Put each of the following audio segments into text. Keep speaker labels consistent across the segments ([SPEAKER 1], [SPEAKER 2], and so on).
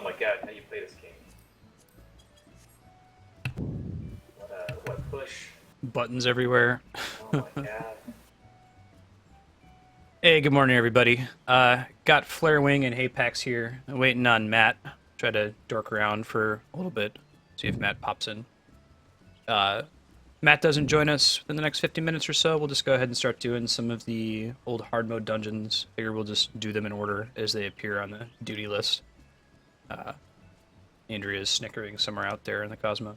[SPEAKER 1] my god, how do you play this game? What push?
[SPEAKER 2] Buttons everywhere.
[SPEAKER 1] Oh my god.
[SPEAKER 2] Hey, good morning, everybody. Got Flarewing and Hapax here. I'm waiting on Matt. Try to dork around for a little bit, see if Matt pops in. Matt doesn't join us in the next 50 minutes or so. We'll just go ahead and start doing some of the old hard mode dungeons. Figure we'll just do them in order as they appear on the duty list. Andrea's snickering somewhere out there in the Cosmo.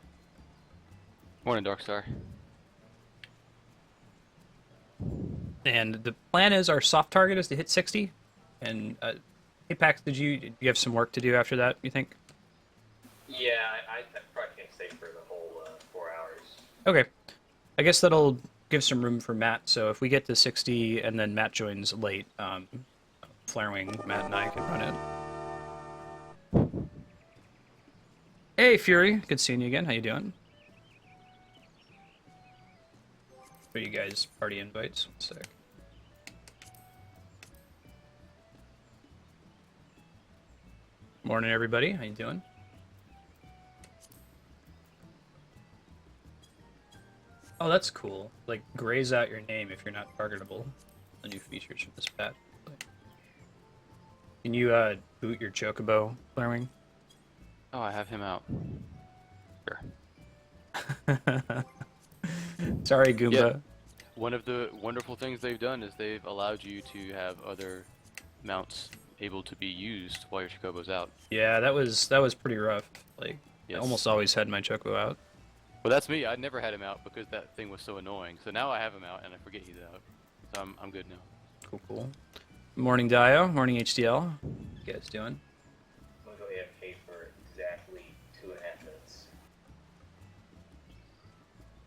[SPEAKER 3] Morning, Darkstar.
[SPEAKER 2] And the plan is our soft target is to hit 60. And Apex, do you have some work to do after that, you think?
[SPEAKER 1] Yeah, I probably can't stay for the whole 4 hours.
[SPEAKER 2] Okay. I guess that'll give some room for Matt. So if we get to 60 and then Matt joins late, Flarewing, Matt, and I can run it. Hey, Fury. Good seeing you again. How you doing? What are you guys' party invites? 1 sec. Morning, everybody. How you doing? Oh, that's cool. Like, graze out your name if you're not targetable. The new features from this patch. Can you boot your Chocobo, Flarewing?
[SPEAKER 3] Oh, I have him out. Sure.
[SPEAKER 2] Sorry, Goomba.
[SPEAKER 3] Yeah. One of the wonderful things they've done is they've allowed you to have other mounts able to be used while your Chocobo's out.
[SPEAKER 2] Yeah, that was pretty rough. Like,
[SPEAKER 3] Yes.
[SPEAKER 2] I almost always had my Choco out.
[SPEAKER 3] Well, that's me. I never had him out because that thing was so annoying. So now I have him out and I forget he's out. So I'm good now.
[SPEAKER 2] Cool, cool. Morning, Dio. Morning, HDL. What you guys doing?
[SPEAKER 1] I'm gonna go AFK for exactly 2.5 minutes.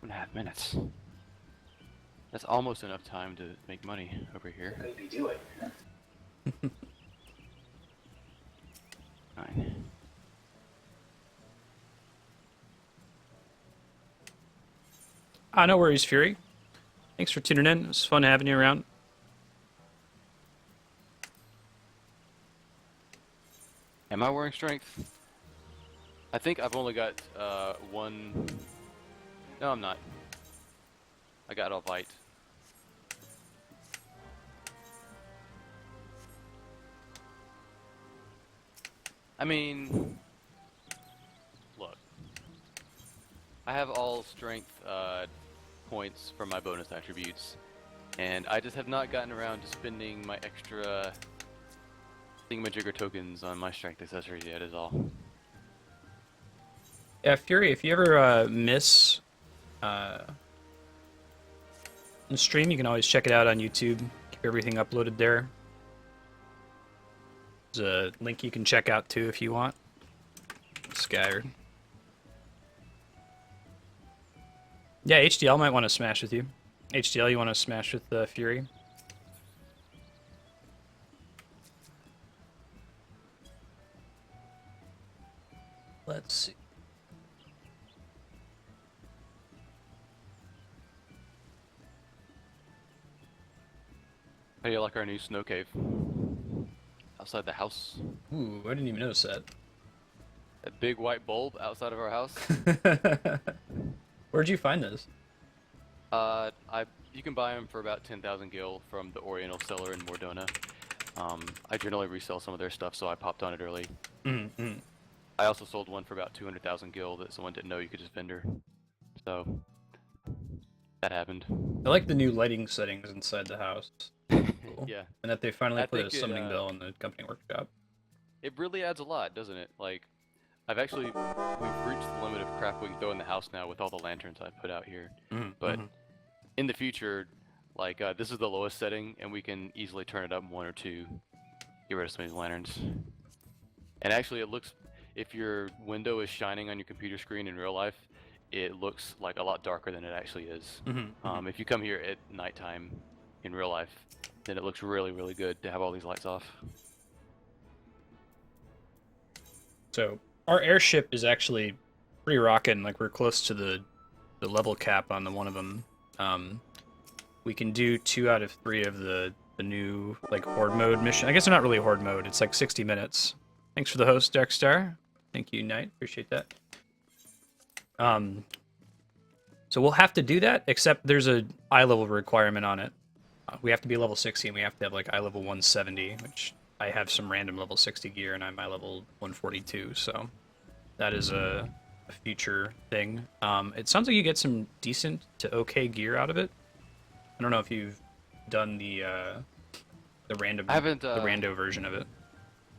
[SPEAKER 3] 2.5 minutes. That's almost enough time to make money over here.
[SPEAKER 1] What could I be doing?
[SPEAKER 3] 9.
[SPEAKER 2] No worries, Fury. Thanks for tuning in. It was fun having you around.
[SPEAKER 3] Am I wearing strength? I think I've only got one. No, I'm not. I got all bite. I mean, look. I have all strength points for my bonus attributes, and I just have not gotten around to spending my extra thingamajigger tokens on my strength accessories yet, is all.
[SPEAKER 2] Yeah, Fury, if you ever miss the stream, you can always check it out on YouTube. Keep everything uploaded there. There's a link you can check out too if you want. Scattered. Yeah, HDL might want to smash with you. HDL, you want to smash with Fury? Let's see.
[SPEAKER 3] How do you like our new snow cave? Outside the house.
[SPEAKER 2] Ooh, I didn't even notice that.
[SPEAKER 3] That big white bulb outside of our house.
[SPEAKER 2] Where'd you find this?
[SPEAKER 3] You can buy them for about 10,000 gil from the Oriental seller in Mordona. I generally resell some of their stuff, so I popped on it early.
[SPEAKER 2] Mm-hmm.
[SPEAKER 3] I also sold one for about 200,000 gil that someone didn't know you could just vendor. So that happened.
[SPEAKER 2] I like the new lighting settings inside the house. Cool.
[SPEAKER 3] Yeah.
[SPEAKER 2] And that they finally
[SPEAKER 3] I
[SPEAKER 2] put a
[SPEAKER 3] think
[SPEAKER 2] summoning bell in the company workshop.
[SPEAKER 3] It really adds a lot, doesn't it? Like, we've reached the limit of crap we can throw in the house now with all the lanterns I've put out here.
[SPEAKER 2] Mm-hmm.
[SPEAKER 3] But in the future, like, this is the lowest setting, and we can easily turn it up 1 or 2, get rid of some of these lanterns. And actually, it looks, if your window is shining on your computer screen in real life, it looks like a lot darker than it actually is.
[SPEAKER 2] Mm-hmm.
[SPEAKER 3] If you come here at nighttime in real life, then it looks really, really good to have all these lights off.
[SPEAKER 2] So our airship is actually pretty rocking. Like, we're close to the level cap on the one of them. We can do 2 out of 3 of the new, like, horde mode mission. I guess they're not really horde mode. It's like 60 minutes. Thanks for the host, Darkstar. Thank you, Knight. Appreciate that. So we'll have to do that, except there's a eye level requirement on it. We have to be level 60, and we have to have like eye level 170, which I have some random level 60 gear, and I'm eye level 142, so that is a future thing. It sounds like you get some decent to okay gear out of it. I don't know if you've done the random,
[SPEAKER 3] I haven't,
[SPEAKER 2] the rando version of it.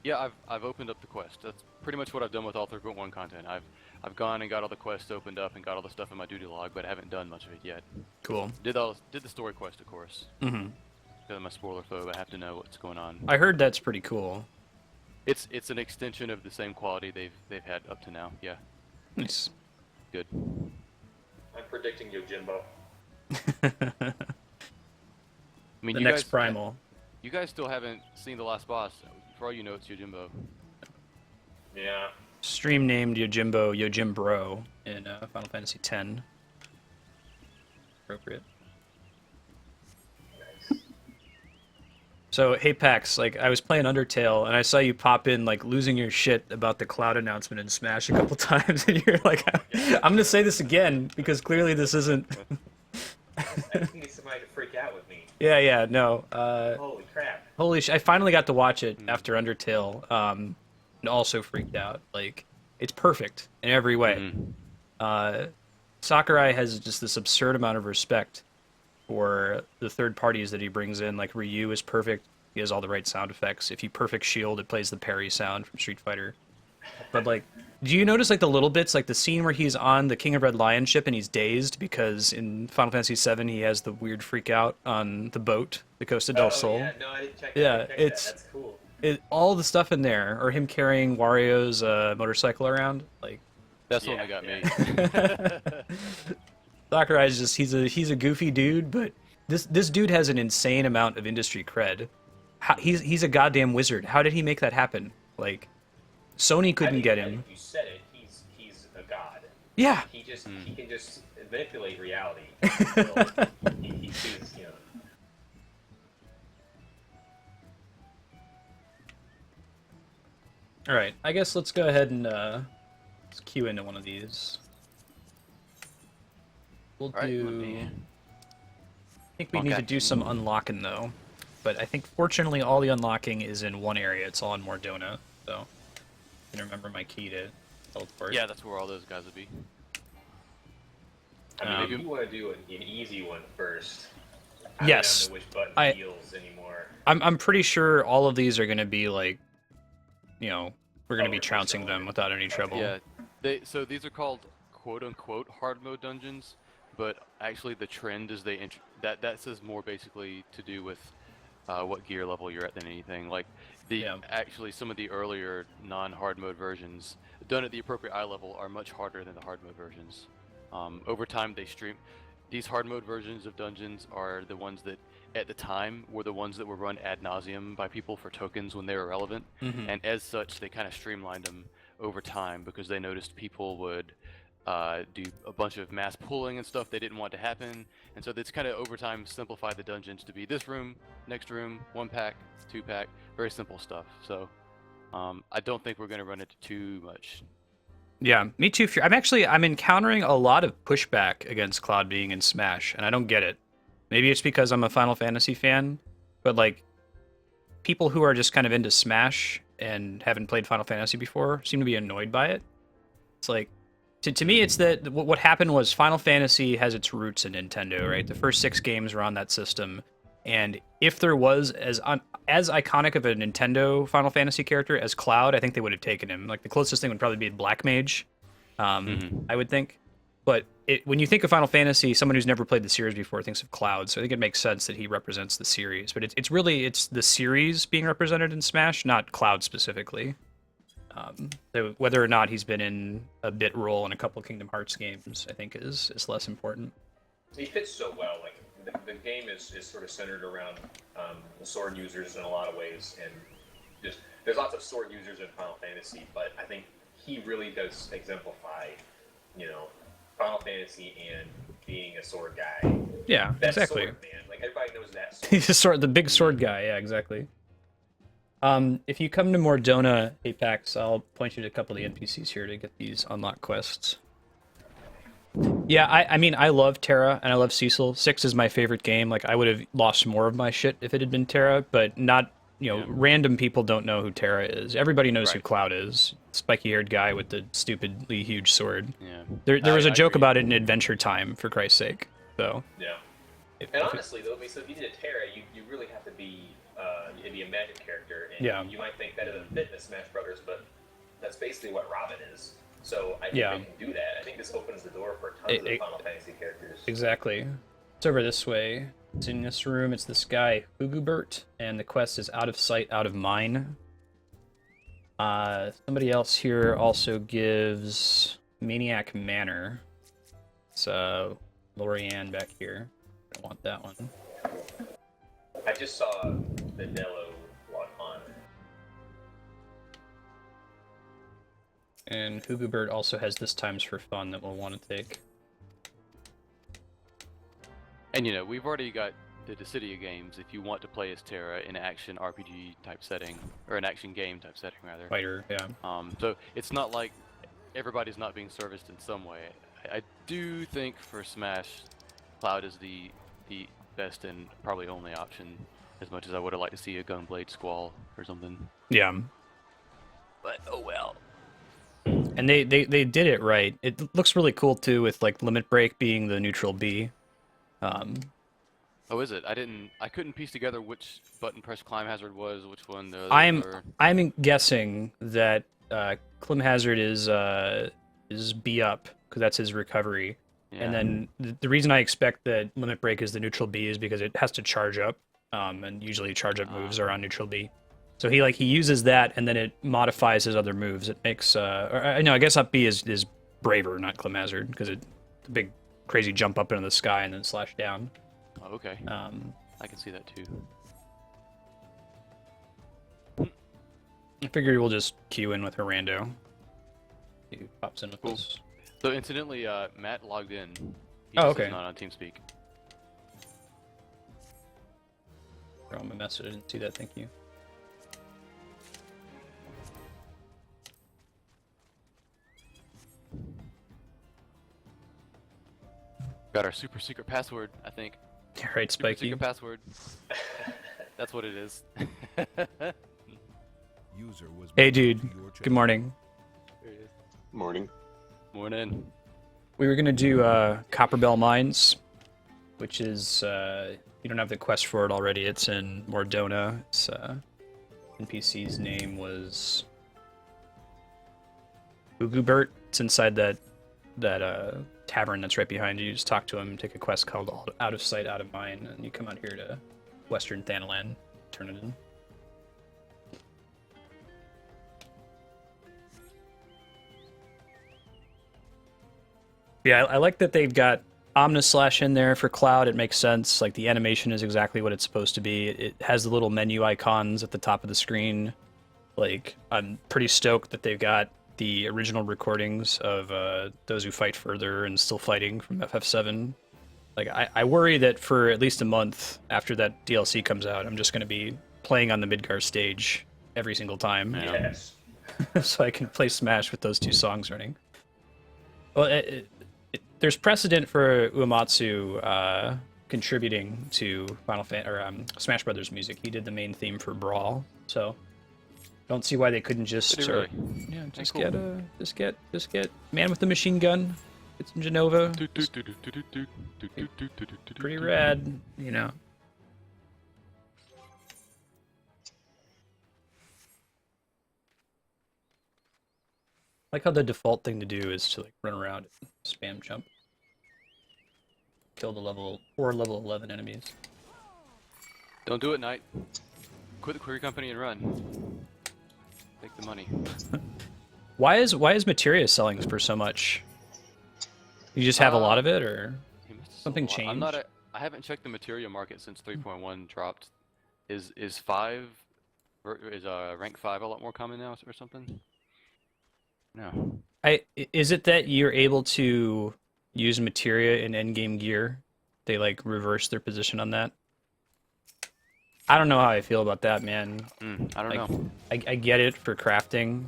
[SPEAKER 3] Yeah, I've opened up the quest. That's pretty much what I've done with all 3.1 content. I've gone and got all the quests opened up and got all the stuff in my duty log, but I haven't done much of it yet.
[SPEAKER 2] Cool.
[SPEAKER 3] Did the story quest, of course.
[SPEAKER 2] Mm-hmm.
[SPEAKER 3] Because I'm a spoiler phobe, I have to know what's going on.
[SPEAKER 2] I heard that's pretty cool.
[SPEAKER 3] It's an extension of the same quality they've had up to now. Yeah.
[SPEAKER 2] Nice.
[SPEAKER 3] Good.
[SPEAKER 1] I'm predicting Yojimbo.
[SPEAKER 3] I mean,
[SPEAKER 2] The
[SPEAKER 3] you
[SPEAKER 2] next
[SPEAKER 3] guys,
[SPEAKER 2] primal.
[SPEAKER 3] You guys still haven't seen the last boss. For all you know, it's Yojimbo.
[SPEAKER 1] Yeah.
[SPEAKER 2] Stream named Yojimbo Yojimbro in Final Fantasy X. Appropriate.
[SPEAKER 1] Nice.
[SPEAKER 2] So, hey Pax, like, I was playing Undertale, and I saw you pop in, like, losing your shit about the Cloud announcement in Smash a couple times, and you're like, I'm gonna say this again, because clearly this isn't...
[SPEAKER 1] I just need somebody to freak out with me.
[SPEAKER 2] Yeah, no.
[SPEAKER 1] Holy crap.
[SPEAKER 2] Holy I finally got to watch it after Undertale, and also freaked out. Like, it's perfect in every way. Sakurai has just this absurd amount of respect for the third parties that he brings in. Like, Ryu is perfect. He has all the right sound effects. If you perfect shield, it plays the parry sound from Street Fighter. But, like, do you notice, like, the little bits? Like, the scene where he's on the King of Red Lion ship and he's dazed because in Final Fantasy VII he has the weird freak out on the boat, the Costa del Sol.
[SPEAKER 1] Yeah, no, I didn't check
[SPEAKER 2] Yeah,
[SPEAKER 1] that.
[SPEAKER 2] it's...
[SPEAKER 1] That's cool.
[SPEAKER 2] all the stuff in there, or him carrying Wario's motorcycle around, like...
[SPEAKER 3] That's what got me.
[SPEAKER 2] Sakurai's just, he's a goofy dude, but this dude has an insane amount of industry cred. He's a goddamn wizard. How did he make that happen? Like, Sony couldn't get him.
[SPEAKER 1] You said it. He's a god.
[SPEAKER 2] Yeah.
[SPEAKER 1] He can just manipulate reality. He sees, you know.
[SPEAKER 2] All right, I guess let's go ahead and let's queue into one of these. We'll do. I think we need to do some unlocking though, but I think fortunately all the unlocking is in one area. It's all in Mordona, so I can remember my key to teleport.
[SPEAKER 3] Yeah, that's where all those guys would be.
[SPEAKER 1] I mean, if you want to do an easy one first,
[SPEAKER 2] yes,
[SPEAKER 1] I don't know which button heals anymore.
[SPEAKER 2] I'm pretty sure all of these are going to be like, you know, we're going to be trouncing them without any trouble.
[SPEAKER 3] Yeah, so these are called quote-unquote hard mode dungeons, but actually the trend is that says more basically to do with what gear level you're at than anything. Like actually some of the earlier non-hard mode versions done at the appropriate eye level are much harder than the hard mode versions. Over time these hard mode versions of dungeons are the ones that at the time were the ones that were run ad nauseum by people for tokens when they were relevant, and as such they kind of streamlined them over time because they noticed people would do a bunch of mass pulling and stuff they didn't want to happen, and so it's kind of over time simplified the dungeons to be this room, next room, 1-pack, 2-pack, very simple stuff. So I don't think we're going to run into too much.
[SPEAKER 2] Yeah, me too. I'm encountering a lot of pushback against Cloud being in Smash, and I don't get it. Maybe it's because I'm a Final Fantasy fan, but like people who are just kind of into Smash and haven't played Final Fantasy before seem to be annoyed by it. It's like, to me, it's that what happened was Final Fantasy has its roots in Nintendo, right? The first 6 games were on that system, and if there was as iconic of a Nintendo Final Fantasy character as Cloud, I think they would have taken him. Like the closest thing would probably be Black Mage, I would think. But when you think of Final Fantasy, someone who's never played the series before thinks of Cloud, so I think it makes sense that he represents the series. But it's really the series being represented in Smash, not Cloud specifically. So whether or not he's been in a bit role in a couple Kingdom Hearts games, I think is less important.
[SPEAKER 1] He fits so well. Like the game is sort of centered around the sword users in a lot of ways, and just there's lots of sword users in Final Fantasy, but I think he really does exemplify, you know, Final Fantasy and being a sword guy.
[SPEAKER 2] Yeah,
[SPEAKER 1] That's
[SPEAKER 2] exactly.
[SPEAKER 1] Sword man. Like everybody knows that.
[SPEAKER 2] He's the big sword guy. Yeah, exactly. If you come to Mordona Apex, I'll point you to a couple of the NPCs here to get these unlock quests. Yeah, I mean, I love Terra and I love Cecil. 6 is my favorite game. Like, I would have lost more of my shit if it had been Terra, but not, random people don't know who Terra is. Everybody knows who
[SPEAKER 3] Right.
[SPEAKER 2] Cloud is. Spiky-haired guy with the stupidly huge sword.
[SPEAKER 3] Yeah.
[SPEAKER 2] There was a
[SPEAKER 3] I
[SPEAKER 2] joke
[SPEAKER 3] agree.
[SPEAKER 2] about it in Adventure Time, for Christ's sake. So,
[SPEAKER 1] Yeah. And honestly, though, so if you did a Terra, you really have to be a magic character, and
[SPEAKER 2] Yeah.
[SPEAKER 1] you might think that doesn't fit in Smash Brothers, but that's basically what Robin is. So I think
[SPEAKER 2] Yeah.
[SPEAKER 1] they can do that. I think this opens the door for tons of Final Fantasy characters.
[SPEAKER 2] exactly. It's over this way. It's in this room. It's this guy, Hugubert, and the quest is out of sight, out of mind. Somebody else here also gives Maniac Manor. So, Lorianne back here. Don't want that one.
[SPEAKER 1] I just saw the Dello log on.
[SPEAKER 2] And Hugubert also has this times for fun that we'll want to take.
[SPEAKER 3] And we've already got the Dissidia games if you want to play as Terra in an action RPG type setting, or an action game type setting rather.
[SPEAKER 2] Fighter, yeah.
[SPEAKER 3] So it's not like everybody's not being serviced in some way. I do think for Smash, Cloud is the best and probably only option, as much as I would have liked to see a Gunblade Squall or something.
[SPEAKER 2] Yeah.
[SPEAKER 3] But oh well.
[SPEAKER 2] And they did it right. It looks really cool too, with like Limit Break being the neutral B.
[SPEAKER 3] Oh, is it? I couldn't piece together which button press climb hazard was, which one the
[SPEAKER 2] I'm
[SPEAKER 3] or...
[SPEAKER 2] guessing that Clim Hazard is B up because that's his recovery,
[SPEAKER 3] Yeah.
[SPEAKER 2] and then the reason I expect that Limit Break is the neutral B is because it has to charge up, and usually charge up moves are on neutral B. So he uses that and then it modifies his other moves. It makes I guess up B is braver, not Clim Hazard, because the big crazy jump up into the sky and then slash down.
[SPEAKER 3] Oh, okay. I can see that too.
[SPEAKER 2] I figured we'll just queue in with Herando. He pops in with
[SPEAKER 3] Cool.
[SPEAKER 2] us.
[SPEAKER 3] So incidentally, Matt logged in. He
[SPEAKER 2] Oh,
[SPEAKER 3] just
[SPEAKER 2] okay.
[SPEAKER 3] is not on TeamSpeak.
[SPEAKER 2] Throw him a message. I didn't see that. Thank you.
[SPEAKER 3] Got our super secret password, I think.
[SPEAKER 2] All right,
[SPEAKER 3] Super
[SPEAKER 2] Spiky.
[SPEAKER 3] secret password. That's what it is.
[SPEAKER 4] User was
[SPEAKER 2] Hey,
[SPEAKER 4] moved
[SPEAKER 2] dude.
[SPEAKER 4] to your
[SPEAKER 2] Good
[SPEAKER 4] channel.
[SPEAKER 2] morning.
[SPEAKER 5] Morning.
[SPEAKER 3] Morning.
[SPEAKER 2] We were gonna do Copperbell Mines, which is you don't have the quest for it already. It's in Mordona. It's NPC's name was Hugubert. It's inside that tavern that's right behind you. You just talk to him, take a quest called Out of Sight, Out of Mind, and you come out here to Western Thanalan, turn it in. Yeah, I like that they've got Omnislash in there for Cloud. It makes sense. Like, the animation is exactly what it's supposed to be. It has the little menu icons at the top of the screen. Like, I'm pretty stoked that they've got the original recordings of Those Who Fight Further and Still Fighting from FF7. Like, I worry that for at least a month after that DLC comes out, I'm just going to be playing on the Midgar stage every single time.
[SPEAKER 3] Yeah.
[SPEAKER 1] Yes.
[SPEAKER 2] So I can play Smash with those two songs running. Well, there's precedent for Uematsu contributing to Smash Brothers music. He did the main theme for Brawl, so don't see why they couldn't just
[SPEAKER 3] Did he really?
[SPEAKER 2] yeah, just
[SPEAKER 3] cool.
[SPEAKER 2] get Man with the Machine Gun, get some Genova. Pretty rad, you know. I like how the default thing to do is to like run around and spam jump. Kill the level 11 enemies.
[SPEAKER 3] Don't do it, Knight. Quit the query company and run. Take the money.
[SPEAKER 2] Why is Materia selling for so much? You just have a lot of it, or
[SPEAKER 3] He must have
[SPEAKER 2] Something
[SPEAKER 3] sold a lot.
[SPEAKER 2] changed?
[SPEAKER 3] I haven't checked the material market since 3.1 dropped. Is rank 5 a lot more common now or something? No.
[SPEAKER 2] is it that you're able to use materia in endgame gear? They like reverse their position on that. I don't know how I feel about that, man.
[SPEAKER 3] I don't
[SPEAKER 2] Like,
[SPEAKER 3] know.
[SPEAKER 2] I get it for crafting.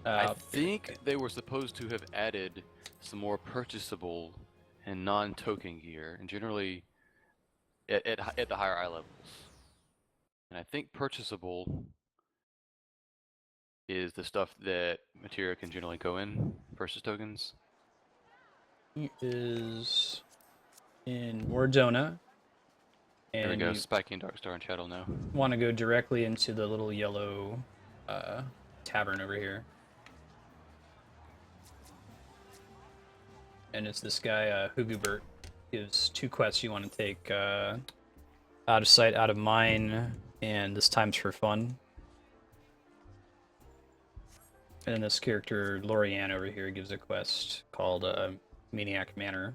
[SPEAKER 3] I think they were supposed to have added some more purchasable and non-token gear, and generally at the higher eye levels. And I think purchasable is the stuff that materia can generally go in versus tokens.
[SPEAKER 2] He is in Wardona.
[SPEAKER 3] There we
[SPEAKER 2] And
[SPEAKER 3] go,
[SPEAKER 2] you
[SPEAKER 3] Spiky and Darkstar and Shadow now.
[SPEAKER 2] want to go directly into the little yellow tavern over here. And it's this guy, Hugubert. Gives 2 quests you want to take, out of sight, out of mind, and this time's for fun. And then this character, Lorianne, over here, gives a quest called Maniac Manor.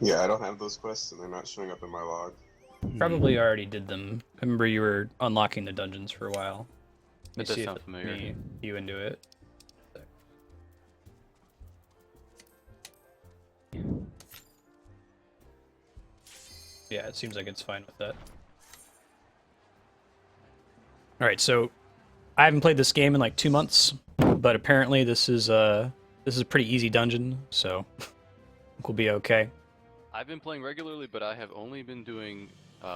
[SPEAKER 5] Yeah, I don't have those quests, and they're not showing up in my log.
[SPEAKER 2] Probably already did them. I remember you were unlocking the dungeons for a while.
[SPEAKER 3] That does sound familiar.
[SPEAKER 2] You into it. Yeah, it seems like it's fine with that. Alright, so I haven't played this game in like 2 months, but apparently this is a pretty easy dungeon, so we'll be okay.
[SPEAKER 3] I've been playing regularly, but I have only been doing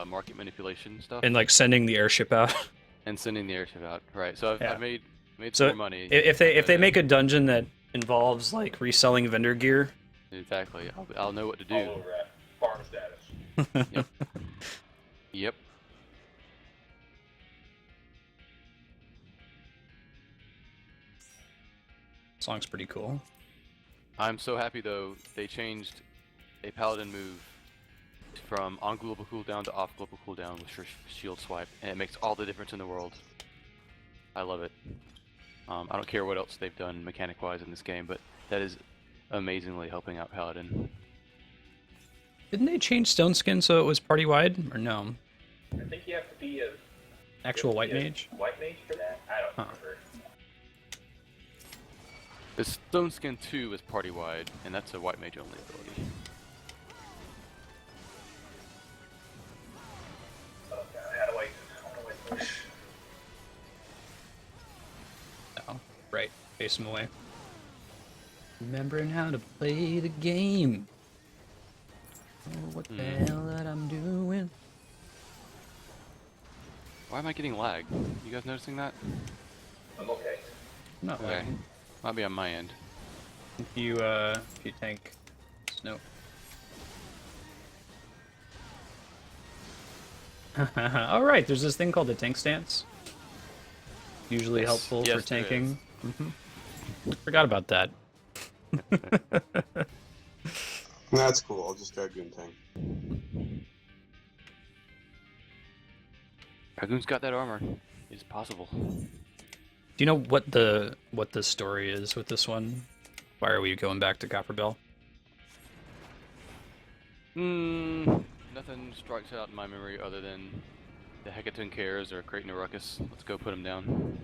[SPEAKER 3] market manipulation stuff
[SPEAKER 2] And like sending the airship out.
[SPEAKER 3] and sending the airship out. Right, so
[SPEAKER 2] Yeah.
[SPEAKER 3] I've made
[SPEAKER 2] So
[SPEAKER 3] some more money.
[SPEAKER 2] if they make a dungeon that involves like reselling vendor gear,
[SPEAKER 3] Exactly, I'll know what to do.
[SPEAKER 1] All over at farm status.
[SPEAKER 3] Yep. Yep.
[SPEAKER 2] song's pretty cool.
[SPEAKER 3] I'm so happy though they changed a paladin move from on global cooldown to off global cooldown with your shield swipe, and it makes all the difference in the world. I love it. I don't care what else they've done mechanic-wise in this game, but that is amazingly helping out paladin.
[SPEAKER 2] Didn't they change Stone Skin so it was party wide, or no?
[SPEAKER 1] I think you have to be a
[SPEAKER 2] Actual white
[SPEAKER 1] a
[SPEAKER 2] mage?
[SPEAKER 1] White mage for that? I don't
[SPEAKER 2] Huh.
[SPEAKER 1] remember.
[SPEAKER 3] The Stone Skin 2 is party wide, and that's a white mage only ability.
[SPEAKER 1] Oh god, how do I push?
[SPEAKER 2] No. Right. Face him away. Remembering how to play the game. Oh, what the hell that I'm doing?
[SPEAKER 3] Why am I getting lag? You guys noticing that?
[SPEAKER 1] I'm okay.
[SPEAKER 2] No
[SPEAKER 3] Okay.
[SPEAKER 2] way.
[SPEAKER 3] Might be on my end.
[SPEAKER 2] If you tank snow. Alright, there's this thing called the tank stance. Usually
[SPEAKER 3] Yes.
[SPEAKER 2] helpful
[SPEAKER 3] Yes,
[SPEAKER 2] for
[SPEAKER 3] there
[SPEAKER 2] tanking. Forgot about that.
[SPEAKER 5] That's cool. I'll just grab you and tank.
[SPEAKER 3] Dragoon's got that armor. It's possible.
[SPEAKER 2] Do you know what the story is with this one? Why are we going back to Copperbell?
[SPEAKER 3] Nothing strikes out in my memory other than the Hecaton cares are creating a ruckus. Let's go put them down.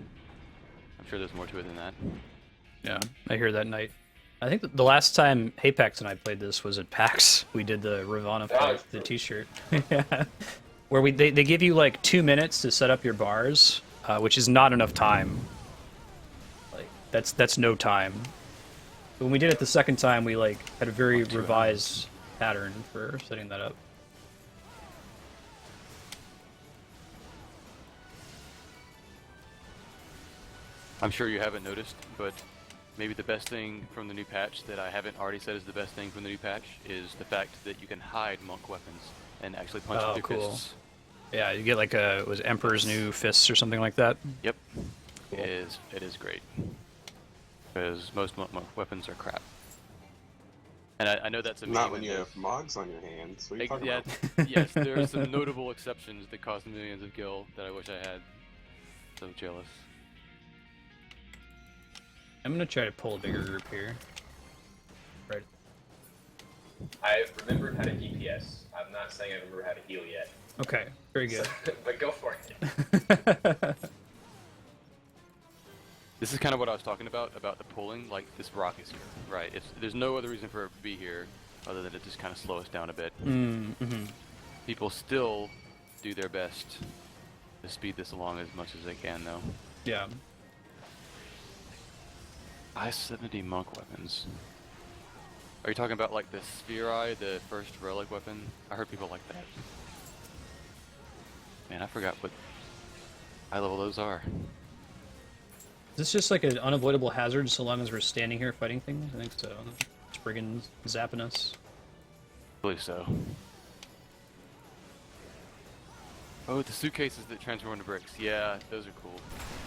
[SPEAKER 3] I'm sure there's more to it than that.
[SPEAKER 2] Yeah, I hear that night. I think the last time Apex and I played this was at PAX. We did the Ravana fight, the t-shirt. Yeah. Where they give you like 2 minutes to set up your bars, which is not enough time. Like that's no time. But when we did it the second time, we like had a very revised pattern for setting that up.
[SPEAKER 3] I'm sure you haven't noticed, but maybe the best thing from the new patch that I haven't already said is the best thing from the new patch is the fact that you can hide monk weapons and actually punch with your
[SPEAKER 2] Cool.
[SPEAKER 3] fists.
[SPEAKER 2] Yeah, you get like it was Emperor's New Fists or something like that.
[SPEAKER 3] Yep. It is great. Because most monk weapons are crap. And I know that's a meme.
[SPEAKER 5] Not when you have mogs on your hands. What are you talking
[SPEAKER 3] Yeah,
[SPEAKER 5] about?
[SPEAKER 3] yes, there are some notable exceptions that cost millions of gil that I wish I had. So jealous.
[SPEAKER 2] I'm gonna try to pull a bigger group here. Right.
[SPEAKER 1] I've remembered how to DPS. I'm not saying I remember how to heal yet.
[SPEAKER 2] Okay, very good.
[SPEAKER 1] But go for it.
[SPEAKER 3] This is kind of what I was talking about the pulling. Like, this rock is here, right? There's no other reason for it to be here other than to just kind of slow us down a bit.
[SPEAKER 2] Mm-hmm.
[SPEAKER 3] People still do their best to speed this along as much as they can, though.
[SPEAKER 2] Yeah.
[SPEAKER 3] I-70 monk weapons. Are you talking about like the Sphere Eye, the first relic weapon? I heard people like that. Man, I forgot what high level those are.
[SPEAKER 2] Is this just like an unavoidable hazard so long as we're standing here fighting things? I think so. Spriggans zapping us.
[SPEAKER 3] I believe so. Oh, the suitcases that transform into bricks. Yeah, those are cool.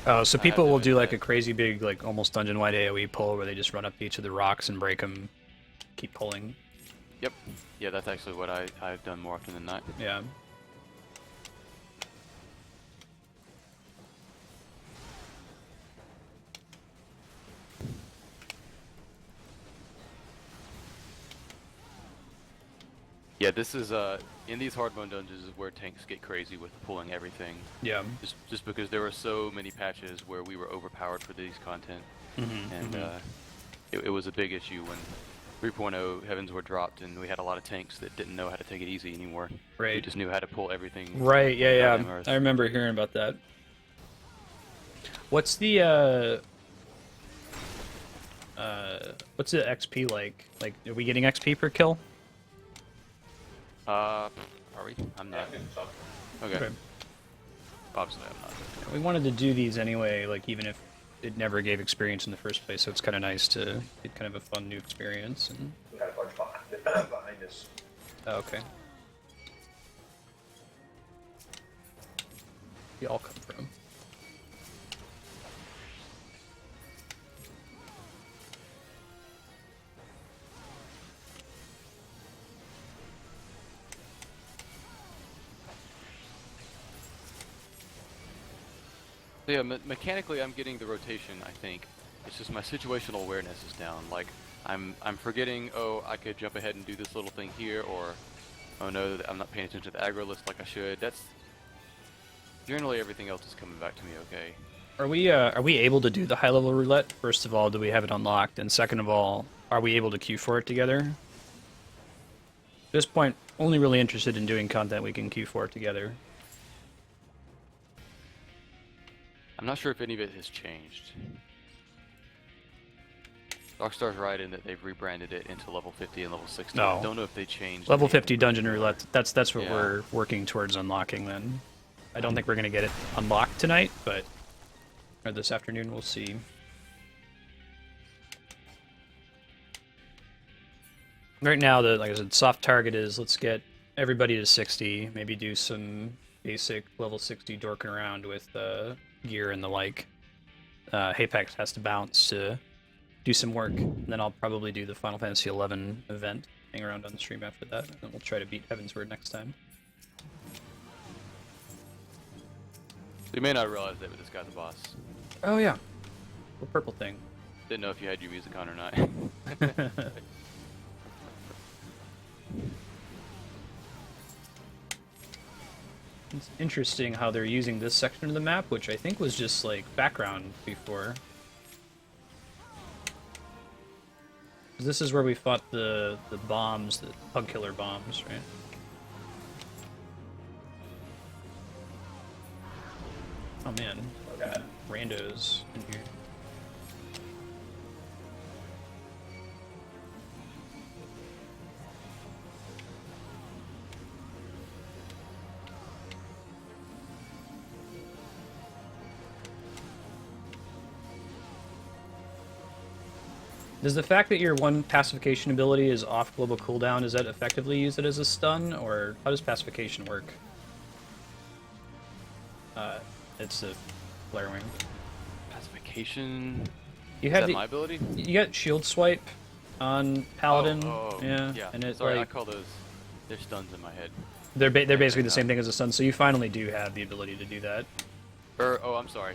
[SPEAKER 2] Oh, so
[SPEAKER 3] I
[SPEAKER 2] people
[SPEAKER 3] have
[SPEAKER 2] will
[SPEAKER 3] to
[SPEAKER 2] do
[SPEAKER 3] admit
[SPEAKER 2] like
[SPEAKER 3] that.
[SPEAKER 2] a crazy big, like almost dungeon-wide AoE pull where they just run up to each of the rocks and break them, keep pulling.
[SPEAKER 3] Yep. Yeah, that's actually what I've done more often than not.
[SPEAKER 2] Yeah.
[SPEAKER 3] Yeah, this is in these hard mode dungeons is where tanks get crazy with pulling everything.
[SPEAKER 2] Yeah.
[SPEAKER 3] Just because there were so many patches where we were overpowered for these content, and it was a big issue when 3.0 Heavensward dropped and we had a lot of tanks that didn't know how to take it easy anymore.
[SPEAKER 2] Right.
[SPEAKER 3] We just knew how to pull everything.
[SPEAKER 2] Right, yeah,
[SPEAKER 3] goddamn
[SPEAKER 2] yeah.
[SPEAKER 3] earth.
[SPEAKER 2] I remember hearing about that. What's the what's the XP like? Like, are we getting XP per kill?
[SPEAKER 3] Are we? I'm
[SPEAKER 1] Yeah,
[SPEAKER 3] not.
[SPEAKER 1] I think so.
[SPEAKER 3] Okay. Obviously, I'm not.
[SPEAKER 2] We wanted to do these anyway, like even if it never gave experience in the first place, so it's kind of nice to get kind of a fun new experience. And
[SPEAKER 1] We got a bunch behind us.
[SPEAKER 2] oh, okay, they all come from.
[SPEAKER 3] So yeah, mechanically, I'm getting the rotation. I think it's just my situational awareness is down. Like I'm forgetting. Oh, I could jump ahead and do this little thing here, or oh no, I'm not paying attention to the aggro list like I should. That's generally everything else is coming back to me. Okay.
[SPEAKER 2] Are we able to do the high level roulette? First of all, do we have it unlocked? And second of all, are we able to queue for it together? At this point, only really interested in doing content we can queue for it together.
[SPEAKER 3] I'm not sure if any of it has changed. Rockstar's right in that they've rebranded it into level 50 and level 60.
[SPEAKER 2] No.
[SPEAKER 3] I don't know if they changed
[SPEAKER 2] Level
[SPEAKER 3] anything
[SPEAKER 2] 50 dungeon roulette. That's what
[SPEAKER 3] Yeah.
[SPEAKER 2] we're working towards unlocking. Then, I don't think we're gonna get it unlocked tonight, but or this afternoon we'll see. Right now, like I said, soft target is let's get everybody to 60. Maybe do some basic level 60 dorking around with gear and the like. Hapex has to bounce to do some work, and then I'll probably do the Final Fantasy XI event, hang around on the stream after that, and then we'll try to beat Heavensward next time.
[SPEAKER 3] You may not realize that, but this guy's the boss.
[SPEAKER 2] Oh yeah, the purple thing.
[SPEAKER 3] Didn't know if you had your music on or not.
[SPEAKER 2] It's interesting how they're using this section of the map, which I think was just like background before. 'Cause this is where we fought the bombs, the pug killer bombs, right? Oh man,
[SPEAKER 1] Okay.
[SPEAKER 2] randos in here. Does the fact that your one pacification ability is off global cooldown, does that effectively use it as a stun, or how does pacification work? It's a flare wing.
[SPEAKER 3] Pacification.
[SPEAKER 2] You
[SPEAKER 3] Is
[SPEAKER 2] have
[SPEAKER 3] that
[SPEAKER 2] the,
[SPEAKER 3] my ability?
[SPEAKER 2] you got shield swipe on Paladin,
[SPEAKER 3] Oh,
[SPEAKER 2] yeah,
[SPEAKER 3] yeah.
[SPEAKER 2] and it's
[SPEAKER 3] Sorry, I
[SPEAKER 2] like
[SPEAKER 3] call those. They're stuns in my head.
[SPEAKER 2] they're basically the
[SPEAKER 3] yeah.
[SPEAKER 2] same thing as a stun, so you finally do have the ability to do that.
[SPEAKER 3] Oh, I'm sorry.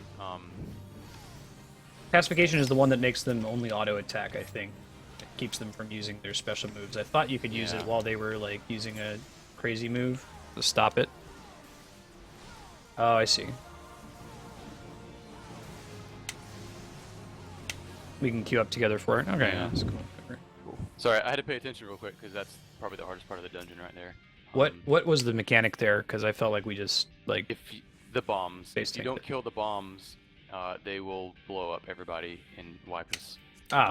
[SPEAKER 2] Pacification is the one that makes them only auto attack, I think. It keeps them from using their special moves. I thought you could use
[SPEAKER 3] Yeah.
[SPEAKER 2] it while they were like using a crazy move to stop it. Oh, I see. We can queue up together for it. Okay,
[SPEAKER 3] Yeah.
[SPEAKER 2] that's cool.
[SPEAKER 3] Cool. Sorry, I had to pay attention real quick because that's probably the hardest part of the dungeon right there.
[SPEAKER 2] What was the mechanic there? Because I felt like we just like
[SPEAKER 3] The bombs.
[SPEAKER 2] Base
[SPEAKER 3] If you
[SPEAKER 2] tank
[SPEAKER 3] don't
[SPEAKER 2] it.
[SPEAKER 3] kill the bombs, they will blow up everybody and wipe us.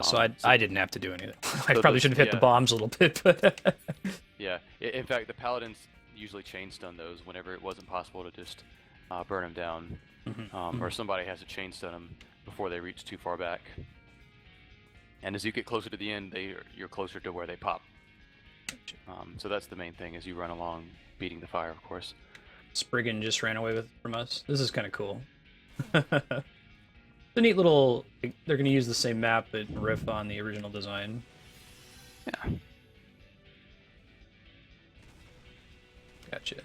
[SPEAKER 2] so I didn't have to do anything. I
[SPEAKER 3] so
[SPEAKER 2] probably
[SPEAKER 3] the-
[SPEAKER 2] should have hit the
[SPEAKER 3] yeah.
[SPEAKER 2] bombs a little bit, but
[SPEAKER 3] Yeah. In fact, the paladins usually chain stun those whenever it wasn't possible to just burn them down, or somebody has to chain stun them before they reach too far back. And as you get closer to the end, you're closer to where they pop. So that's the main thing as you run along, beating the fire, of course.
[SPEAKER 2] Spriggan just ran away from us. This is kind of cool. The neat little. They're going to use the same map but riff on the original design.
[SPEAKER 3] Yeah.
[SPEAKER 2] Gotcha.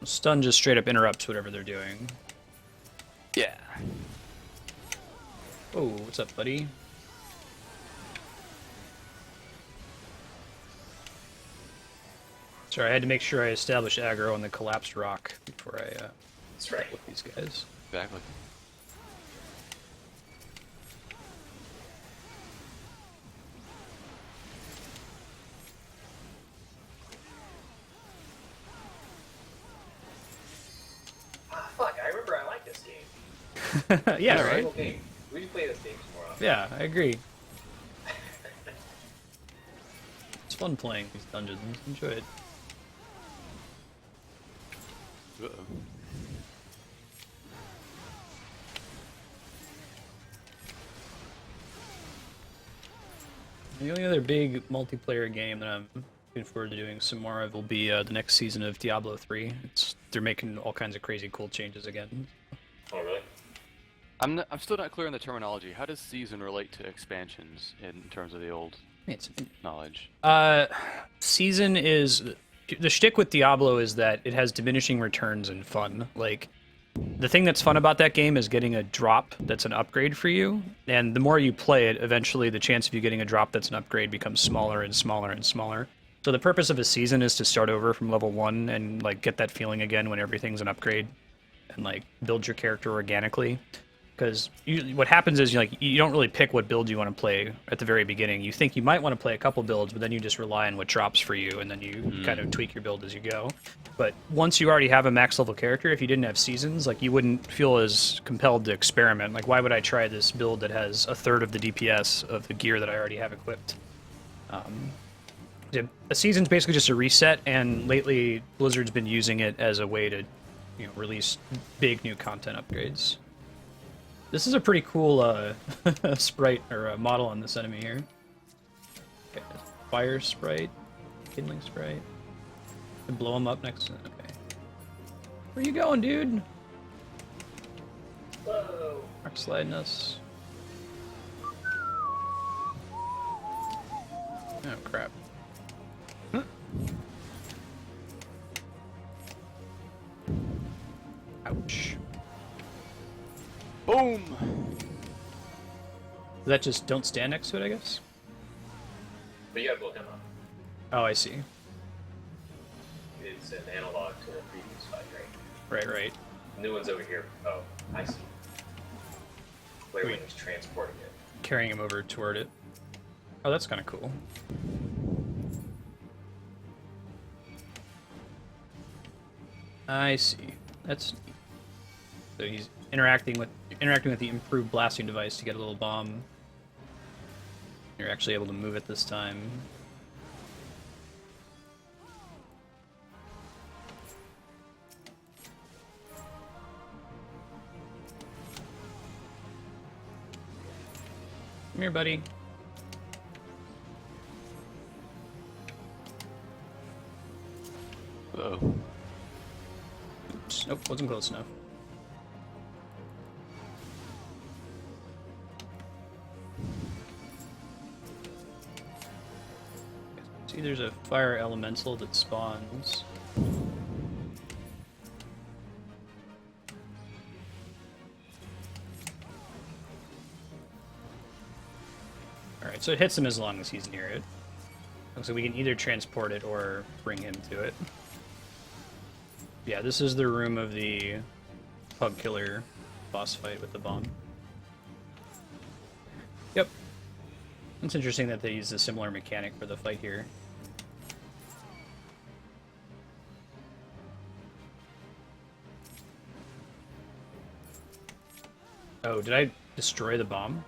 [SPEAKER 2] Stun just straight up interrupts whatever they're doing.
[SPEAKER 3] Yeah.
[SPEAKER 2] Oh, what's up, buddy? Sorry, I had to make sure I established aggro on the collapsed rock before I
[SPEAKER 1] That's right.
[SPEAKER 2] with these guys.
[SPEAKER 3] Exactly.
[SPEAKER 1] Ah, fuck! I remember I like this game.
[SPEAKER 2] Yeah,
[SPEAKER 3] Yeah,
[SPEAKER 2] right?
[SPEAKER 1] Cool game. We should play this game some more often.
[SPEAKER 2] Yeah, I agree. It's fun playing these dungeons. Enjoy it.
[SPEAKER 3] Uh-oh.
[SPEAKER 2] The only other big multiplayer game that I'm looking forward to doing some more of will be the next season of Diablo 3. They're making all kinds of crazy cool changes again.
[SPEAKER 1] Oh really?
[SPEAKER 3] I'm still not clear on the terminology. How does season relate to expansions in terms of the old
[SPEAKER 2] It's
[SPEAKER 3] knowledge?
[SPEAKER 2] season is the shtick with Diablo is that it has diminishing returns and fun. Like the thing that's fun about that game is getting a drop that's an upgrade for you, and the more you play it, eventually the chance of you getting a drop that's an upgrade becomes smaller and smaller and smaller. So the purpose of a season is to start over from level 1 and like get that feeling again when everything's an upgrade, and like build your character organically. Because what happens is you don't really pick what build you want to play at the very beginning. You think you might want to play a couple builds, but then you just rely on what drops for you, and then you kind of tweak your build as you go. But once you already have a max level character, if you didn't have seasons, like you wouldn't feel as compelled to experiment. Like why would I try this build that has a third of the DPS of the gear that I already have equipped? A season's basically just a reset, and lately Blizzard's been using it as a way to, release big new content upgrades. This is a pretty cool sprite or model on this enemy here. Okay, fire sprite, kindling sprite. Can blow him up next to. Okay. Where you going, dude?
[SPEAKER 1] Whoa!
[SPEAKER 2] Rock sliding us. Oh crap. Ouch.
[SPEAKER 3] Boom!
[SPEAKER 2] That just don't stand next to it, I guess?
[SPEAKER 1] But you gotta blow him up.
[SPEAKER 2] Oh, I see.
[SPEAKER 1] It's an analog to the previous fight, right?
[SPEAKER 2] Right.
[SPEAKER 1] New one's over here. Oh, I see. Blairwing is transporting it.
[SPEAKER 2] Carrying him over toward it. Oh, that's kind of cool. I see. That's neat. So he's interacting with the improved blasting device to get a little bomb. You're actually able to move it this time. Come here, buddy.
[SPEAKER 3] Uh-oh.
[SPEAKER 2] Oops. Nope, wasn't close enough. See, there's a fire elemental that spawns. Alright, so it hits him as long as he's near it. So we can either transport it or bring him to it. Yeah, this is the room of the Pug Killer boss fight with the bomb. It's interesting that they use a similar mechanic for the fight here. Oh, did I destroy the bomb?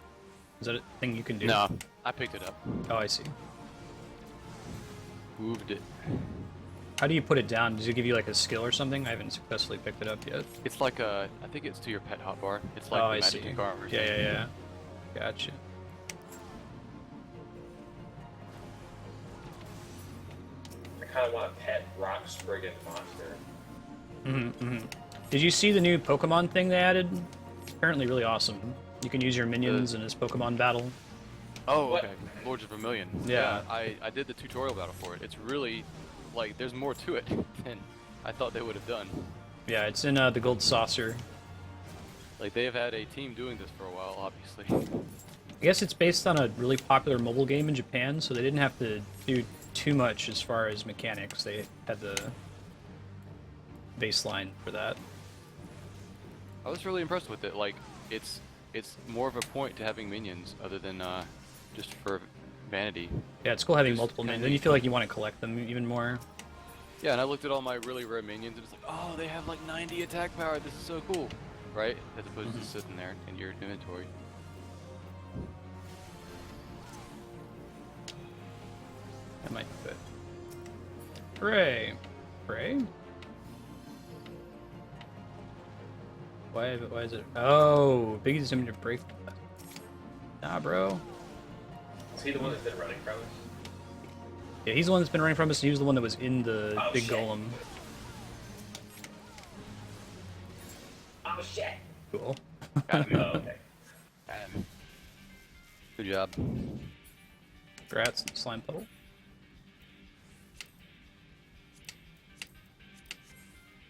[SPEAKER 2] Is that a thing you can do?
[SPEAKER 3] No, I picked it up.
[SPEAKER 2] Oh, I see.
[SPEAKER 3] Moved it.
[SPEAKER 2] How do you put it down? Does it give you like a skill or something? I haven't successfully picked it up yet.
[SPEAKER 3] It's like a, I think it's to your pet hotbar. It's like
[SPEAKER 2] Oh,
[SPEAKER 3] the
[SPEAKER 2] I
[SPEAKER 3] magic
[SPEAKER 2] see.
[SPEAKER 3] ink armor.
[SPEAKER 2] Yeah. Gotcha.
[SPEAKER 1] I kind of want a pet rock spriggan monster.
[SPEAKER 2] Did you see the new Pokemon thing they added? It's apparently really awesome. You can use your minions in this Pokemon battle.
[SPEAKER 3] Oh,
[SPEAKER 1] What?
[SPEAKER 3] okay. Lords of Vermilion.
[SPEAKER 2] Yeah.
[SPEAKER 3] I did the tutorial battle for it. It's really, like, there's more to it than I thought they would have done.
[SPEAKER 2] Yeah, it's in the Gold Saucer.
[SPEAKER 3] Like, they have had a team doing this for a while, obviously.
[SPEAKER 2] I guess it's based on a really popular mobile game in Japan, so they didn't have to do too much as far as mechanics. They had the baseline for that.
[SPEAKER 3] I was really impressed with it. Like, it's more of a point to having minions other than just for vanity.
[SPEAKER 2] Yeah, it's cool having
[SPEAKER 3] Just
[SPEAKER 2] multiple minions.
[SPEAKER 3] kinda-
[SPEAKER 2] Then you feel like you want to collect them even more.
[SPEAKER 3] Yeah, and I looked at all my really rare minions and it's like, oh, they have like 90 attack power. This is so cool, right? As opposed to sitting there in your inventory.
[SPEAKER 2] That might fit. Hooray! Hooray? Why is it? Oh, Biggie's going to break. Nah, bro.
[SPEAKER 1] Is he the one that's been running from us?
[SPEAKER 2] Yeah, he's the one that's been running from us, and he was the one that was in the
[SPEAKER 1] Oh,
[SPEAKER 2] big
[SPEAKER 1] shit.
[SPEAKER 2] golem.
[SPEAKER 1] Oh shit!
[SPEAKER 2] Cool.
[SPEAKER 3] Got him.
[SPEAKER 1] Oh, okay.
[SPEAKER 3] Got him. Good job.
[SPEAKER 2] Congrats, slime puddle.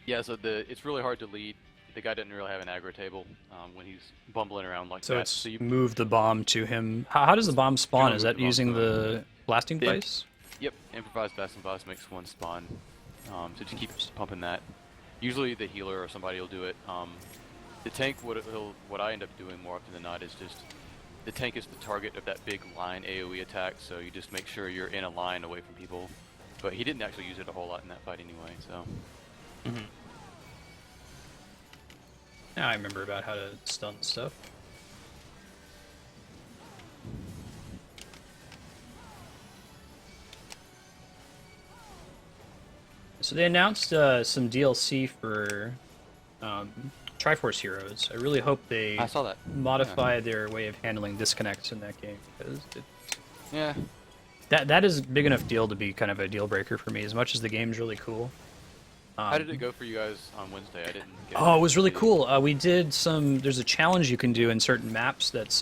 [SPEAKER 3] Yeah, so it's really hard to lead. The guy doesn't really have an aggro table when he's bumbling around like
[SPEAKER 2] So
[SPEAKER 3] that.
[SPEAKER 2] it's
[SPEAKER 3] So you,
[SPEAKER 2] move the bomb to him. How does the bomb spawn?
[SPEAKER 3] move
[SPEAKER 2] Is
[SPEAKER 3] the
[SPEAKER 2] that
[SPEAKER 3] bomb
[SPEAKER 2] using
[SPEAKER 3] to him.
[SPEAKER 2] the blasting
[SPEAKER 3] Yeah.
[SPEAKER 2] device?
[SPEAKER 3] yep, improvised best and boss makes one spawn. So just keep pumping that. Usually the healer or somebody will do it. The tank, what I end up doing more often than not is just the tank is the target of that big line AoE attack. So you just make sure you're in a line away from people. But he didn't actually use it a whole lot in that fight anyway. So.
[SPEAKER 2] Now I remember about how to stun stuff. So they announced some DLC for Triforce Heroes. I really hope they
[SPEAKER 3] I saw that.
[SPEAKER 2] modify their way of handling disconnects in that game, because
[SPEAKER 3] Yeah.
[SPEAKER 2] that is a big enough deal to be kind of a deal breaker for me. As much as the game's really cool.
[SPEAKER 3] How did it go for you guys on Wednesday? I didn't. Get
[SPEAKER 2] Oh, it was really cool. We did some. There's a challenge you can do in certain maps. That's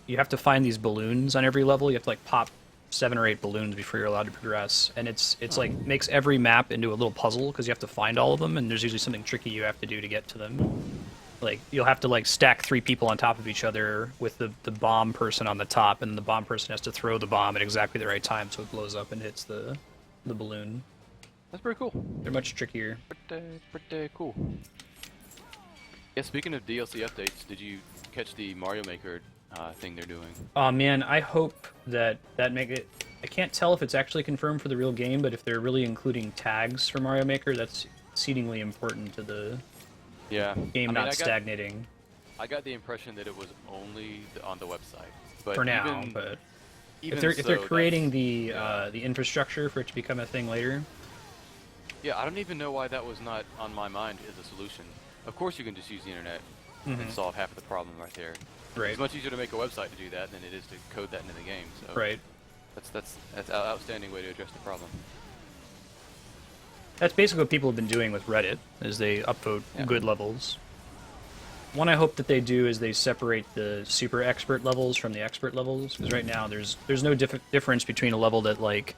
[SPEAKER 2] you have to find these balloons on every level. You have to like pop 7 or 8 balloons before you're allowed to progress. And it's like makes every map into a little puzzle because you have to find all of them. And there's usually something tricky you have to do to get to them. Like you'll have to like stack 3 people on top of each other with the bomb person on the top, and the bomb person has to throw the bomb at exactly the right time so it blows up and hits the balloon.
[SPEAKER 3] That's pretty cool.
[SPEAKER 2] They're much trickier.
[SPEAKER 3] Pretty cool. Yeah, speaking of DLC updates, did you catch the Mario Maker thing they're doing?
[SPEAKER 2] Oh man, I hope that make it. I can't tell if it's actually confirmed for the real game, but if they're really including tags for Mario Maker, that's exceedingly important to the
[SPEAKER 3] Yeah.
[SPEAKER 2] game
[SPEAKER 3] I mean,
[SPEAKER 2] not stagnating
[SPEAKER 3] I got the impression that it was only on the website. But
[SPEAKER 2] for now.
[SPEAKER 3] even,
[SPEAKER 2] But
[SPEAKER 3] even
[SPEAKER 2] if they're
[SPEAKER 3] so,
[SPEAKER 2] creating
[SPEAKER 3] that's-
[SPEAKER 2] the infrastructure for it to become a thing later,
[SPEAKER 3] yeah, I don't even know why that was not on my mind as a solution. Of course, you can just use the internet and solve half of the problem right there.
[SPEAKER 2] right?
[SPEAKER 3] It's much easier to make a website to do that than it is to code that into the game. So
[SPEAKER 2] Right.
[SPEAKER 3] that's an outstanding way to address the problem.
[SPEAKER 2] That's basically what people have been doing with Reddit, is they upvote
[SPEAKER 3] Yeah.
[SPEAKER 2] good levels. One I hope that they do is they separate the super expert levels from the expert levels, because right now there's no difference between a level that like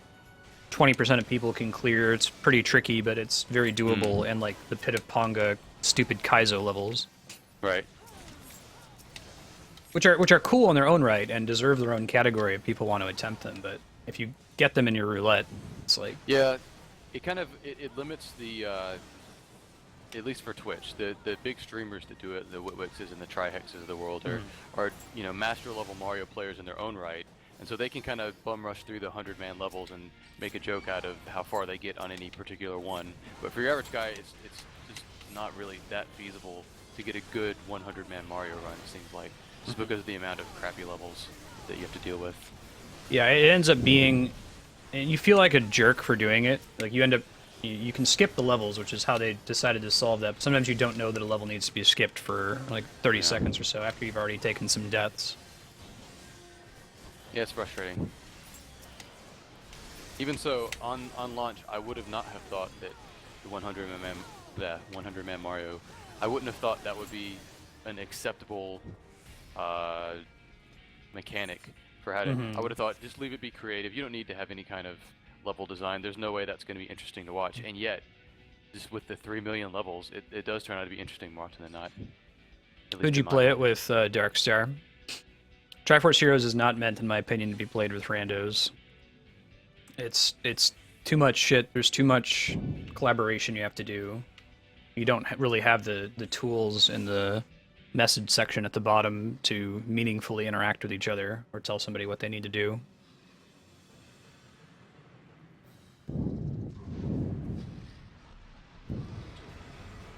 [SPEAKER 2] 20% of people can clear. It's pretty tricky, but it's very doable, and like the Pit of Ponga stupid Kaizo levels,
[SPEAKER 3] Right.
[SPEAKER 2] which are cool in their own right and deserve their own category if people want to attempt them. But if you get them in your roulette, it's like
[SPEAKER 3] Yeah, it kind of it limits the at least for Twitch, the big streamers that do it, the Witwixes and the Trihexes of the world are master level Mario players in their own right. And so they can kind of bum rush through the 100-man levels and make a joke out of how far they get on any particular one. But for your average guy, it's just not really that feasible to get a good 100-man Mario run, it seems like, just because of the amount of crappy levels that you have to deal with.
[SPEAKER 2] Yeah, it ends up being, and you feel like a jerk for doing it. Like you end up, you can skip the levels, which is how they decided to solve that. But sometimes you don't know that a level needs to be skipped for like 30 seconds or so after you've already taken some deaths.
[SPEAKER 3] Yeah, it's frustrating. Even so, on launch, I would have not have thought that the 100-man Mario, I wouldn't have thought that would be an acceptable mechanic for how to. I would have thought just leave it be creative. You don't need to have any kind of level design. There's no way that's going to be interesting to watch. And yet, just with the 3 million levels, it does turn out to be interesting more often than not.
[SPEAKER 2] Could you play it with Darkstar? Triforce Heroes is not meant, in my opinion, to be played with randos. It's too much shit. There's too much collaboration you have to do. You don't really have the tools in the message section at the bottom to meaningfully interact with each other or tell somebody what they need to do.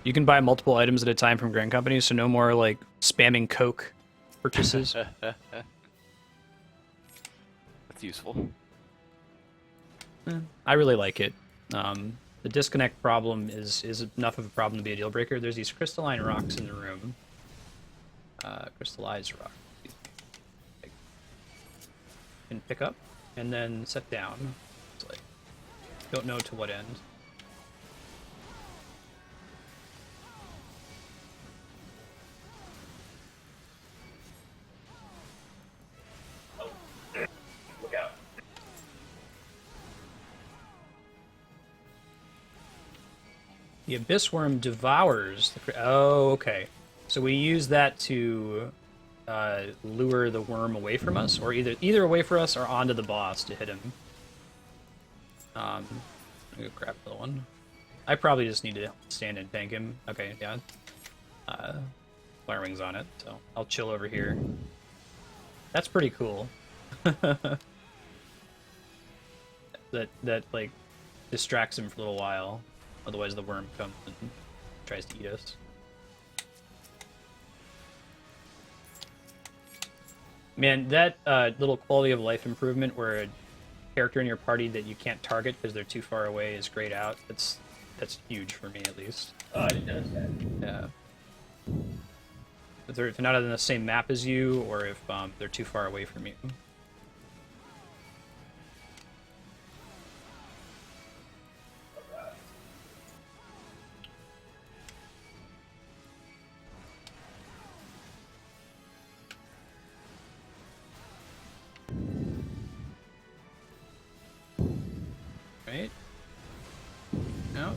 [SPEAKER 2] You can buy multiple items at a time from Grand Company, so no more like spamming Coke purchases.
[SPEAKER 3] That's useful.
[SPEAKER 2] I really like it. The disconnect problem is enough of a problem to be a deal breaker. There's these crystalline rocks in the room. Crystallized rock. You can pick up and then set down. It's like, don't know to what end.
[SPEAKER 1] Look out.
[SPEAKER 2] The Abyss Worm devours the... Oh, okay. So we use that to lure the worm away from us, or either away from us or onto the boss to hit him. Let me go grab the one. I probably just need to stand and tank him. Okay, yeah. Flare Wings on it, so I'll chill over here. That's pretty cool. that like distracts him for a little while. Otherwise the worm comes and tries to eat us. Man, that little quality of life improvement where a character in your party that you can't target because they're too far away is grayed out. That's huge for me, at least.
[SPEAKER 1] Oh, I didn't notice that.
[SPEAKER 2] Yeah. If they're not on the same map as you, or if they're too far away from you. Right? No.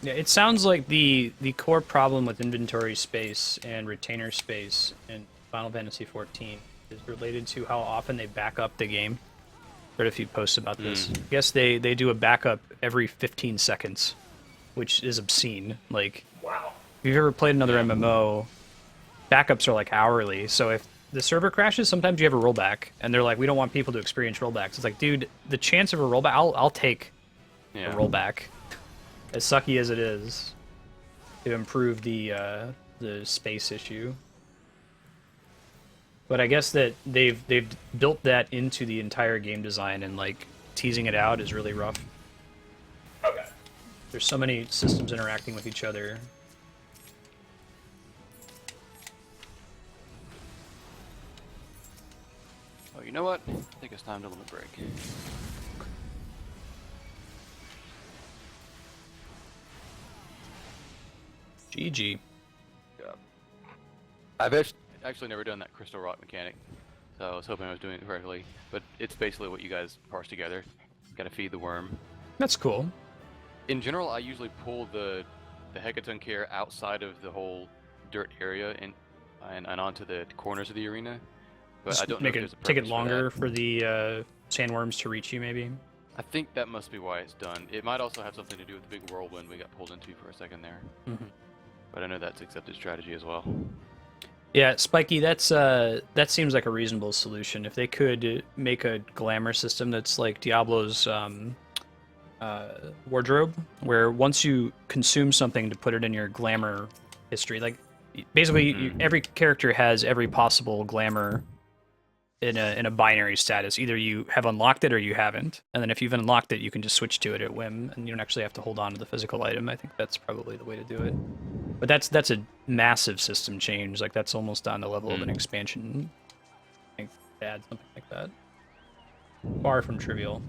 [SPEAKER 2] Yeah, it sounds like the core problem with inventory space and retainer space in Final Fantasy XIV is related to how often they back up the game. Read a few posts about this. I guess they do a backup every 15 seconds, which is obscene. Like,
[SPEAKER 1] Wow.
[SPEAKER 2] if you've ever played another MMO, backups are like hourly. So if the server crashes, sometimes you have a rollback, and they're like, we don't want people to experience rollbacks. It's like, dude, the chance of a rollback, I'll take a rollback, as sucky as it is, to improve the space issue. But I guess that they've built that into the entire game design, and like teasing it out is really rough.
[SPEAKER 1] Okay.
[SPEAKER 2] There's so many systems interacting with each other.
[SPEAKER 3] Oh, you know what? I think it's time to limit break.
[SPEAKER 2] GG.
[SPEAKER 3] Yeah. I've actually never done that crystal rock mechanic, so I was hoping I was doing it correctly. But it's basically what you guys parse together. Gotta feed the worm.
[SPEAKER 2] That's cool.
[SPEAKER 3] In general, I usually pull the Hecaton Care outside of the whole dirt area and onto the corners of the arena. But
[SPEAKER 2] Just
[SPEAKER 3] I don't know
[SPEAKER 2] make
[SPEAKER 3] if there's a
[SPEAKER 2] take it
[SPEAKER 3] purpose
[SPEAKER 2] longer
[SPEAKER 3] for
[SPEAKER 2] for the sandworms to reach you, maybe.
[SPEAKER 3] I think that must be why it's done. It might also have something to do with the big whirlwind we got pulled into for a second there.
[SPEAKER 2] Mm-hmm.
[SPEAKER 3] But I know that's accepted strategy as well.
[SPEAKER 2] Yeah, Spiky, that seems like a reasonable solution. If they could make a glamour system that's like Diablo's wardrobe, where once you consume something to put it in your glamour history, like basically every character has every possible glamour in a binary status. Either you have unlocked it or you haven't, and then if you've unlocked it, you can just switch to it at whim, and you don't actually have to hold on to the physical item. I think that's probably the way to do it. But that's a massive system change. Like that's almost on the level of an expansion. I think add something like that. Far from trivial.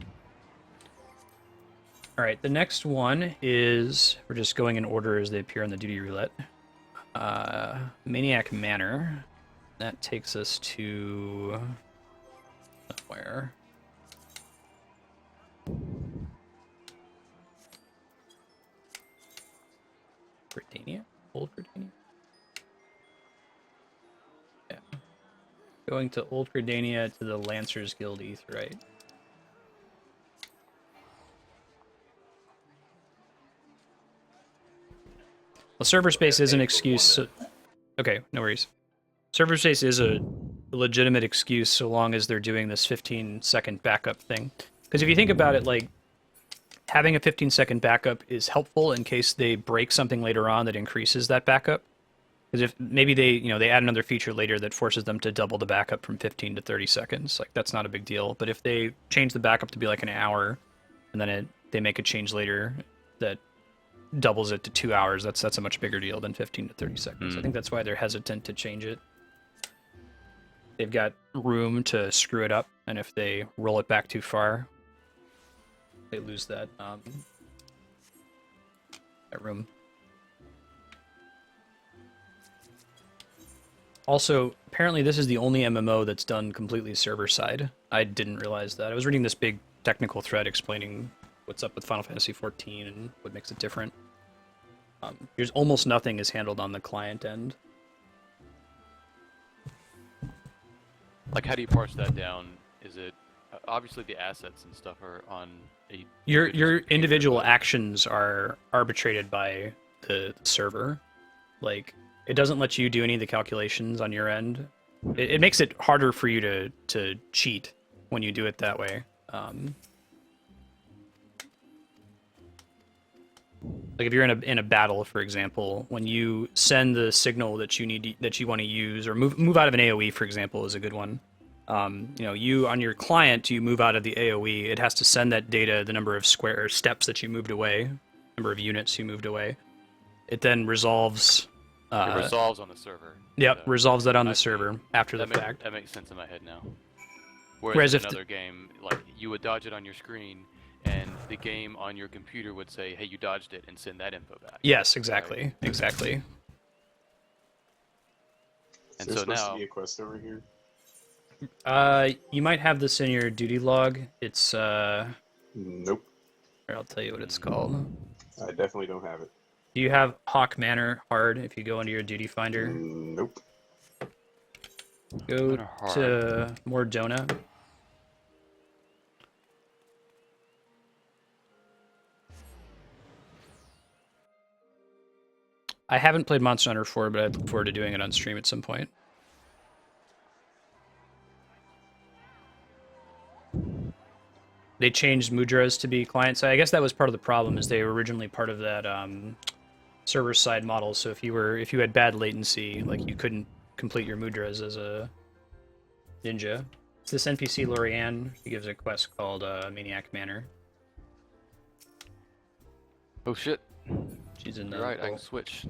[SPEAKER 2] All right, the next one is we're just going in order as they appear on the duty roulette. Maniac Manor. That takes us to where? Britannia? Old Britannia? Yeah. Going to Old Britannia to the Lancers Guild Aetheryte. Well, server space is an excuse. Okay, no worries. Server space is a legitimate excuse so long as they're doing this 15-second backup thing. Because if you think about it, like, having a 15-second backup is helpful in case they break something later on that increases that backup. Because if maybe they add another feature later that forces them to double the backup from 15 to 30 seconds, like that's not a big deal. But if they change the backup to be like an hour, and then they make a change later that doubles it to 2 hours, that's a much bigger deal than 15 to 30 seconds. I think that's why they're hesitant to change it. They've got room to screw it up, and if they roll it back too far, they lose that room. Also, apparently this is the only MMO that's done completely server-side. I didn't realize that. I was reading this big technical thread explaining what's up with Final Fantasy XIV and what makes it different. There's almost nothing is handled on the client end.
[SPEAKER 3] Like, how do you parse that down? Is it obviously the assets and stuff are on a
[SPEAKER 2] your individual actions are arbitrated by the server. Like, it doesn't let you do any of the calculations on your end. It makes it harder for you to cheat when you do it that way. Like if you're in a battle, for example, when you send the signal that you want to use, or move out of an AOE, for example, is a good one. You on your client, you move out of the AOE, it has to send that data, the number of square steps that you moved away, number of units you moved away. It then resolves.
[SPEAKER 3] It resolves on the server.
[SPEAKER 2] Yep, resolves that on the server after the fact.
[SPEAKER 3] That makes sense in my head now.
[SPEAKER 2] Whereas
[SPEAKER 3] in
[SPEAKER 2] if
[SPEAKER 3] another game, like you would dodge it on your screen, and the game on your computer would say, "Hey, you dodged it," and send that info back.
[SPEAKER 2] Yes, exactly,
[SPEAKER 3] Right.
[SPEAKER 2] exactly.
[SPEAKER 3] And
[SPEAKER 5] Is there
[SPEAKER 3] so
[SPEAKER 5] supposed
[SPEAKER 3] now,
[SPEAKER 5] to be a quest over here?
[SPEAKER 2] You might have this in your duty log. It's
[SPEAKER 5] Nope.
[SPEAKER 2] here, I'll tell you what it's called.
[SPEAKER 5] I definitely don't have it.
[SPEAKER 2] Do you have Hawk Manor hard if you go into your duty finder?
[SPEAKER 5] Nope.
[SPEAKER 2] Go
[SPEAKER 3] Manor hard.
[SPEAKER 2] to Mordona. I haven't played Monster Hunter 4, but I look forward to doing it on stream at some point. They changed Mudras to be client side. I guess that was part of the problem, is they were originally part of that server side model. So if you had bad latency, like you couldn't complete your Mudras as a ninja. It's this NPC Lorianne. She gives a quest called Maniac Manor.
[SPEAKER 3] oh shit,
[SPEAKER 2] She's in the
[SPEAKER 3] you're right. I can switch.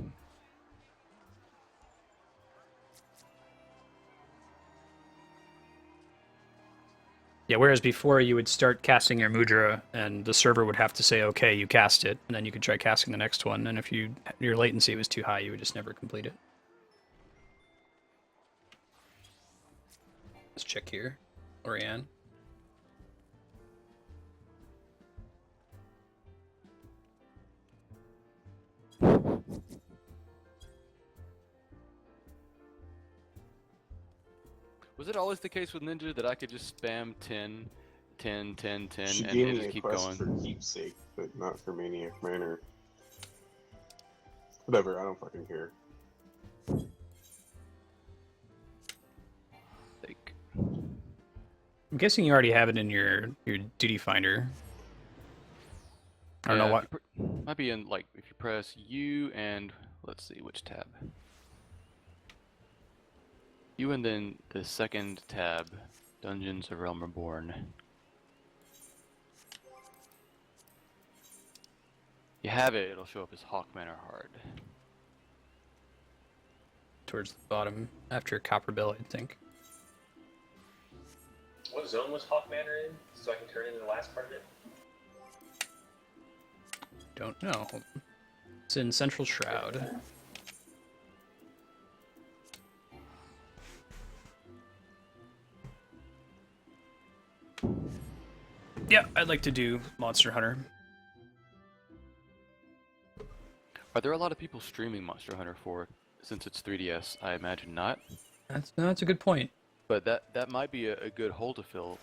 [SPEAKER 2] Yeah, whereas before you would start casting your Mudra, and the server would have to say, okay, you cast it, and then you could try casting the next one, and if your latency was too high, you would just never complete it. Let's check here. Orianne.
[SPEAKER 3] Was it always the case with Ninja that I could just spam 10 10, 10, 10,
[SPEAKER 5] She
[SPEAKER 3] and
[SPEAKER 5] gave me
[SPEAKER 3] just
[SPEAKER 5] a
[SPEAKER 3] keep
[SPEAKER 5] quest
[SPEAKER 3] going.
[SPEAKER 5] for keepsake, but not for Maniac Manor. Whatever, I don't fucking care.
[SPEAKER 3] Like,
[SPEAKER 2] I'm guessing you already have it in your duty finder. I don't know
[SPEAKER 3] yeah,
[SPEAKER 2] what.
[SPEAKER 3] might be in like if you press U and let's see which tab. U and then the second tab, Dungeons of Realm Reborn. You have it, it'll show up as Hawk Manor Hard.
[SPEAKER 2] Towards the bottom after Copperbell, I think.
[SPEAKER 1] What zone was Hawk Manor in, so I can turn into the last part of it?
[SPEAKER 2] Don't know. Hold on. It's in Central Shroud. Yeah, I'd like to do Monster Hunter.
[SPEAKER 3] Are there a lot of people streaming Monster Hunter 4 since it's 3DS? I imagine not.
[SPEAKER 2] That's a good point.
[SPEAKER 3] But that might be a good hole to fill.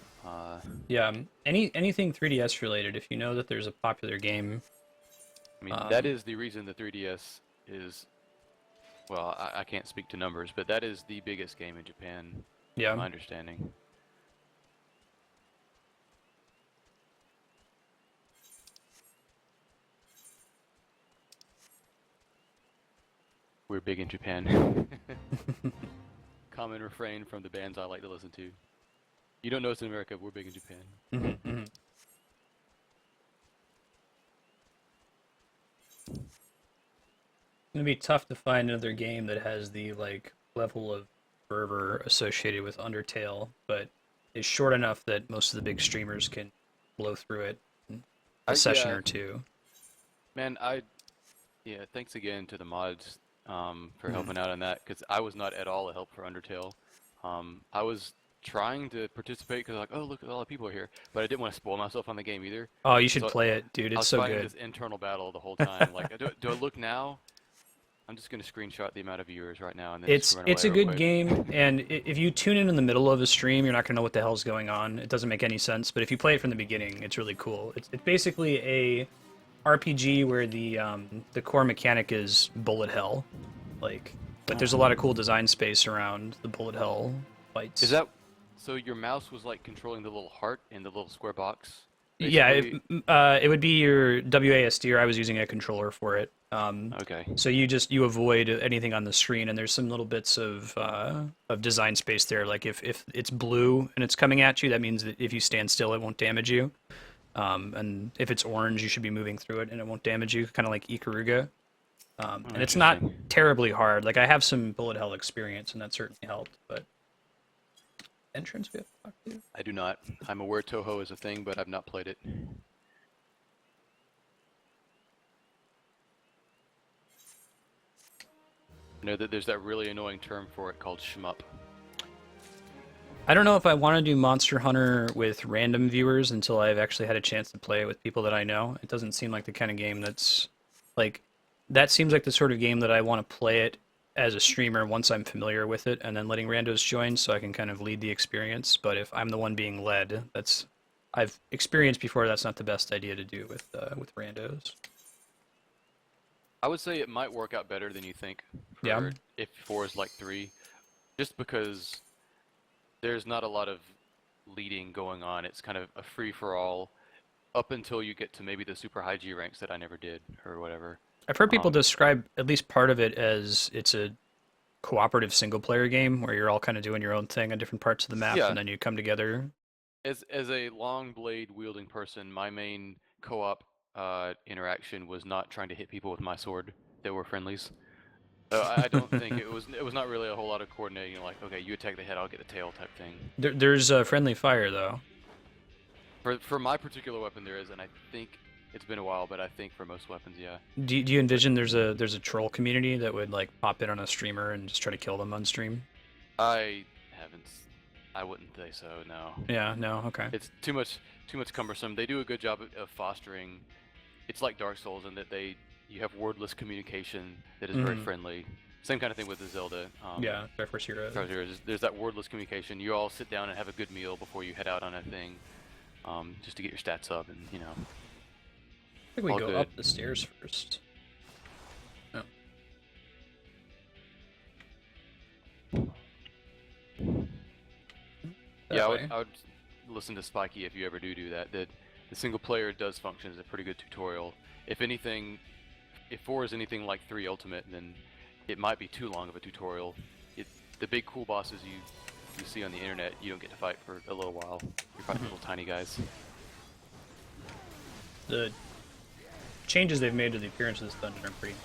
[SPEAKER 2] Yeah, anything 3DS related. If you know that there's a popular game,
[SPEAKER 3] I mean, that is the reason the 3DS is. Well, I can't speak to numbers, but that is the biggest game in Japan.
[SPEAKER 2] yeah,
[SPEAKER 3] My understanding. We're big in Japan. Common refrain from the bands I like to listen to. You don't know it's in America, we're big in Japan.
[SPEAKER 2] It's gonna be tough to find another game that has the like level of fervor associated with Undertale, but is short enough that most of the big streamers can blow through it in a session
[SPEAKER 3] yeah.
[SPEAKER 2] or two.
[SPEAKER 3] Man, yeah, thanks again to the mods for helping out on that, because I was not at all a help for Undertale. I was trying to participate because like, oh look, all the people are here, but I didn't want to spoil myself on the game either.
[SPEAKER 2] Oh, you should
[SPEAKER 3] So
[SPEAKER 2] play it, dude.
[SPEAKER 3] I
[SPEAKER 2] It's
[SPEAKER 3] was
[SPEAKER 2] so
[SPEAKER 3] fighting
[SPEAKER 2] good.
[SPEAKER 3] this internal battle the whole time. Like, do I look now? I'm just gonna screenshot the amount of viewers right now and then just run
[SPEAKER 2] It's
[SPEAKER 3] away
[SPEAKER 2] a
[SPEAKER 3] real
[SPEAKER 2] good
[SPEAKER 3] quick.
[SPEAKER 2] game, and if you tune in the middle of a stream, you're not gonna know what the hell's going on. It doesn't make any sense. But if you play it from the beginning, it's really cool. It's basically a RPG where the core mechanic is bullet hell, like, but there's a lot of cool design space around the bullet hell fights.
[SPEAKER 3] Is that so? Your mouse was like controlling the little heart in the little square box?
[SPEAKER 2] Yeah,
[SPEAKER 3] basically?
[SPEAKER 2] it would be your WASD, or I was using a controller for it.
[SPEAKER 3] Okay.
[SPEAKER 2] So you avoid anything on the screen, and there's some little bits of design space there. Like if it's blue and it's coming at you, that means that if you stand still, it won't damage you. And if it's orange, you should be moving through it, and it won't damage you. Kind of like Ikaruga. And it's not
[SPEAKER 3] Interesting.
[SPEAKER 2] terribly hard. Like I have some bullet hell experience, and that certainly helped. But entrance we have to talk to.
[SPEAKER 3] I do not. I'm aware Toho is a thing, but I've not played it. I know that there's that really annoying term for it called shmup.
[SPEAKER 2] I don't know if I want to do Monster Hunter with random viewers until I've actually had a chance to play it with people that I know. It doesn't seem like the kind of game that's like that seems like the sort of game that I want to play it as a streamer once I'm familiar with it, and then letting randos join so I can kind of lead the experience. But if I'm the one being led, I've experienced before. That's not the best idea to do with randos.
[SPEAKER 3] I would say it might work out better than you think.
[SPEAKER 2] Yeah.
[SPEAKER 3] If 4 is like 3, just because there's not a lot of leading going on. It's kind of a free-for-all up until you get to maybe the super high G ranks that I never did or whatever.
[SPEAKER 2] I've heard people describe at least part of it as it's a cooperative single-player game where you're all kind of doing your own thing on different parts of the map,
[SPEAKER 3] Yeah.
[SPEAKER 2] and then you come together.
[SPEAKER 3] As a long blade wielding person, my main co-op interaction was not trying to hit people with my sword that were friendlies. So I don't think it was not really a whole lot of coordinating. Like, okay, you attack the head, I'll get the tail type thing.
[SPEAKER 2] There's friendly fire though.
[SPEAKER 3] For my particular weapon, there is, and I think it's been a while, but I think for most weapons, yeah.
[SPEAKER 2] Do you envision there's a troll community that would like pop in on a streamer and just try to kill them on stream?
[SPEAKER 3] I wouldn't say so. No.
[SPEAKER 2] Yeah, no, okay.
[SPEAKER 3] It's too much cumbersome. They do a good job of fostering. It's like Dark Souls in that you have wordless communication that is very friendly. Same kind of thing with the Zelda.
[SPEAKER 2] Yeah, Dark Force Heroes.
[SPEAKER 3] There's that wordless communication. You all sit down and have a good meal before you head out on a thing. just to get your stats up, and you know.
[SPEAKER 2] I think we
[SPEAKER 3] All
[SPEAKER 2] go
[SPEAKER 3] good.
[SPEAKER 2] up the stairs first. Oh. That
[SPEAKER 3] Yeah,
[SPEAKER 2] way.
[SPEAKER 3] I would listen to Spiky if you ever do that. The single player does function as a pretty good tutorial. If anything, if 4 is anything like 3 Ultimate, then it might be too long of a tutorial. The big cool bosses you see on the internet, you don't get to fight for a little while. You're fighting little tiny guys.
[SPEAKER 2] The changes they've made to the appearance of this dungeon are pretty.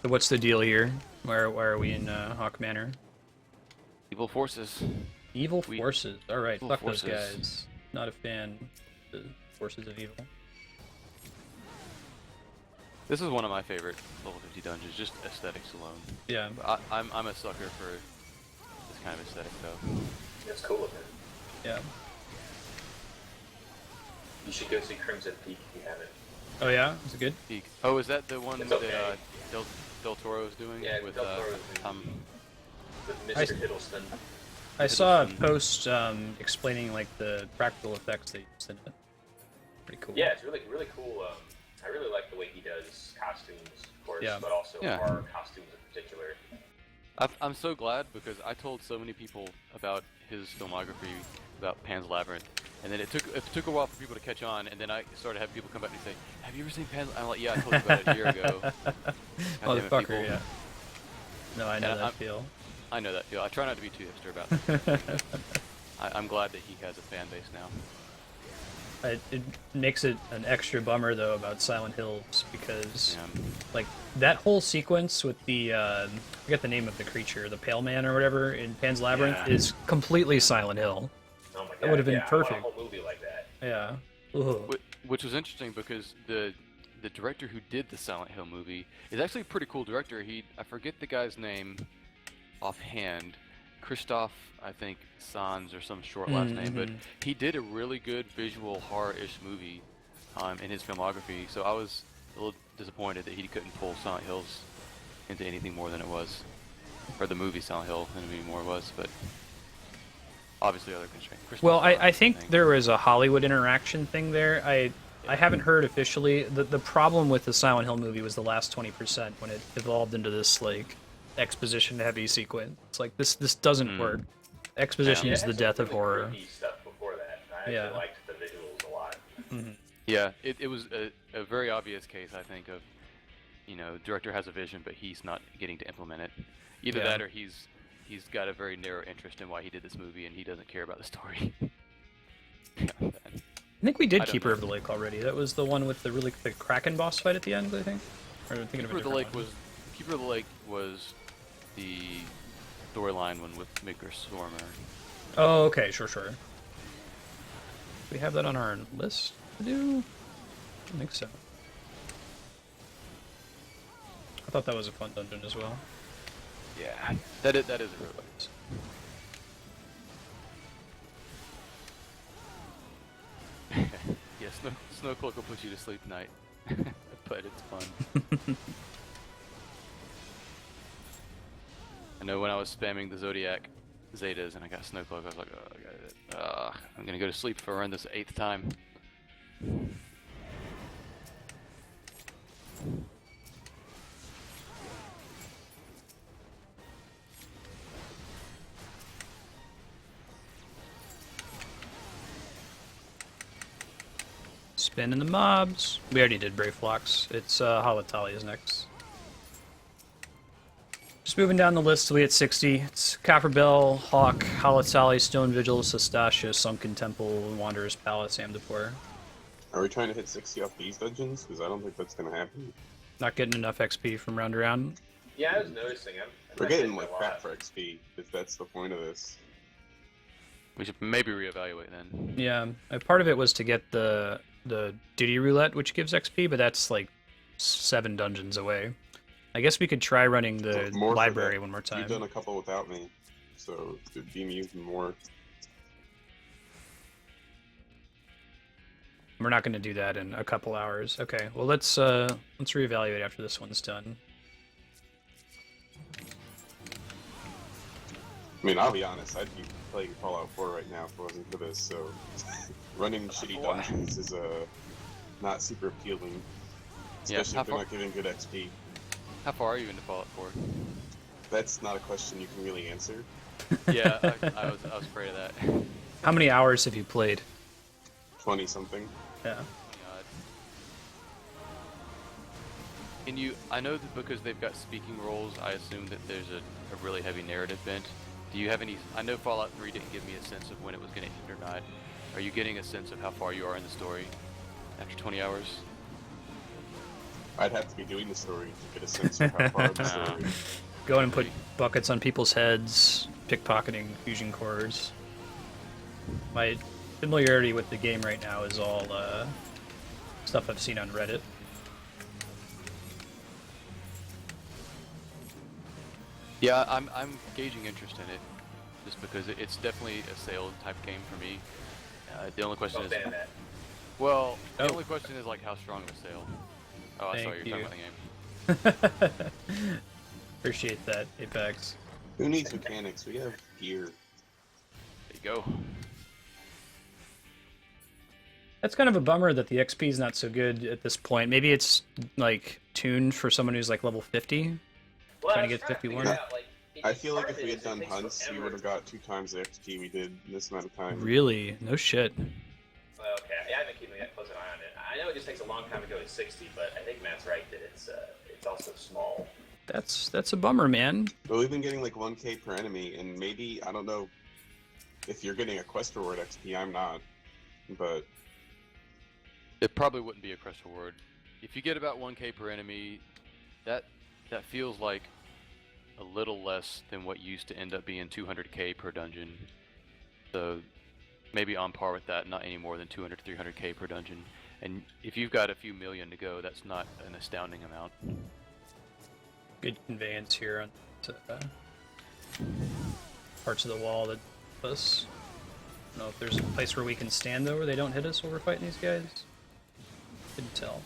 [SPEAKER 2] So what's the deal here? Why are we in Hawk Manor?
[SPEAKER 3] Evil forces.
[SPEAKER 2] Evil forces. All right,
[SPEAKER 3] Evil
[SPEAKER 2] fuck
[SPEAKER 3] forces.
[SPEAKER 2] those guys. Not a fan of the forces of evil.
[SPEAKER 3] This is one of my favorite level 50 dungeons, just aesthetics alone.
[SPEAKER 2] Yeah.
[SPEAKER 3] I'm a sucker for this kind of aesthetic, though.
[SPEAKER 1] It's cool looking.
[SPEAKER 2] Yeah.
[SPEAKER 1] You should go see Crimson Peak if you haven't.
[SPEAKER 2] Oh yeah, is it good?
[SPEAKER 3] Peak. Oh, is that the one
[SPEAKER 1] It's
[SPEAKER 3] that
[SPEAKER 1] okay.
[SPEAKER 3] Del Toro is doing?
[SPEAKER 1] Yeah,
[SPEAKER 3] with
[SPEAKER 1] Del Toro's With Mr. Hiddleston.
[SPEAKER 2] I saw a
[SPEAKER 3] Hiddleston.
[SPEAKER 2] post explaining like the practical effects they used in it. Pretty cool.
[SPEAKER 1] Yeah, it's really cool. I really like the way he does costumes, of course,
[SPEAKER 2] Yeah.
[SPEAKER 1] but also
[SPEAKER 3] Yeah.
[SPEAKER 1] horror costumes in particular.
[SPEAKER 3] I'm so glad because I told so many people about his filmography, about Pan's Labyrinth, and then it took a while for people to catch on, and then I started having people come back and say, "Have you ever seen Pan's?" I'm like, "Yeah, I told you about it a year ago." Goddamn it, people.
[SPEAKER 2] Motherfucker, yeah. No, I know
[SPEAKER 3] And
[SPEAKER 2] that feel.
[SPEAKER 3] I know that feel. I try not to be too hipster about it. I'm glad that he has a fan base now.
[SPEAKER 2] It makes it an extra bummer though about Silent Hills because
[SPEAKER 3] Yeah.
[SPEAKER 2] like that whole sequence with the I forget the name of the creature, the Pale Man or whatever in Pan's Labyrinth
[SPEAKER 3] Yeah.
[SPEAKER 2] is completely Silent Hill.
[SPEAKER 1] Oh my god,
[SPEAKER 2] That would've been
[SPEAKER 1] yeah,
[SPEAKER 2] perfect.
[SPEAKER 1] I want a whole movie like that.
[SPEAKER 2] Yeah. Ugh.
[SPEAKER 3] Which was interesting because the director who did the Silent Hill movie is actually a pretty cool director. I forget the guy's name offhand. Christoph, I think, Sans or some short last name, but he did a really good visual horror-ish movie in his filmography, so I was a little disappointed that he couldn't pull Silent Hills into anything more than it was, or the movie Silent Hill into anything more it was, but obviously other constraints. Christoph
[SPEAKER 2] Well, I
[SPEAKER 3] Sans,
[SPEAKER 2] think there was a Hollywood interaction thing there. I haven't heard officially. The problem with the Silent Hill movie was the last 20% when it evolved into this like exposition heavy sequence. It's like this doesn't work. Exposition
[SPEAKER 3] Yeah.
[SPEAKER 2] is the death of horror.
[SPEAKER 1] Creepy stuff before that. I actually
[SPEAKER 2] Yeah.
[SPEAKER 1] liked the visuals a lot.
[SPEAKER 3] Yeah, it was a very obvious case, I think, of, director has a vision, but he's not getting to implement it. Either
[SPEAKER 2] Yeah.
[SPEAKER 3] that or he's got a very narrow interest in why he did this movie, and he doesn't care about the story. Yeah,
[SPEAKER 2] I think we did
[SPEAKER 3] I don't
[SPEAKER 2] Keeper
[SPEAKER 3] know.
[SPEAKER 2] of the Lake already. That was the one with the Kraken boss fight at the end, I think. Or am I thinking of a
[SPEAKER 3] Keeper of the
[SPEAKER 2] different
[SPEAKER 3] Lake
[SPEAKER 2] one?
[SPEAKER 3] Keeper of the Lake was the storyline one with Midgar Stormer.
[SPEAKER 2] Oh, okay, sure. Do we have that on our list to do? I don't think so. I thought that was a fun dungeon as well.
[SPEAKER 3] Yeah, that is a real one. Yeah, Snow Cloak will put you to sleep tonight, but it's fun. I know when I was spamming the Zodiac Zetas and I got Snow Cloak, I was like, oh, I got it. I'm gonna go to sleep if I run this 8th time.
[SPEAKER 2] Spinning the mobs. We already did Brave Flocks. It's Halatalia's next. Just moving down the list till we hit 60. It's Copperbell, Hawk, Halatali, Stone Vigil, Sestasha, Sunken Temple, Wanderer's Palace, Amdapur.
[SPEAKER 5] Are we trying to hit 60 off these dungeons? Because I don't think that's going to happen.
[SPEAKER 2] Not getting enough XP from round to round.
[SPEAKER 1] Yeah, I was noticing.
[SPEAKER 5] We're
[SPEAKER 1] not
[SPEAKER 5] getting
[SPEAKER 1] a
[SPEAKER 5] like
[SPEAKER 1] lot.
[SPEAKER 5] crap for XP, if that's the point of this.
[SPEAKER 3] We should maybe reevaluate then.
[SPEAKER 2] Yeah, part of it was to get the Duty Roulette, which gives XP, but that's like 7 dungeons away. I guess we could try running the
[SPEAKER 5] More for
[SPEAKER 2] library
[SPEAKER 5] that.
[SPEAKER 2] one more time.
[SPEAKER 5] You've done a couple without me, so it'd be me even more.
[SPEAKER 2] We're not going to do that in a couple hours. Okay, well let's reevaluate after this one's done.
[SPEAKER 5] I mean, I'll be honest, I'd be playing Fallout 4 right now if it wasn't for this, so running shitty
[SPEAKER 3] Boy.
[SPEAKER 5] dungeons is not super appealing.
[SPEAKER 3] Yeah,
[SPEAKER 5] Especially
[SPEAKER 3] how
[SPEAKER 5] if they're
[SPEAKER 3] far-
[SPEAKER 5] not giving good XP.
[SPEAKER 3] How far are you into Fallout 4?
[SPEAKER 5] That's not a question you can really answer.
[SPEAKER 3] Yeah, I was afraid of that.
[SPEAKER 2] How many hours have you played?
[SPEAKER 5] 20 something.
[SPEAKER 2] Yeah.
[SPEAKER 3] God. Can you? I know that because they've got speaking roles, I assume that there's a really heavy narrative bent. Do you have any? I know Fallout 3 didn't give me a sense of when it was going to end or not. Are you getting a sense of how far you are in the story after 20 hours?
[SPEAKER 5] I'd have to be doing the story to get a sense of how far the story.
[SPEAKER 2] Go in and put buckets on people's heads, pickpocketing fusion cores. My familiarity with the game right now is all stuff I've seen on Reddit.
[SPEAKER 3] Yeah, I'm gauging interest in it, just because it's definitely a sales type game for me. The only question is,
[SPEAKER 1] Saying that.
[SPEAKER 3] well, the
[SPEAKER 2] Oh.
[SPEAKER 3] only question is like how strong of a sale. Oh, I saw
[SPEAKER 2] Thank
[SPEAKER 3] you're
[SPEAKER 2] you.
[SPEAKER 3] talking about the game.
[SPEAKER 2] Appreciate that, Apex.
[SPEAKER 5] Who needs mechanics? We have gear.
[SPEAKER 3] There you go.
[SPEAKER 2] That's kind of a bummer that the XP is not so good at this point. Maybe it's like tuned for someone who's like level 50.
[SPEAKER 1] Well,
[SPEAKER 2] Trying
[SPEAKER 1] I
[SPEAKER 2] to
[SPEAKER 1] was
[SPEAKER 2] get
[SPEAKER 1] trying to
[SPEAKER 2] 51.
[SPEAKER 1] figure out, like,
[SPEAKER 5] I feel like
[SPEAKER 1] part
[SPEAKER 5] if
[SPEAKER 1] of
[SPEAKER 5] we
[SPEAKER 1] it
[SPEAKER 5] had
[SPEAKER 1] is it
[SPEAKER 5] done
[SPEAKER 1] takes
[SPEAKER 5] hunts, we
[SPEAKER 1] forever.
[SPEAKER 5] would have got 2 times the XP we did in this amount of time.
[SPEAKER 2] Really? No shit.
[SPEAKER 1] Well, okay, I haven't been keeping that close an eye on it. I know it just takes a long time to go to 60, but I think Matt's right that it's also small.
[SPEAKER 2] That's a bummer, man.
[SPEAKER 5] But we've been getting like 1k per enemy, and maybe, I don't know if you're getting a quest reward XP, I'm not. But
[SPEAKER 3] It probably wouldn't be a quest reward. If you get about 1k per enemy, that feels like a little less than what used to end up being 200k per dungeon. So maybe on par with that, not any more than 200 to 300k per dungeon. And if you've got a few million to go, that's not an astounding amount.
[SPEAKER 2] Good conveyance here on parts of the wall that hit us. I don't know if there's a place where we can stand though where they don't hit us while we're fighting these guys. Couldn't tell.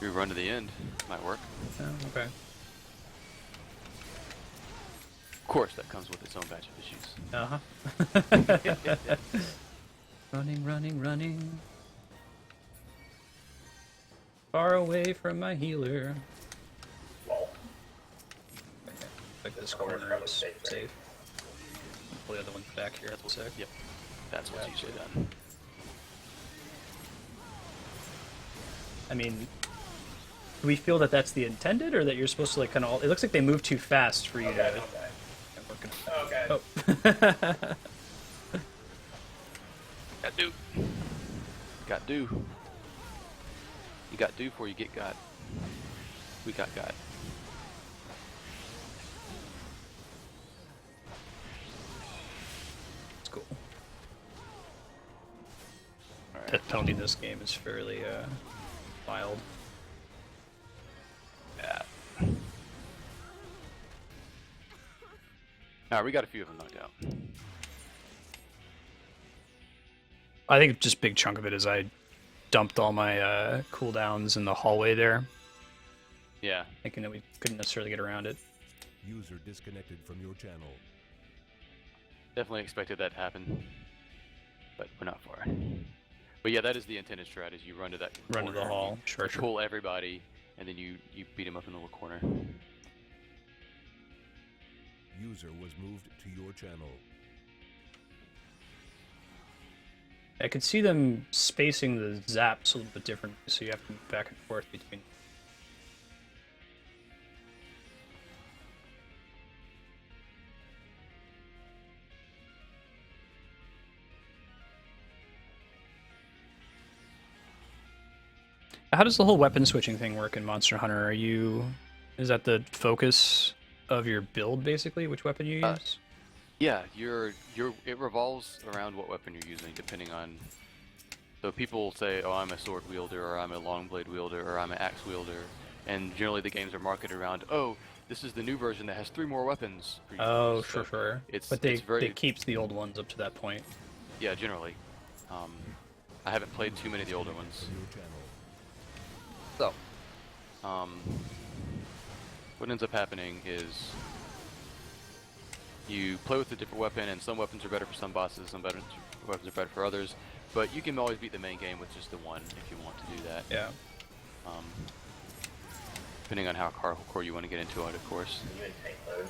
[SPEAKER 3] You run to the end, might work.
[SPEAKER 2] Oh, okay.
[SPEAKER 3] Of course, that comes with its own batch of issues.
[SPEAKER 2] Uh-huh. Running, running, running. Far away from my healer.
[SPEAKER 1] Well,
[SPEAKER 2] Like this
[SPEAKER 1] corner's
[SPEAKER 2] corner
[SPEAKER 1] probably
[SPEAKER 2] is
[SPEAKER 1] safe, right?
[SPEAKER 2] safe. Pull the other one back here.
[SPEAKER 3] That's
[SPEAKER 2] That's
[SPEAKER 3] what,
[SPEAKER 2] sick.
[SPEAKER 3] yep, that's what's
[SPEAKER 2] Gotcha.
[SPEAKER 3] usually done.
[SPEAKER 2] I mean, do we feel that that's the intended, or that you're supposed to like kind of? It looks like they move too fast for you
[SPEAKER 1] okay,
[SPEAKER 2] to.
[SPEAKER 1] okay. Okay.
[SPEAKER 2] Oh.
[SPEAKER 3] Got do. Got do. You got do before you get got. We got.
[SPEAKER 2] It's cool.
[SPEAKER 3] Alright.
[SPEAKER 2] Death penalty in this game is fairly wild.
[SPEAKER 3] Yeah. Alright, we got a few of them knocked out.
[SPEAKER 2] I think just big chunk of it is I dumped all my cooldowns in the hallway there,
[SPEAKER 3] Yeah.
[SPEAKER 2] thinking that we couldn't necessarily get around it.
[SPEAKER 4] User disconnected from your channel.
[SPEAKER 3] Definitely expected that to happen. But we're not far. But yeah, that is the intended strategy. You run to that
[SPEAKER 2] Run to the
[SPEAKER 3] corner,
[SPEAKER 2] hall.
[SPEAKER 3] you
[SPEAKER 2] Sure, sure.
[SPEAKER 3] pull everybody, and then you beat them up in the little corner.
[SPEAKER 4] User was moved to your channel.
[SPEAKER 2] I could see them spacing the zaps a little bit different, so you have to move back and forth between. How does the whole weapon switching thing work in Monster Hunter? Is that the focus of your build basically, which weapon you use?
[SPEAKER 3] Yeah, it revolves around what weapon you're using, depending on. So people say, "Oh, I'm a sword wielder," or "I'm a long blade wielder," or "I'm an axe wielder," and generally the games are marketed around, "Oh, this is the new version that has 3 more weapons." For you to
[SPEAKER 2] Oh,
[SPEAKER 3] use."
[SPEAKER 2] sure,
[SPEAKER 3] So
[SPEAKER 2] sure.
[SPEAKER 3] It's
[SPEAKER 2] But they
[SPEAKER 3] it's very
[SPEAKER 2] keeps the old ones up to that point.
[SPEAKER 3] yeah, generally. I haven't played too many of the older ones.
[SPEAKER 4] Your channel.
[SPEAKER 3] So, what ends up happening is You play with a different weapon, and some weapons are better for some bosses, some weapons are better for others. But you can always beat the main game with just the one if you want to do that.
[SPEAKER 2] Yeah.
[SPEAKER 3] Depending on how hardcore you want to get into it, of course.
[SPEAKER 1] Are you in tank mode?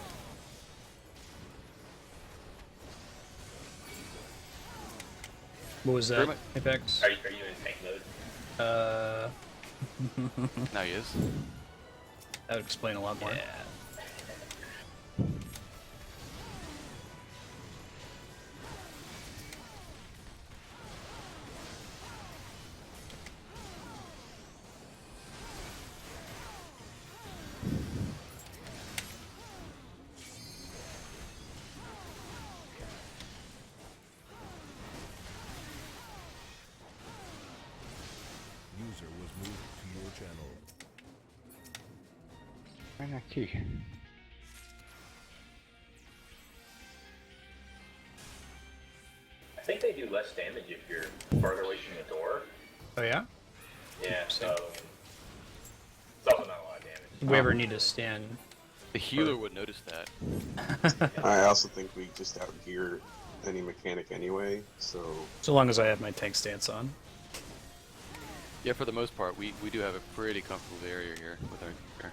[SPEAKER 2] What was
[SPEAKER 3] Very
[SPEAKER 2] that,
[SPEAKER 3] much-
[SPEAKER 2] Apex?
[SPEAKER 1] Are you in tank mode?
[SPEAKER 3] Now he is.
[SPEAKER 2] That would explain a lot more.
[SPEAKER 4] User was moved to your channel.
[SPEAKER 3] Where's that key?
[SPEAKER 1] I think they do less damage if you're farther away from the door.
[SPEAKER 2] Oh yeah?
[SPEAKER 1] Yeah, so it's also not a lot of damage.
[SPEAKER 2] If we ever need to stand.
[SPEAKER 3] The healer would notice that.
[SPEAKER 5] I also think we just outgear any mechanic anyway, so
[SPEAKER 2] So long as I have my tank stance on.
[SPEAKER 3] Yeah, for the most part, we do have a pretty comfortable area here with our gear.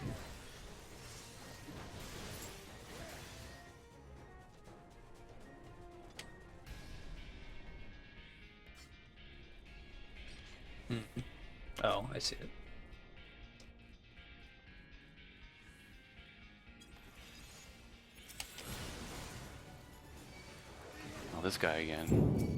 [SPEAKER 2] Oh, I see it.
[SPEAKER 3] Oh, this guy again.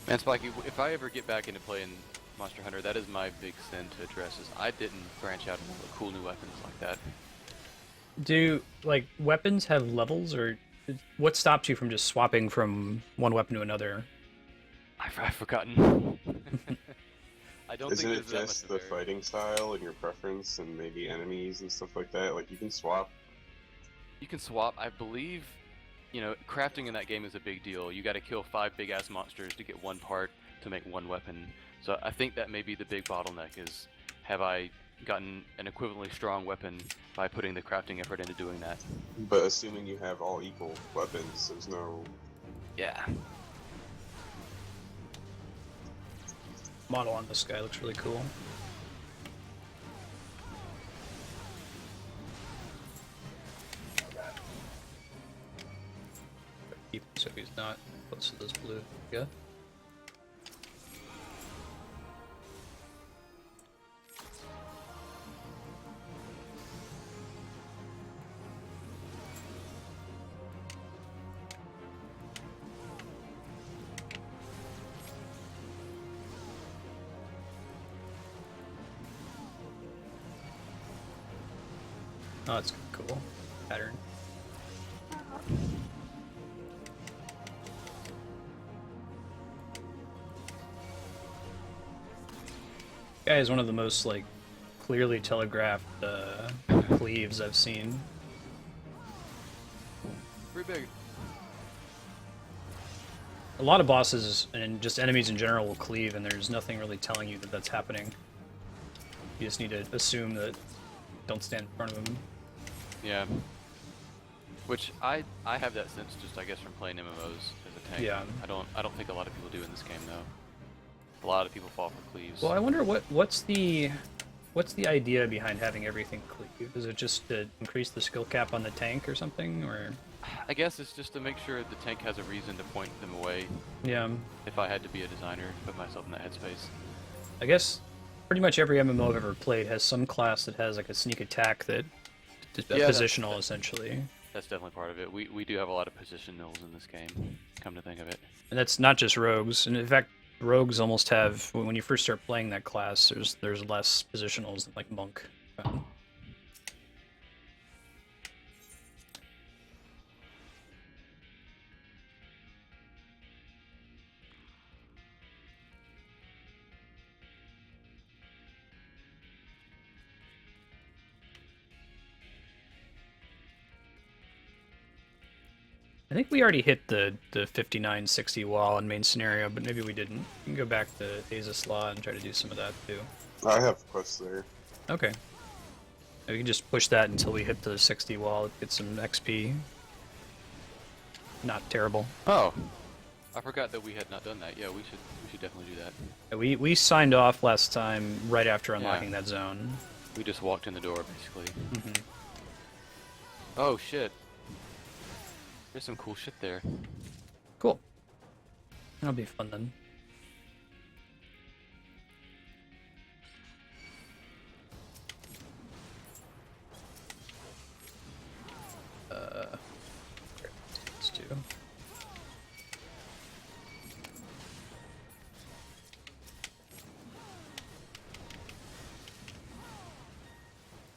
[SPEAKER 3] Man, Spiky, if I ever get back into playing Monster Hunter, that is my big sin to address, is I didn't branch out into cool new weapons like that.
[SPEAKER 2] Do, like, weapons have levels, or what stops you from just swapping from one weapon to another?
[SPEAKER 3] I've forgotten. I don't
[SPEAKER 5] isn't
[SPEAKER 3] think
[SPEAKER 5] it
[SPEAKER 3] there's that much
[SPEAKER 5] just
[SPEAKER 3] to
[SPEAKER 5] the
[SPEAKER 3] vary.
[SPEAKER 5] fighting style and your preference and maybe enemies and stuff like that? Like you can swap.
[SPEAKER 3] You can swap, I believe. You know, crafting in that game is a big deal. You got to kill 5 big ass monsters to get one part to make one weapon. So I think that may be the big bottleneck, is have I gotten an equivalently strong weapon by putting the crafting effort into doing that.
[SPEAKER 5] But assuming you have all equal weapons, there's no.
[SPEAKER 3] Yeah.
[SPEAKER 2] Model on this guy looks really cool. Keep him so he's not close to this blue. Yeah. Oh, that's cool. Pattern. Guy is one of the most, like, clearly telegraphed cleaves I've seen.
[SPEAKER 3] Pretty big.
[SPEAKER 2] A lot of bosses and just enemies in general will cleave, and there's nothing really telling you that that's happening. You just need to assume that. Don't stand in front of them.
[SPEAKER 3] Yeah. Which I have that sense just, I guess, from playing MMOs as a tank.
[SPEAKER 2] Yeah.
[SPEAKER 3] I don't think a lot of people do in this game though. A lot of people fall for cleaves.
[SPEAKER 2] Well, I wonder what's the idea behind having everything cleave? Is it just to increase the skill cap on the tank or something, or?
[SPEAKER 3] I guess it's just to make sure the tank has a reason to point them away.
[SPEAKER 2] Yeah.
[SPEAKER 3] If I had to be a designer, put myself in that headspace.
[SPEAKER 2] I guess pretty much every MMO I've ever played has some class that has like a sneak attack that is
[SPEAKER 3] Yeah,
[SPEAKER 2] positional essentially.
[SPEAKER 3] That's definitely part of it. We do have a lot of position nils in this game, come to think of it.
[SPEAKER 2] And that's not just rogues. And in fact, rogues almost have, when you first start playing that class, there's less positionals than like monk. I think we already hit the 59-60 wall in main scenario, but maybe we didn't. We can go back to Azus Law and try to do some of that too.
[SPEAKER 5] I have quests there.
[SPEAKER 2] Okay. We can just push that until we hit the 60 wall, get some XP. Not terrible.
[SPEAKER 3] Oh, I forgot that we had not done that. Yeah, we should definitely do that.
[SPEAKER 2] Yeah, we signed off last time right after unlocking that zone.
[SPEAKER 3] We just walked in the door, basically.
[SPEAKER 2] Mm-hmm.
[SPEAKER 3] Oh shit. There's some cool shit there.
[SPEAKER 2] Cool. That'll be fun then. Let's do.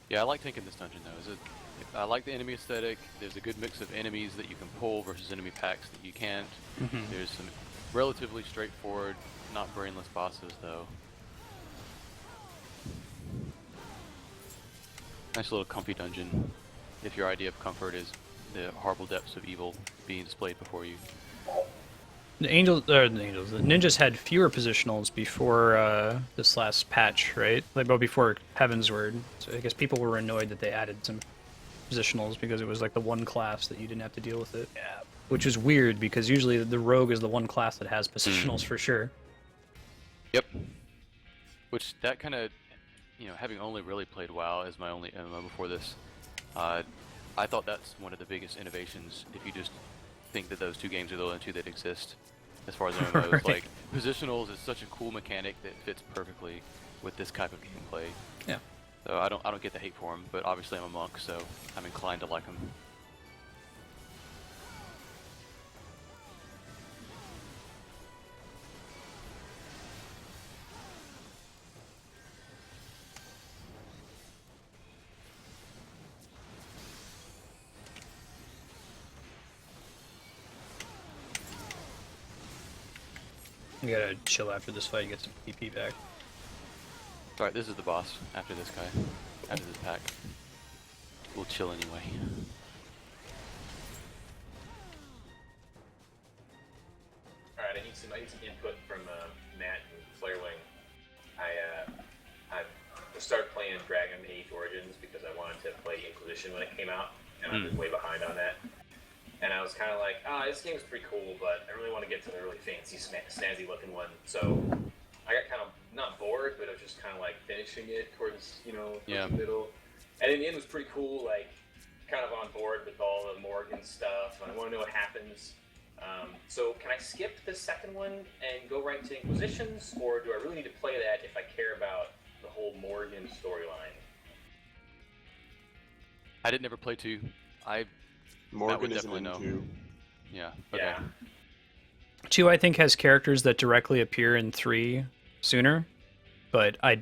[SPEAKER 3] Yeah, I like taking this dungeon though. I like the enemy aesthetic. There's a good mix of enemies that you can pull versus enemy packs that you can't. There's some relatively straightforward, not brainless bosses though. Nice little comfy dungeon. If your idea of comfort is the horrible depths of evil being displayed before you.
[SPEAKER 2] The ninjas had fewer positionals before this last patch, right? Like, well, before Heavensward. So I guess people were annoyed that they added some positionals because it was like the one class that you didn't have to deal with it. Yeah. Which is weird because usually the rogue is the one class that has positionals for sure.
[SPEAKER 3] Yep. Which that kind of, you know, having only really played WoW as my only MMO before this, I thought that's one of the biggest innovations. If you just think that those two games are the only two that exist, as far as MMOs,
[SPEAKER 2] Right.
[SPEAKER 3] like positionals is such a cool mechanic that fits perfectly with this type of gameplay.
[SPEAKER 2] Yeah.
[SPEAKER 3] So I don't get the hate for him, but obviously I'm a monk, so I'm inclined to like him.
[SPEAKER 2] You gotta chill after this fight, get some PP back.
[SPEAKER 3] Alright, this is the boss after this guy, after this pack. We'll chill anyway.
[SPEAKER 1] Alright, I need some input from Matt and Flarewing. I started playing Dragon Age Origins because I wanted to play Inquisition when it came out, and I was way behind on that. And I was kind of like, this game's pretty cool, but I really want to get to the really fancy, snazzy looking one. So I got kind of, not bored, but I was just kind of like finishing it towards, towards the middle. And in the end it was pretty cool, like, kind of on board with all the Morgan stuff, and I want to know what happens. So can I skip the second one and go right to Inquisitions, or do I really need to play that if I care about the whole Morgan storyline?
[SPEAKER 3] I didn't ever play 2.
[SPEAKER 5] Morgan isn't
[SPEAKER 3] definitely
[SPEAKER 5] in
[SPEAKER 3] know.
[SPEAKER 5] 2.
[SPEAKER 3] Yeah. Okay.
[SPEAKER 1] Yeah.
[SPEAKER 2] 2, I think, has characters that directly appear in 3 sooner, but I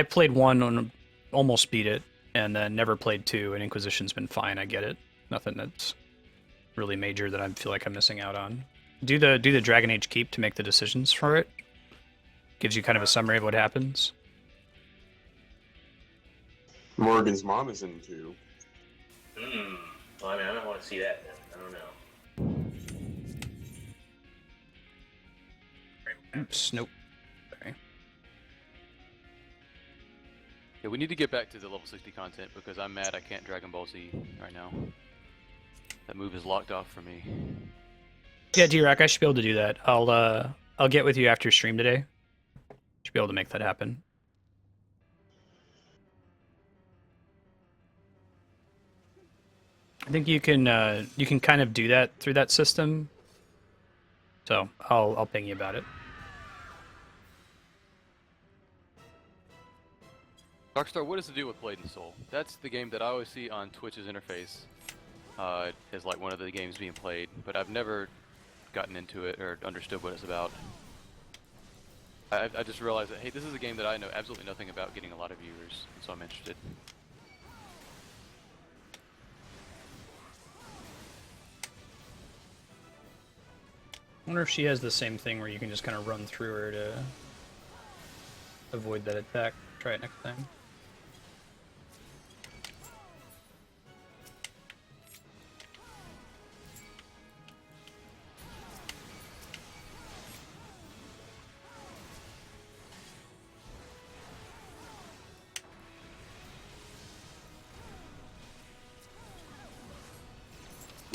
[SPEAKER 2] played 1 and almost beat it, and then never played 2, and Inquisition's been fine, I get it. Nothing that's really major that I feel like I'm missing out on. Do the Dragon Age Keep to make the decisions for it. Gives you kind of a summary of what happens.
[SPEAKER 5] Morgan's mom is in 2.
[SPEAKER 1] Well, I mean, I don't want to see that then. I don't know.
[SPEAKER 2] Oops, nope. Sorry.
[SPEAKER 3] Yeah, we need to get back to the level 60 content because I'm mad I can't Dragon Ball Z right now. That move is locked off for me.
[SPEAKER 2] Yeah, D-Rock, I should be able to do that. I'll get with you after stream today. Should be able to make that happen. I think you can kind of do that through that system. So I'll ping you about it.
[SPEAKER 3] Darkstar, what is the deal with Blade and Soul? That's the game that I always see on Twitch's interface as like one of the games being played, but I've never gotten into it or understood what it's about. I just realized that, hey, this is a game that I know absolutely nothing about getting a lot of viewers, and so I'm interested.
[SPEAKER 2] I wonder if she has the same thing where you can just kind of run through her to avoid that attack. Try it next time.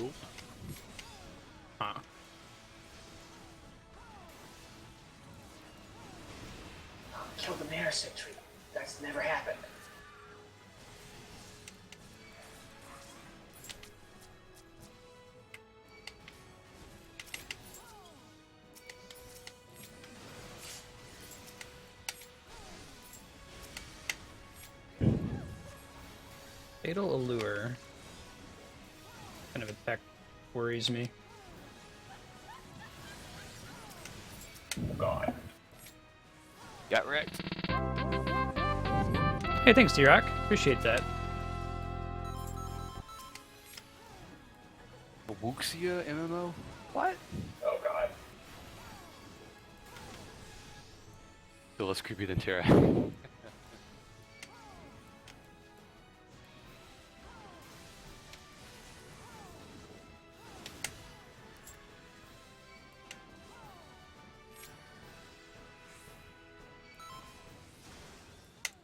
[SPEAKER 3] Cool.
[SPEAKER 2] Huh.
[SPEAKER 1] Kill the Mare Sentry. That's never happened.
[SPEAKER 2] Fatal Allure. Kind of attack worries me.
[SPEAKER 1] Oh god.
[SPEAKER 3] Got wrecked.
[SPEAKER 2] Hey, thanks, D-Rock. Appreciate that.
[SPEAKER 3] A Wuxia MMO? What?
[SPEAKER 1] Oh god.
[SPEAKER 3] Still less creepy than Terra.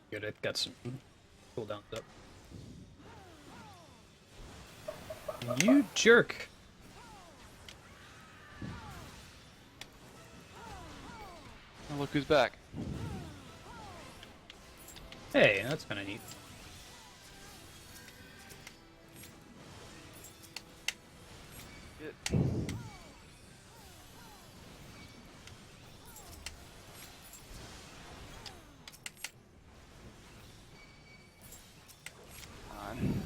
[SPEAKER 2] Good, it got some cooldowns up. You jerk!
[SPEAKER 3] Oh, look who's back.
[SPEAKER 2] Hey, that's kind of neat.
[SPEAKER 3] Good. On.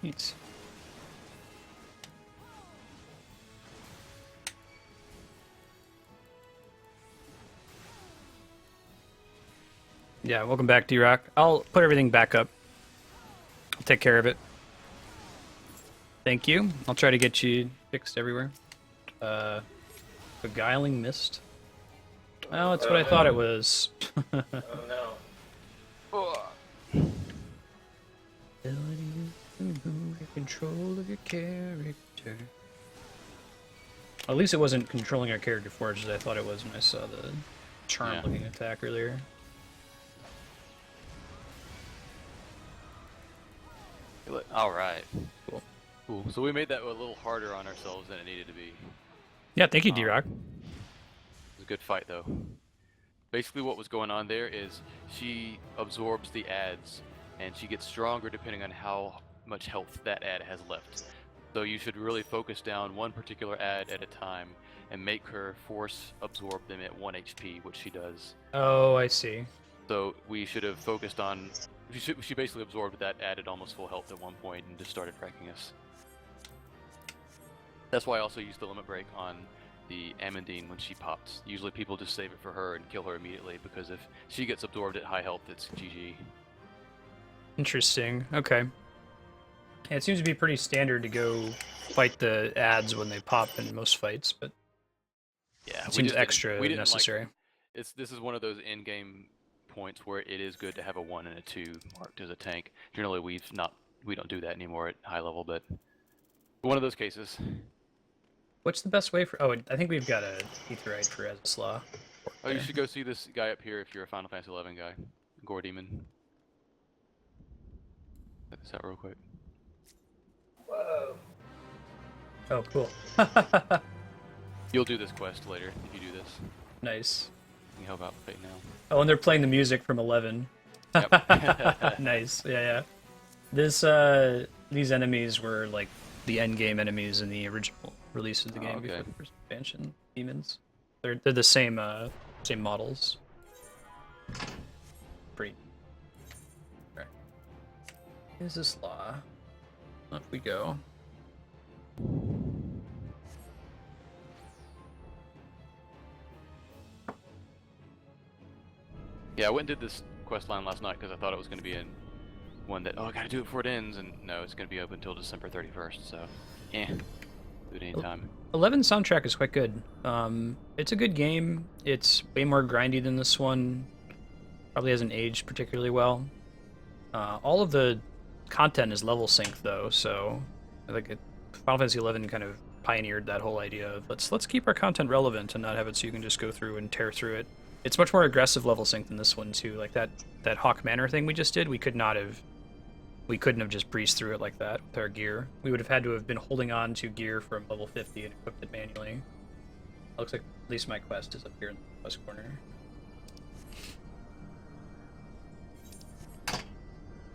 [SPEAKER 2] Neat. Yeah, welcome back, D-Rock. I'll put everything back up. I'll take care of it. Thank you. I'll try to get you fixed everywhere. Beguiling Mist. Oh, it's what I thought it was.
[SPEAKER 1] Oh no.
[SPEAKER 3] Oh.
[SPEAKER 2] Control of your character. At least it wasn't controlling our character forge as I thought it was when I saw the charm-looking attack earlier.
[SPEAKER 3] Alright.
[SPEAKER 2] Cool.
[SPEAKER 3] Cool. So we made that a little harder on ourselves than it needed to be.
[SPEAKER 2] Yeah, thank you, D-Rock.
[SPEAKER 3] It was a good fight, though. Basically, what was going on there is she absorbs the ads, and she gets stronger depending on how much health that ad has left. So you should really focus down one particular ad at a time and make her force absorb them at 1 HP, which she does.
[SPEAKER 2] Oh, I see.
[SPEAKER 3] So we should have focused on... She basically absorbed that ad at almost full health at one point and just started wrecking us. That's why I also used the limit break on the Amandine when she pops. Usually people just save it for her and kill her immediately, because if she gets absorbed at high health, it's GG.
[SPEAKER 2] Interesting. Okay. Yeah, it seems to be pretty standard to go fight the ads when they pop in most fights, but
[SPEAKER 3] Yeah,
[SPEAKER 2] it seems extra necessary.
[SPEAKER 3] This is one of those in-game points where it is good to have a 1 and a 2 marked as a tank. Generally, we don't do that anymore at high level, but one of those cases.
[SPEAKER 2] What's the best way for... Oh, I think we've got a Aetherite for Ezislaw.
[SPEAKER 3] Oh, you should go see this guy up here if you're a Final Fantasy 11 guy. Gore Demon. Check this out real quick.
[SPEAKER 1] Whoa.
[SPEAKER 2] Oh, cool.
[SPEAKER 3] You'll do this quest later if you do this.
[SPEAKER 2] Nice.
[SPEAKER 3] You can help out right now.
[SPEAKER 2] Oh, and they're playing the music from 11.
[SPEAKER 3] Yep.
[SPEAKER 2] Nice. Yeah, yeah. These enemies were like the end game enemies in the original release of the game before the first expansion. Demons. They're the same same models. Pretty. Alright. Is this law? Up we go.
[SPEAKER 3] Yeah, I went and did this quest line last night because I thought it was going to be in one that, oh, I gotta do it before it ends, and no, it's going to be open until December 31st, so, do it anytime.
[SPEAKER 2] 11 soundtrack is quite good. It's a good game. It's way more grindy than this one. Probably hasn't aged particularly well. All of the content is level sync though, so I think Final Fantasy XI kind of pioneered that whole idea of let's keep our content relevant and not have it so you can just go through and tear through it. It's much more aggressive level sync than this one too. Like that Hawk Manor thing we just did, we couldn't have just breezed through it like that with our gear. We would have had to have been holding on to gear from level 50 and equipped it manually. Looks like at least my quest is up here in the west corner.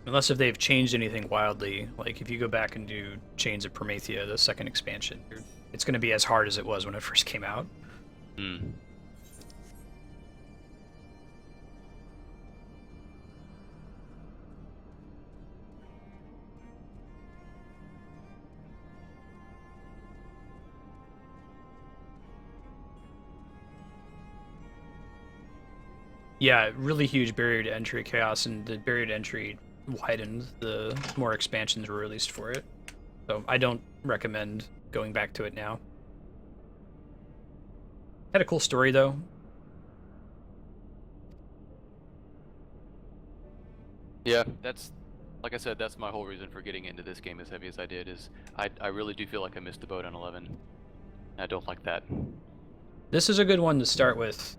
[SPEAKER 2] Unless if they've changed anything wildly, like if you go back and do Chains of Promethea, the second expansion, it's going to be as hard as it was when it first came out.
[SPEAKER 3] Hmm.
[SPEAKER 2] Yeah, really huge barrier to entry chaos, and the barrier to entry widened the more expansions were released for it. So I don't recommend going back to it now. Had a cool story though.
[SPEAKER 3] Yeah, that's like I said. That's my whole reason for getting into this game as heavy as I did. Is I really do feel like I missed the boat on 11. I don't like that.
[SPEAKER 2] This is a good one to start with.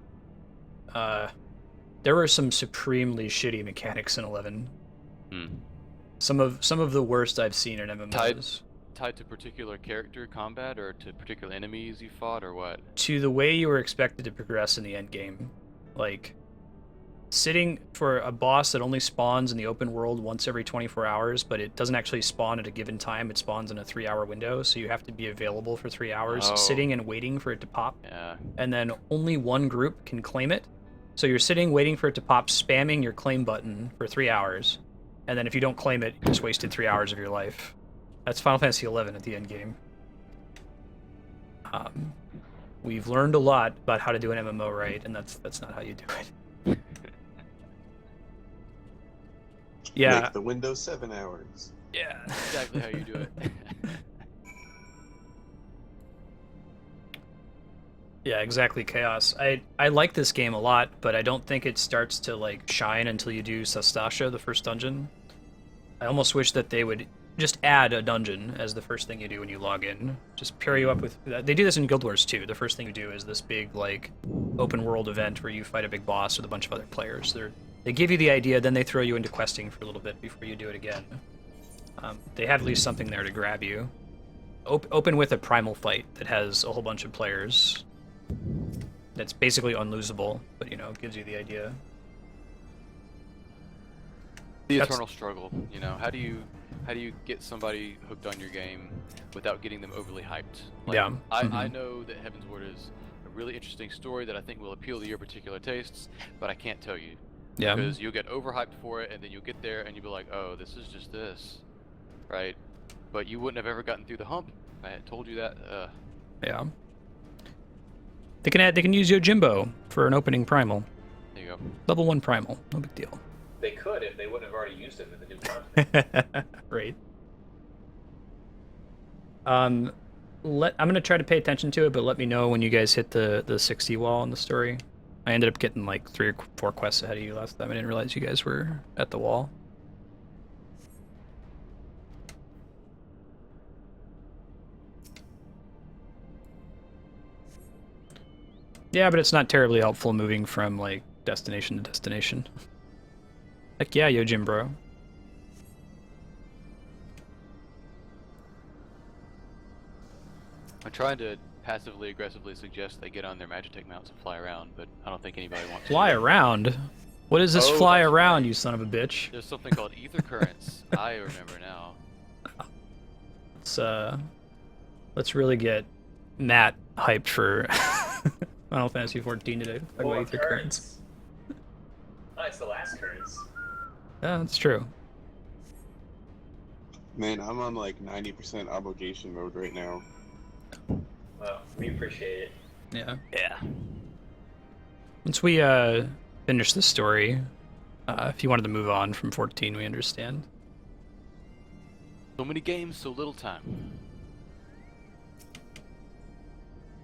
[SPEAKER 2] There were some supremely shitty mechanics in 11.
[SPEAKER 3] Hmm.
[SPEAKER 2] Some of the worst I've seen in MMOs.
[SPEAKER 3] Tied to particular character combat or to particular enemies you fought or what?
[SPEAKER 2] To the way you were expected to progress in the end game. Like, sitting for a boss that only spawns in the open world once every 24 hours, but it doesn't actually spawn at a given time. It spawns in a 3-hour window, so you have to be available for 3 hours,
[SPEAKER 3] Oh.
[SPEAKER 2] sitting and waiting for it to pop.
[SPEAKER 3] Yeah.
[SPEAKER 2] And then only one group can claim it. So you're sitting waiting for it to pop, spamming your claim button for 3 hours. And then if you don't claim it, you just wasted 3 hours of your life. That's Final Fantasy XI at the end game. We've learned a lot about how to do an MMO right, and that's not how you do it. Yeah.
[SPEAKER 5] Make the window 7 hours.
[SPEAKER 2] Yeah.
[SPEAKER 3] Exactly how you do it.
[SPEAKER 2] Yeah, exactly, Chaos. I like this game a lot, but I don't think it starts to like shine until you do Sastasha, the first dungeon. I almost wish that they would just add a dungeon as the first thing you do when you log in. Just pair you up with... They do this in Guild Wars too. The first thing you do is this big like open world event where you fight a big boss with a bunch of other players. They give you the idea, then they throw you into questing for a little bit before you do it again. They have at least something there to grab you. Open with a primal fight that has a whole bunch of players. That's basically unlosable, but you know, gives you the idea.
[SPEAKER 3] The
[SPEAKER 2] That's-
[SPEAKER 3] eternal struggle, you know. How do you get somebody hooked on your game without getting them overly hyped? Like,
[SPEAKER 2] Yeah.
[SPEAKER 3] I know that Heavensward is a really interesting story that I think will appeal to your particular tastes, but I can't tell you.
[SPEAKER 2] Yeah.
[SPEAKER 3] Because you'll get overhyped for it, and then you'll get there and you'll be like, oh, this is just this, right? But you wouldn't have ever gotten through the hump. I had told you that.
[SPEAKER 2] Yeah. They can use Yojimbo for an opening primal.
[SPEAKER 3] There you go.
[SPEAKER 2] Level 1 primal, no big deal.
[SPEAKER 1] They could if they wouldn't have already used him in the new content.
[SPEAKER 2] Right. I'm gonna try to pay attention to it, but let me know when you guys hit the 60 wall in the story. I ended up getting like 3 or 4 quests ahead of you last time. I didn't realize you guys were at the wall. Yeah, but it's not terribly helpful moving from like destination to destination. Heck yeah, Yojin bro.
[SPEAKER 3] I'm trying to passively aggressively suggest they get on their Magitech mounts and fly around, but I don't think anybody wants
[SPEAKER 2] Fly
[SPEAKER 3] to.
[SPEAKER 2] around? What is this
[SPEAKER 3] Oh,
[SPEAKER 2] fly
[SPEAKER 3] that's
[SPEAKER 2] around,
[SPEAKER 3] right.
[SPEAKER 2] you son of a bitch?
[SPEAKER 3] There's something called ether currents. I remember now.
[SPEAKER 2] Let's really get Matt hyped for Final Fantasy 14 today. Talk about Ether Currents.
[SPEAKER 1] Oh, it's the last currents.
[SPEAKER 2] Yeah, that's true.
[SPEAKER 5] Man, I'm on like 90% obligation mode right now.
[SPEAKER 1] Well, we appreciate it.
[SPEAKER 2] Yeah.
[SPEAKER 3] Yeah.
[SPEAKER 2] Once we finish the story, if you wanted to move on from 14, we understand.
[SPEAKER 3] So many games, so little time.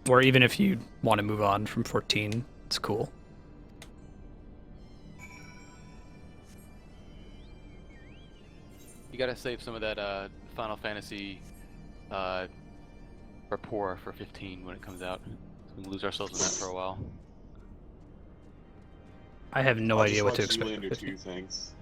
[SPEAKER 2] Or even if you want to move on from 14, it's cool.
[SPEAKER 3] You gotta save some of that Final Fantasy rapport for 15 when it comes out. We can lose ourselves in that for a while.
[SPEAKER 2] I have no
[SPEAKER 5] I'll
[SPEAKER 2] idea what
[SPEAKER 5] just
[SPEAKER 2] to
[SPEAKER 5] watch
[SPEAKER 2] expect.
[SPEAKER 5] Zoolander 2, thanks.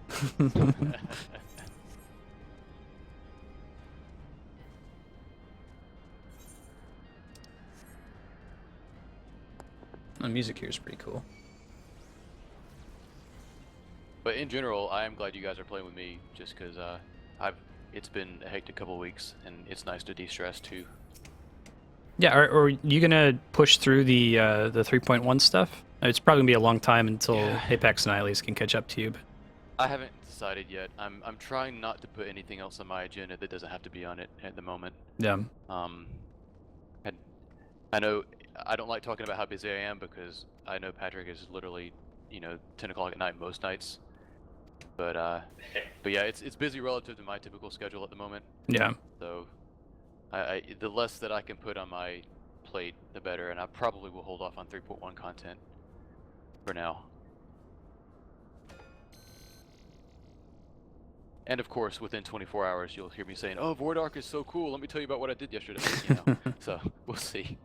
[SPEAKER 2] The music here is pretty cool.
[SPEAKER 3] But in general, I am glad you guys are playing with me, just because it's been a hectic couple of weeks, and it's nice to de-stress too.
[SPEAKER 2] Yeah, are you gonna push through the 3.1 stuff? It's probably gonna be a long time until
[SPEAKER 3] Yeah.
[SPEAKER 2] Apex and Ileus can catch up to you. But
[SPEAKER 3] I haven't decided yet. I'm trying not to put anything else on my agenda that doesn't have to be on it at the moment.
[SPEAKER 2] yeah,
[SPEAKER 3] I know I don't like talking about how busy I am because I know Patrick is literally, 10 o'clock at night most nights. But yeah, it's busy relative to my typical schedule at the moment.
[SPEAKER 2] yeah.
[SPEAKER 3] So the less that I can put on my plate, the better, and I probably will hold off on 3.1 content for now. And of course, within 24 hours, you'll hear me saying, "Oh, Void Ark is so cool. Let me tell you about what I did yesterday." So we'll see.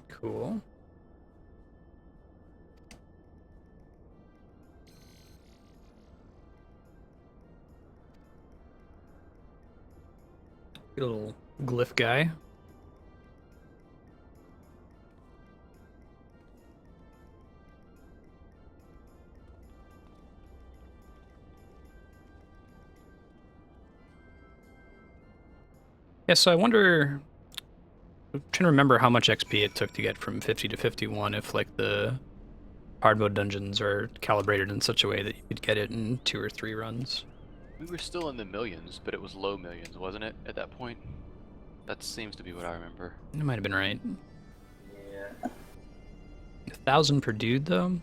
[SPEAKER 2] Cool. Little glyph guy. Yeah, so I wonder. I'm trying to remember how much XP it took to get from 50 to 51 if like the hard mode dungeons are calibrated in such a way that you could get it in 2 or 3 runs.
[SPEAKER 3] We were still in the millions, but it was low millions, wasn't it, at that point? That seems to be what I remember.
[SPEAKER 2] It might have been right.
[SPEAKER 1] Yeah.
[SPEAKER 2] 1,000 per dude though?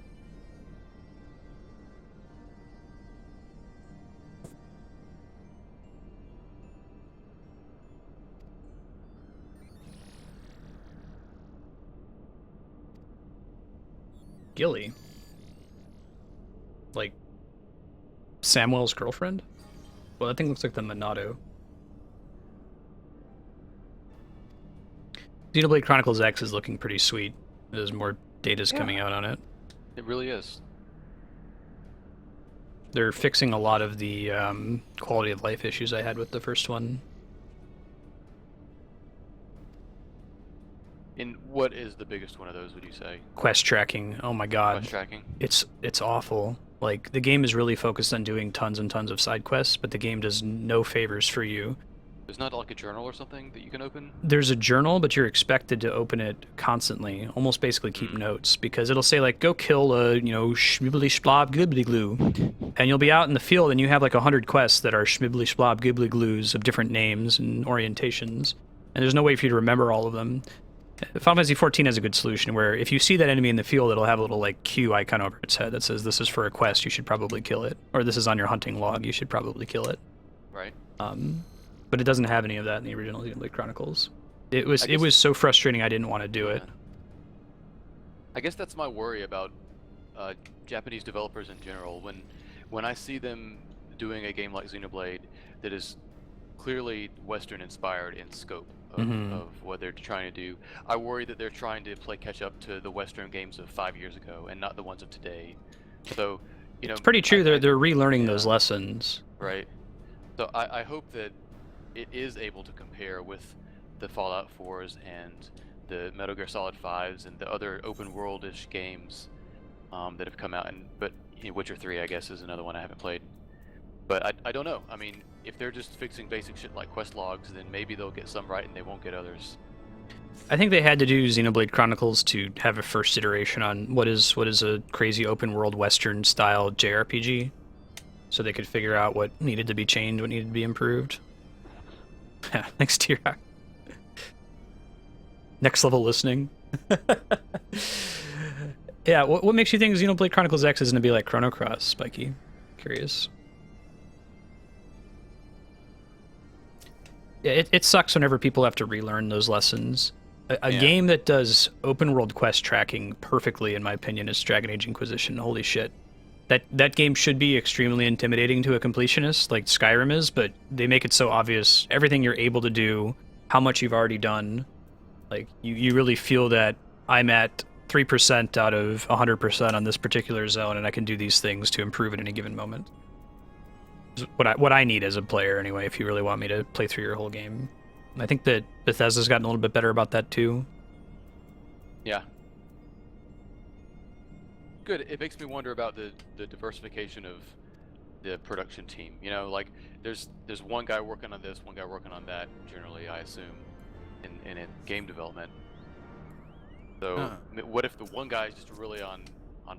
[SPEAKER 2] Gilly? Like Samwell's girlfriend? Well, that thing looks like the Monado. Xenoblade Chronicles X is looking pretty sweet. There's more data's coming out on it.
[SPEAKER 3] It really is.
[SPEAKER 2] They're fixing a lot of the quality of life issues I had with the first one.
[SPEAKER 3] And what is the biggest one of those, would you say?
[SPEAKER 2] Quest tracking. Oh my god.
[SPEAKER 3] Quest tracking?
[SPEAKER 2] It's awful. Like, the game is really focused on doing tons and tons of side quests, but the game does no favors for you.
[SPEAKER 3] There's not like a journal or something that you can open?
[SPEAKER 2] There's a journal, but you're expected to open it constantly, almost basically keep notes, because it'll say, like, go kill a, schmibbly splab gibbly glue. And you'll be out in the field and you have like 100 quests that are schmibbly splab gibbly glues of different names and orientations. And there's no way for you to remember all of them. Final Fantasy XIV has a good solution where if you see that enemy in the field, it'll have a little like Q icon over its head that says this is for a quest, you should probably kill it. Or this is on your hunting log, you should probably kill it.
[SPEAKER 3] Right.
[SPEAKER 2] But it doesn't have any of that in the original Xenoblade Chronicles. It was so frustrating I didn't want to do it.
[SPEAKER 3] I guess that's my worry about Japanese developers in general. When I see them doing a game like Xenoblade that is clearly Western inspired in scope of what they're trying to do, I worry that they're trying to play catch up to the Western games of 5 years ago and not the ones of today. So,
[SPEAKER 2] It's pretty true. They're relearning those lessons.
[SPEAKER 3] Right. So I hope that it is able to compare with the Fallout 4s and the Metal Gear Solid 5s and the other open world-ish games that have come out. But Witcher 3, I guess, is another one I haven't played. But I don't know. I mean, if they're just fixing basic shit like quest logs, then maybe they'll get some right and they won't get others.
[SPEAKER 2] I think they had to do Xenoblade Chronicles to have a first iteration on what is a crazy open world Western style JRPG, so they could figure out what needed to be changed, what needed to be improved. Thanks, T-Rock. Next level listening. Yeah, what makes you think Xenoblade Chronicles X is going to be like Chrono Cross, Spiky? Curious. It sucks whenever people have to relearn those lessons. A
[SPEAKER 3] Yeah.
[SPEAKER 2] game that does open world quest tracking perfectly, in my opinion, is Dragon Age Inquisition. Holy shit. That game should be extremely intimidating to a completionist, like Skyrim is, but they make it so obvious. Everything you're able to do, how much you've already done, like, you really feel that I'm at 3% out of 100% on this particular zone, and I can do these things to improve at any given moment. Is what I need as a player, anyway, if you really want me to play through your whole game. I think that Bethesda's gotten a little bit better about that, too.
[SPEAKER 3] Yeah. Good. It makes me wonder about the diversification of the production team. You know, like there's one guy working on this, one guy working on that. Generally, I assume, in game development. So what if the one guy is just really on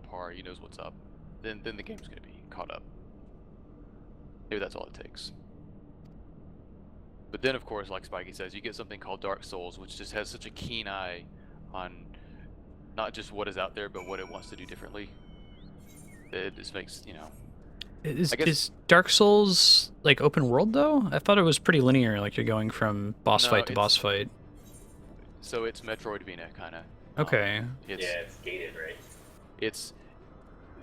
[SPEAKER 3] par? He knows what's up. Then the game's going to be caught up. Maybe that's all it takes. But then, of course, like Spikey says, you get something called Dark Souls, which just has such a keen eye on not just what is out there, but what it wants to do differently. It just makes, you know...
[SPEAKER 2] Is Dark Souls, like, open world, though? I thought it was pretty linear, like you're going from boss fight to boss fight.
[SPEAKER 3] So it's Metroidvania, kind of.
[SPEAKER 2] Okay.
[SPEAKER 1] It's gated, right?
[SPEAKER 3] It's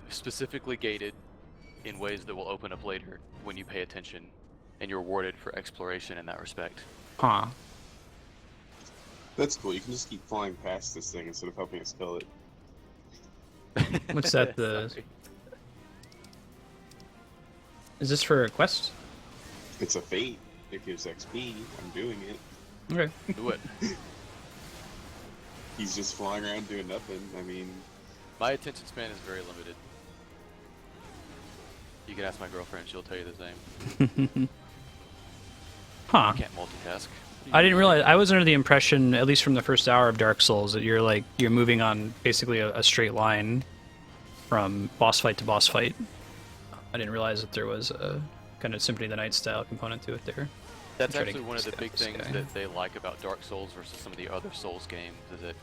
[SPEAKER 3] specifically gated in ways that will open up later when you pay attention, and you're rewarded for exploration in that respect.
[SPEAKER 2] Huh.
[SPEAKER 5] That's cool. You can just keep flying past this thing instead of helping us kill it.
[SPEAKER 2] What's that,
[SPEAKER 3] Sorry.
[SPEAKER 2] Is this for a quest?
[SPEAKER 5] It's a fate. It gives XP. I'm doing it.
[SPEAKER 2] Okay.
[SPEAKER 3] Do it.
[SPEAKER 5] He's just flying around doing nothing. I mean,
[SPEAKER 3] My attention span is very limited. You can ask my girlfriend; she'll tell you the same.
[SPEAKER 2] Huh.
[SPEAKER 3] You can't multitask.
[SPEAKER 2] I didn't realize. I was under the impression, at least from the first hour of Dark Souls, that you're moving on basically a straight line from boss fight to boss fight. I didn't realize that there was a kind of Symphony of the Night style component to it there.
[SPEAKER 3] That's
[SPEAKER 2] I'm trying to
[SPEAKER 3] actually one of the big
[SPEAKER 2] this
[SPEAKER 3] things
[SPEAKER 2] guy.
[SPEAKER 3] that they like about Dark Souls versus some of the other Souls games, is that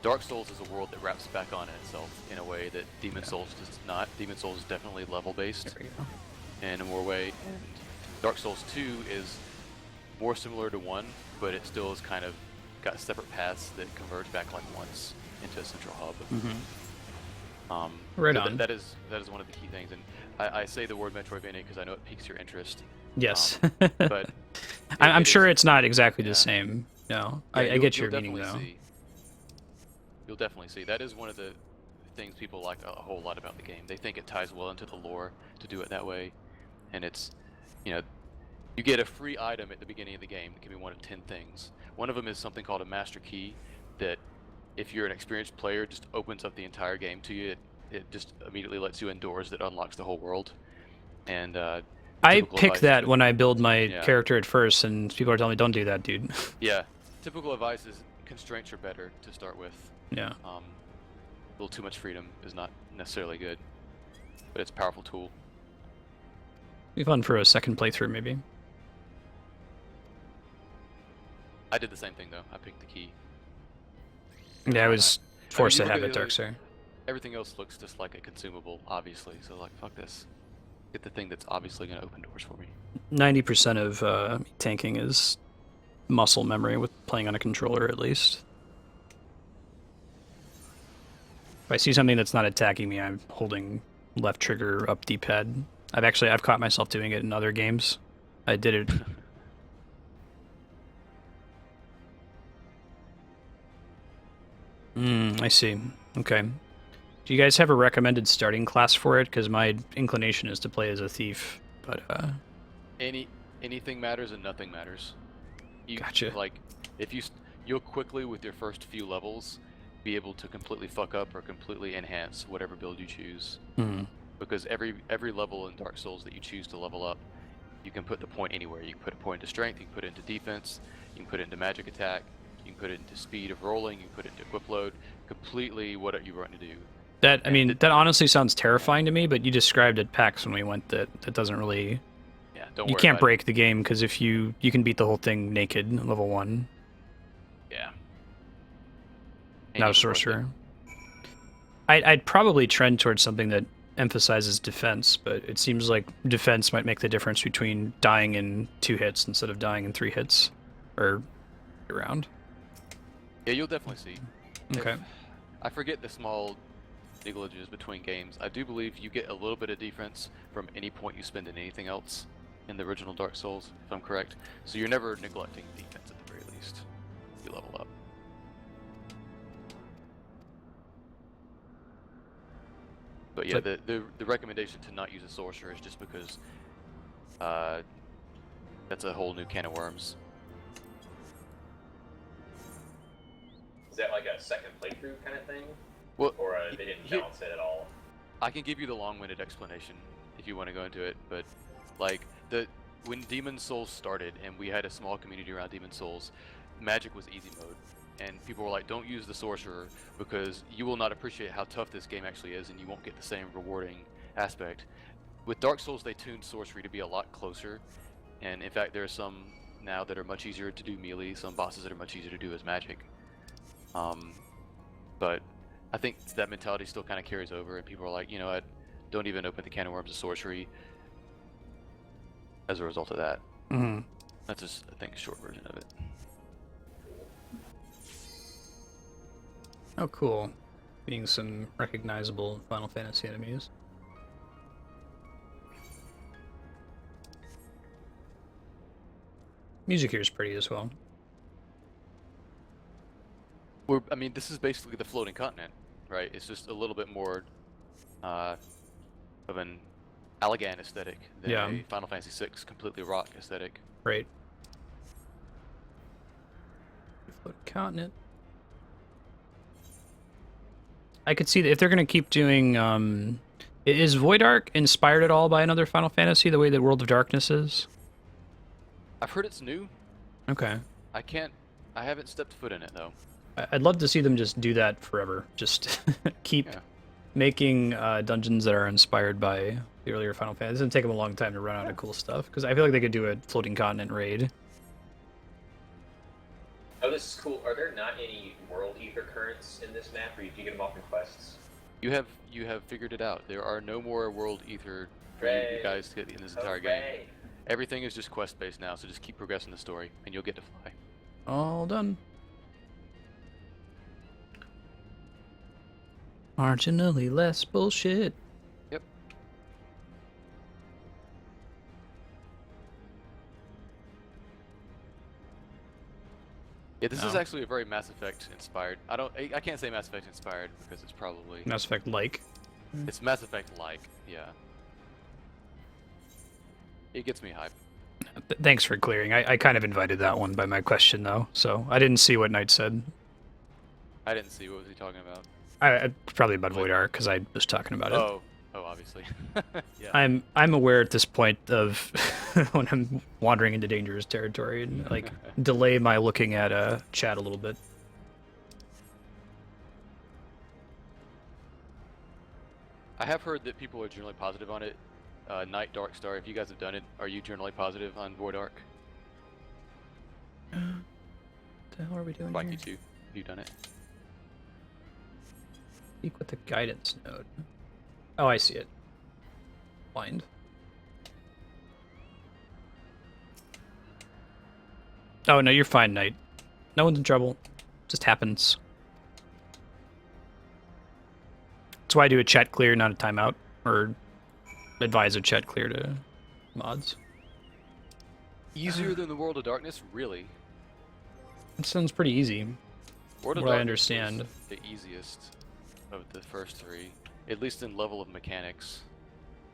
[SPEAKER 3] Dark Souls is a world that wraps back on itself in a way that Demon Souls does not. Demon Souls is definitely level-based
[SPEAKER 2] There we go.
[SPEAKER 3] in a more way, and Dark Souls 2 is more similar to 1, but it still is kind of got separate paths that converge back like once into a central hub.
[SPEAKER 2] Right
[SPEAKER 3] so
[SPEAKER 2] on.
[SPEAKER 3] That is one of the key things, and I say the word Metroidvania because I know it piques your interest.
[SPEAKER 2] Yes.
[SPEAKER 3] But
[SPEAKER 2] I'm
[SPEAKER 3] it
[SPEAKER 2] sure
[SPEAKER 3] is-
[SPEAKER 2] it's not exactly
[SPEAKER 3] yeah.
[SPEAKER 2] the same. No,
[SPEAKER 3] Yeah,
[SPEAKER 2] I get your
[SPEAKER 3] you'll
[SPEAKER 2] meaning, though.
[SPEAKER 3] definitely see. You'll definitely see. That is one of the things people like a whole lot about the game. They think it ties well into the lore to do it that way, and it's, you know, you get a free item at the beginning of the game. It can be one of 10 things. One of them is something called a master key that, if you're an experienced player, just opens up the entire game to you. It just immediately lets you in doors that unlocks the whole world. And
[SPEAKER 2] I
[SPEAKER 3] typical
[SPEAKER 2] pick
[SPEAKER 3] advice
[SPEAKER 2] that
[SPEAKER 3] is-
[SPEAKER 2] when I build my
[SPEAKER 3] Yeah.
[SPEAKER 2] character at first, and people are telling me, don't do that, dude.
[SPEAKER 3] Yeah, typical advice is constraints are better to start with.
[SPEAKER 2] Yeah.
[SPEAKER 3] A little too much freedom is not necessarily good, but it's a powerful tool.
[SPEAKER 2] Be fun for a second playthrough, maybe.
[SPEAKER 3] I did the same thing though. I picked the key.
[SPEAKER 2] Yeah, I was forced
[SPEAKER 3] you
[SPEAKER 2] to
[SPEAKER 3] look
[SPEAKER 2] have
[SPEAKER 3] at
[SPEAKER 2] it,
[SPEAKER 3] the-
[SPEAKER 2] Dark Star.
[SPEAKER 3] Everything else looks just like a consumable, obviously. So like, fuck this. Get the thing that's obviously going to open doors for me.
[SPEAKER 2] 90% of tanking is muscle memory with playing on a controller, at least. If I see something that's not attacking me, I'm holding left trigger up D-pad. I've caught myself doing it in other games. I did it. I see. Okay. Do you guys have a recommended starting class for it? Because my inclination is to play as a thief, but
[SPEAKER 3] Anything matters and nothing matters. You,
[SPEAKER 2] Gotcha.
[SPEAKER 3] Like, if you'll quickly with your first few levels be able to completely fuck up or completely enhance whatever build you choose. Because every level in Dark Souls that you choose to level up, you can put the point anywhere. You can put a point into strength, you can put it into defense, you can put it into magic attack, you can put it into speed of rolling, you can put it into equip load, completely what you want to do.
[SPEAKER 2] that honestly sounds terrifying to me, but you described at PAX when we went that doesn't really...
[SPEAKER 3] Yeah, don't
[SPEAKER 2] You
[SPEAKER 3] worry
[SPEAKER 2] can't
[SPEAKER 3] about
[SPEAKER 2] break the game, because if you can beat the whole thing naked, level 1.
[SPEAKER 3] it. Yeah.
[SPEAKER 2] Not
[SPEAKER 3] Ain't
[SPEAKER 2] a
[SPEAKER 3] even worth it.
[SPEAKER 2] sorcerer. I'd probably trend towards something that emphasizes defense, but it seems like defense might make the difference between dying in 2 hits instead of dying in 3 hits. or around.
[SPEAKER 3] Yeah, you'll definitely see.
[SPEAKER 2] Okay.
[SPEAKER 3] I forget the small nigglages between games. I do believe you get a little bit of defense from any point you spend in anything else in the original Dark Souls, if I'm correct. So you're never neglecting defense at the very least. You level up. But yeah, the recommendation to not use a sorcerer is just because that's a whole new can of worms.
[SPEAKER 1] Is that like a second playthrough kind of thing?
[SPEAKER 3] Well,
[SPEAKER 1] Or they didn't balance it at all?
[SPEAKER 3] I can give you the long-winded explanation if you want to go into it, but like when Demon Souls started and we had a small community around Demon Souls, magic was easy mode, and people were like, don't use the sorcerer because you will not appreciate how tough this game actually is and you won't get the same rewarding aspect. With Dark Souls, they tuned sorcery to be a lot closer, and in fact there are some now that are much easier to do melee, some bosses that are much easier to do as magic. But I think that mentality still kind of carries over, and people are like, you know what, don't even open the can of worms of sorcery as a result of that.
[SPEAKER 2] Mm-hmm.
[SPEAKER 3] That's just, I think, a short version of it.
[SPEAKER 2] Oh, cool. Being some recognizable Final Fantasy enemies. Music here is pretty as well.
[SPEAKER 3] I mean, this is basically the floating continent, right? It's just a little bit more of an Allegan aesthetic than a Final Fantasy VI completely rock aesthetic.
[SPEAKER 2] Right. Floating continent. I could see that if they're going to keep doing... is Void Ark inspired at all by another Final Fantasy, the way that World of Darkness is?
[SPEAKER 3] I've heard it's new.
[SPEAKER 2] Okay.
[SPEAKER 3] I haven't stepped foot in it, though.
[SPEAKER 2] I'd love to see them just do that forever. Just keep making dungeons that are inspired by the earlier Final Fantasy. It's going to take them a long time to run out of cool stuff, because I feel like they could do a floating continent raid.
[SPEAKER 1] Oh, this is cool. Are there not any world ether currents in this map, or you get them off in quests?
[SPEAKER 3] You have figured it out. There are no more world ether for you guys to get in this entire game. Everything is just quest based now, so just keep progressing the story, and you'll get to fly.
[SPEAKER 2] All done. Marginally less bullshit.
[SPEAKER 3] Yep. Yeah, this is actually a very Mass Effect inspired. I can't say Mass Effect inspired because it's probably
[SPEAKER 2] Mass Effect like.
[SPEAKER 3] It's Mass Effect like, yeah. It gets me hyped.
[SPEAKER 2] Thanks for clearing. I kind of invited that one by my question though, so I didn't see what Knight said.
[SPEAKER 3] I didn't see. What was he talking about?
[SPEAKER 2] Probably about Void Ark, because I was talking about it.
[SPEAKER 3] Oh, obviously. Yeah.
[SPEAKER 2] I'm aware at this point of when I'm wandering into dangerous territory and like delay my looking at chat a little bit.
[SPEAKER 3] I have heard that people are generally positive on it. Night Dark Star, if you guys have done it, are you generally positive on Void Ark?
[SPEAKER 2] What the hell are we doing
[SPEAKER 3] Mikey
[SPEAKER 2] here?
[SPEAKER 3] too. Have you done it?
[SPEAKER 2] Speak with the guidance node. Oh, I see it. Blind. Oh, no, you're fine, Knight. No one's in trouble. Just happens. That's why I do a chat clear, not a timeout. Or advise a chat clear to mods.
[SPEAKER 3] Easier than the World of Darkness? Really?
[SPEAKER 2] It sounds pretty easy.
[SPEAKER 3] World of
[SPEAKER 2] What I
[SPEAKER 3] Darkness
[SPEAKER 2] understand.
[SPEAKER 3] was the easiest of the first three, at least in level of mechanics.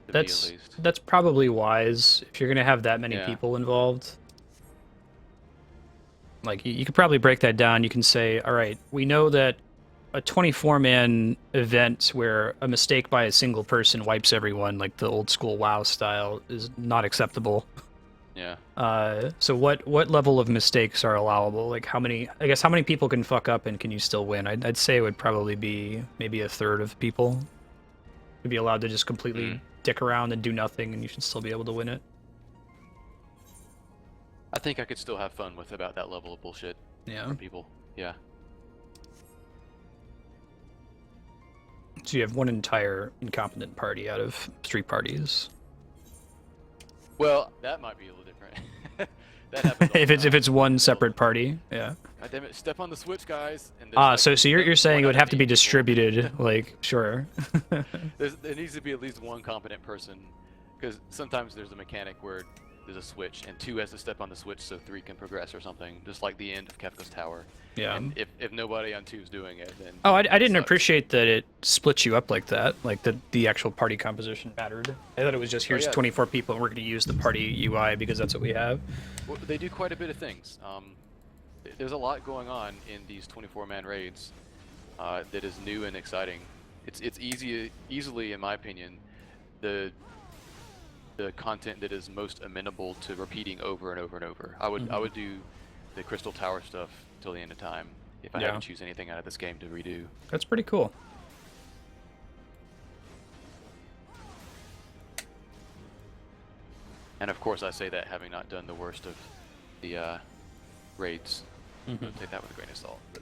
[SPEAKER 3] To me, at least.
[SPEAKER 2] That's probably wise if you're gonna have that many people involved. Like you could probably break that down. You can say, all right, we know that a 24-man event where a mistake by a single person wipes everyone, like the old school WoW style, is not acceptable.
[SPEAKER 3] Yeah.
[SPEAKER 2] So what level of mistakes are allowable? Like how many people can fuck up and can you still win? I'd say it would probably be maybe a third of people would be allowed to just completely dick around and do nothing, and you should still be able to win it.
[SPEAKER 3] I think I could still have fun with about that level of bullshit.
[SPEAKER 2] Yeah.
[SPEAKER 3] From people. Yeah.
[SPEAKER 2] So you have one entire incompetent party out of 3 parties.
[SPEAKER 3] Well, that might be a little different. That happens all
[SPEAKER 2] if
[SPEAKER 3] the
[SPEAKER 2] it's
[SPEAKER 3] time.
[SPEAKER 2] one separate party, yeah.
[SPEAKER 3] God damn it! Step on the switch, guys. And there's
[SPEAKER 2] Ah,
[SPEAKER 3] like
[SPEAKER 2] so you're saying it would have to be
[SPEAKER 3] 1 out of 8 people.
[SPEAKER 2] distributed, like sure.
[SPEAKER 3] There needs to be at least one competent person, because sometimes there's a mechanic where there's a switch and 2 has to step on the switch so 3 can progress or something, just like the end of Kefka's Tower.
[SPEAKER 2] Yeah.
[SPEAKER 3] And if nobody on 2 is doing it, then
[SPEAKER 2] Oh, I
[SPEAKER 3] it
[SPEAKER 2] didn't
[SPEAKER 3] sucks.
[SPEAKER 2] appreciate that it split you up like that. Like the actual party composition mattered. I thought it was just here's
[SPEAKER 3] yeah.
[SPEAKER 2] 24 people and we're going to use the party UI because that's what we have.
[SPEAKER 3] Well, they do quite a bit of things. There's a lot going on in these 24-man raids that is new and exciting. It's easily, in my opinion, the content that is most amenable to repeating over and over and over. I would do the Crystal Tower stuff till the end of time if I had to choose anything out of this game to redo.
[SPEAKER 2] That's pretty cool.
[SPEAKER 3] And of course, I say that having not done the worst of the raids. Take that with a grain of salt. But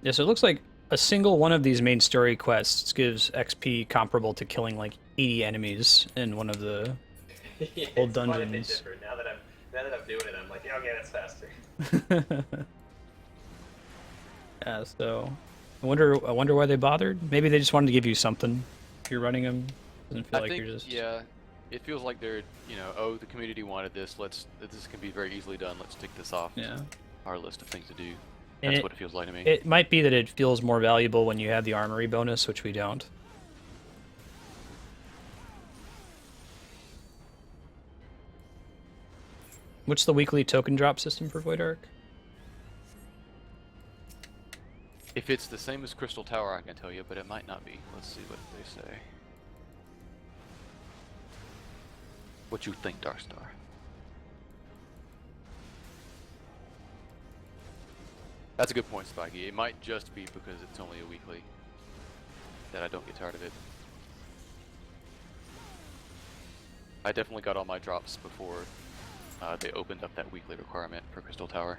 [SPEAKER 2] Yeah, so it looks like a single one of these main story quests gives XP comparable to killing like 80 enemies in one of the
[SPEAKER 1] Yeah,
[SPEAKER 2] old
[SPEAKER 1] it's quite a bit
[SPEAKER 2] dungeons.
[SPEAKER 1] different. Now that I'm doing it, I'm like, yeah, okay, that's faster.
[SPEAKER 2] Yeah, so I wonder why they bothered. Maybe they just wanted to give you something. If you're running them, doesn't feel
[SPEAKER 3] I
[SPEAKER 2] like
[SPEAKER 3] think,
[SPEAKER 2] you're just
[SPEAKER 3] yeah, it feels like they're, oh, the community wanted this. This can be very easily done. Let's tick this off
[SPEAKER 2] yeah.
[SPEAKER 3] our list of things to do.
[SPEAKER 2] And
[SPEAKER 3] That's what it feels like to me.
[SPEAKER 2] It might be that it feels more valuable when you have the armory bonus, which we don't. What's the weekly token drop system for Void Ark?
[SPEAKER 3] If it's the same as Crystal Tower, I can tell you, but it might not be. Let's see what they say. What you think, Darkstar? That's a good point, Spiky. It might just be because it's only a weekly that I don't get tired of it. I definitely got all my drops before they opened up that weekly requirement for Crystal Tower.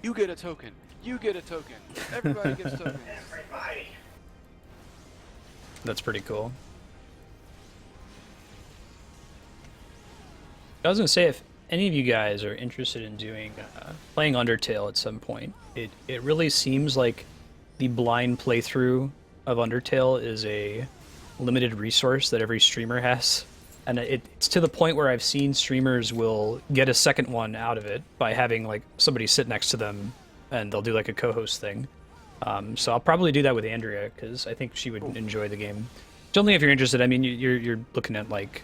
[SPEAKER 3] You get a token. You get a token. Everybody gets tokens.
[SPEAKER 1] Everybody.
[SPEAKER 2] That's pretty cool. I was gonna say, if any of you guys are interested in doing playing Undertale at some point, it really seems like the blind playthrough of Undertale is a limited resource that every streamer has, and it's to the point where I've seen streamers will get a second one out of it by having like somebody sit next to them, and they'll do like a co-host thing. So I'll probably do that with Andrea because I think she would enjoy the game. Only if you're interested. I mean, you're looking at like,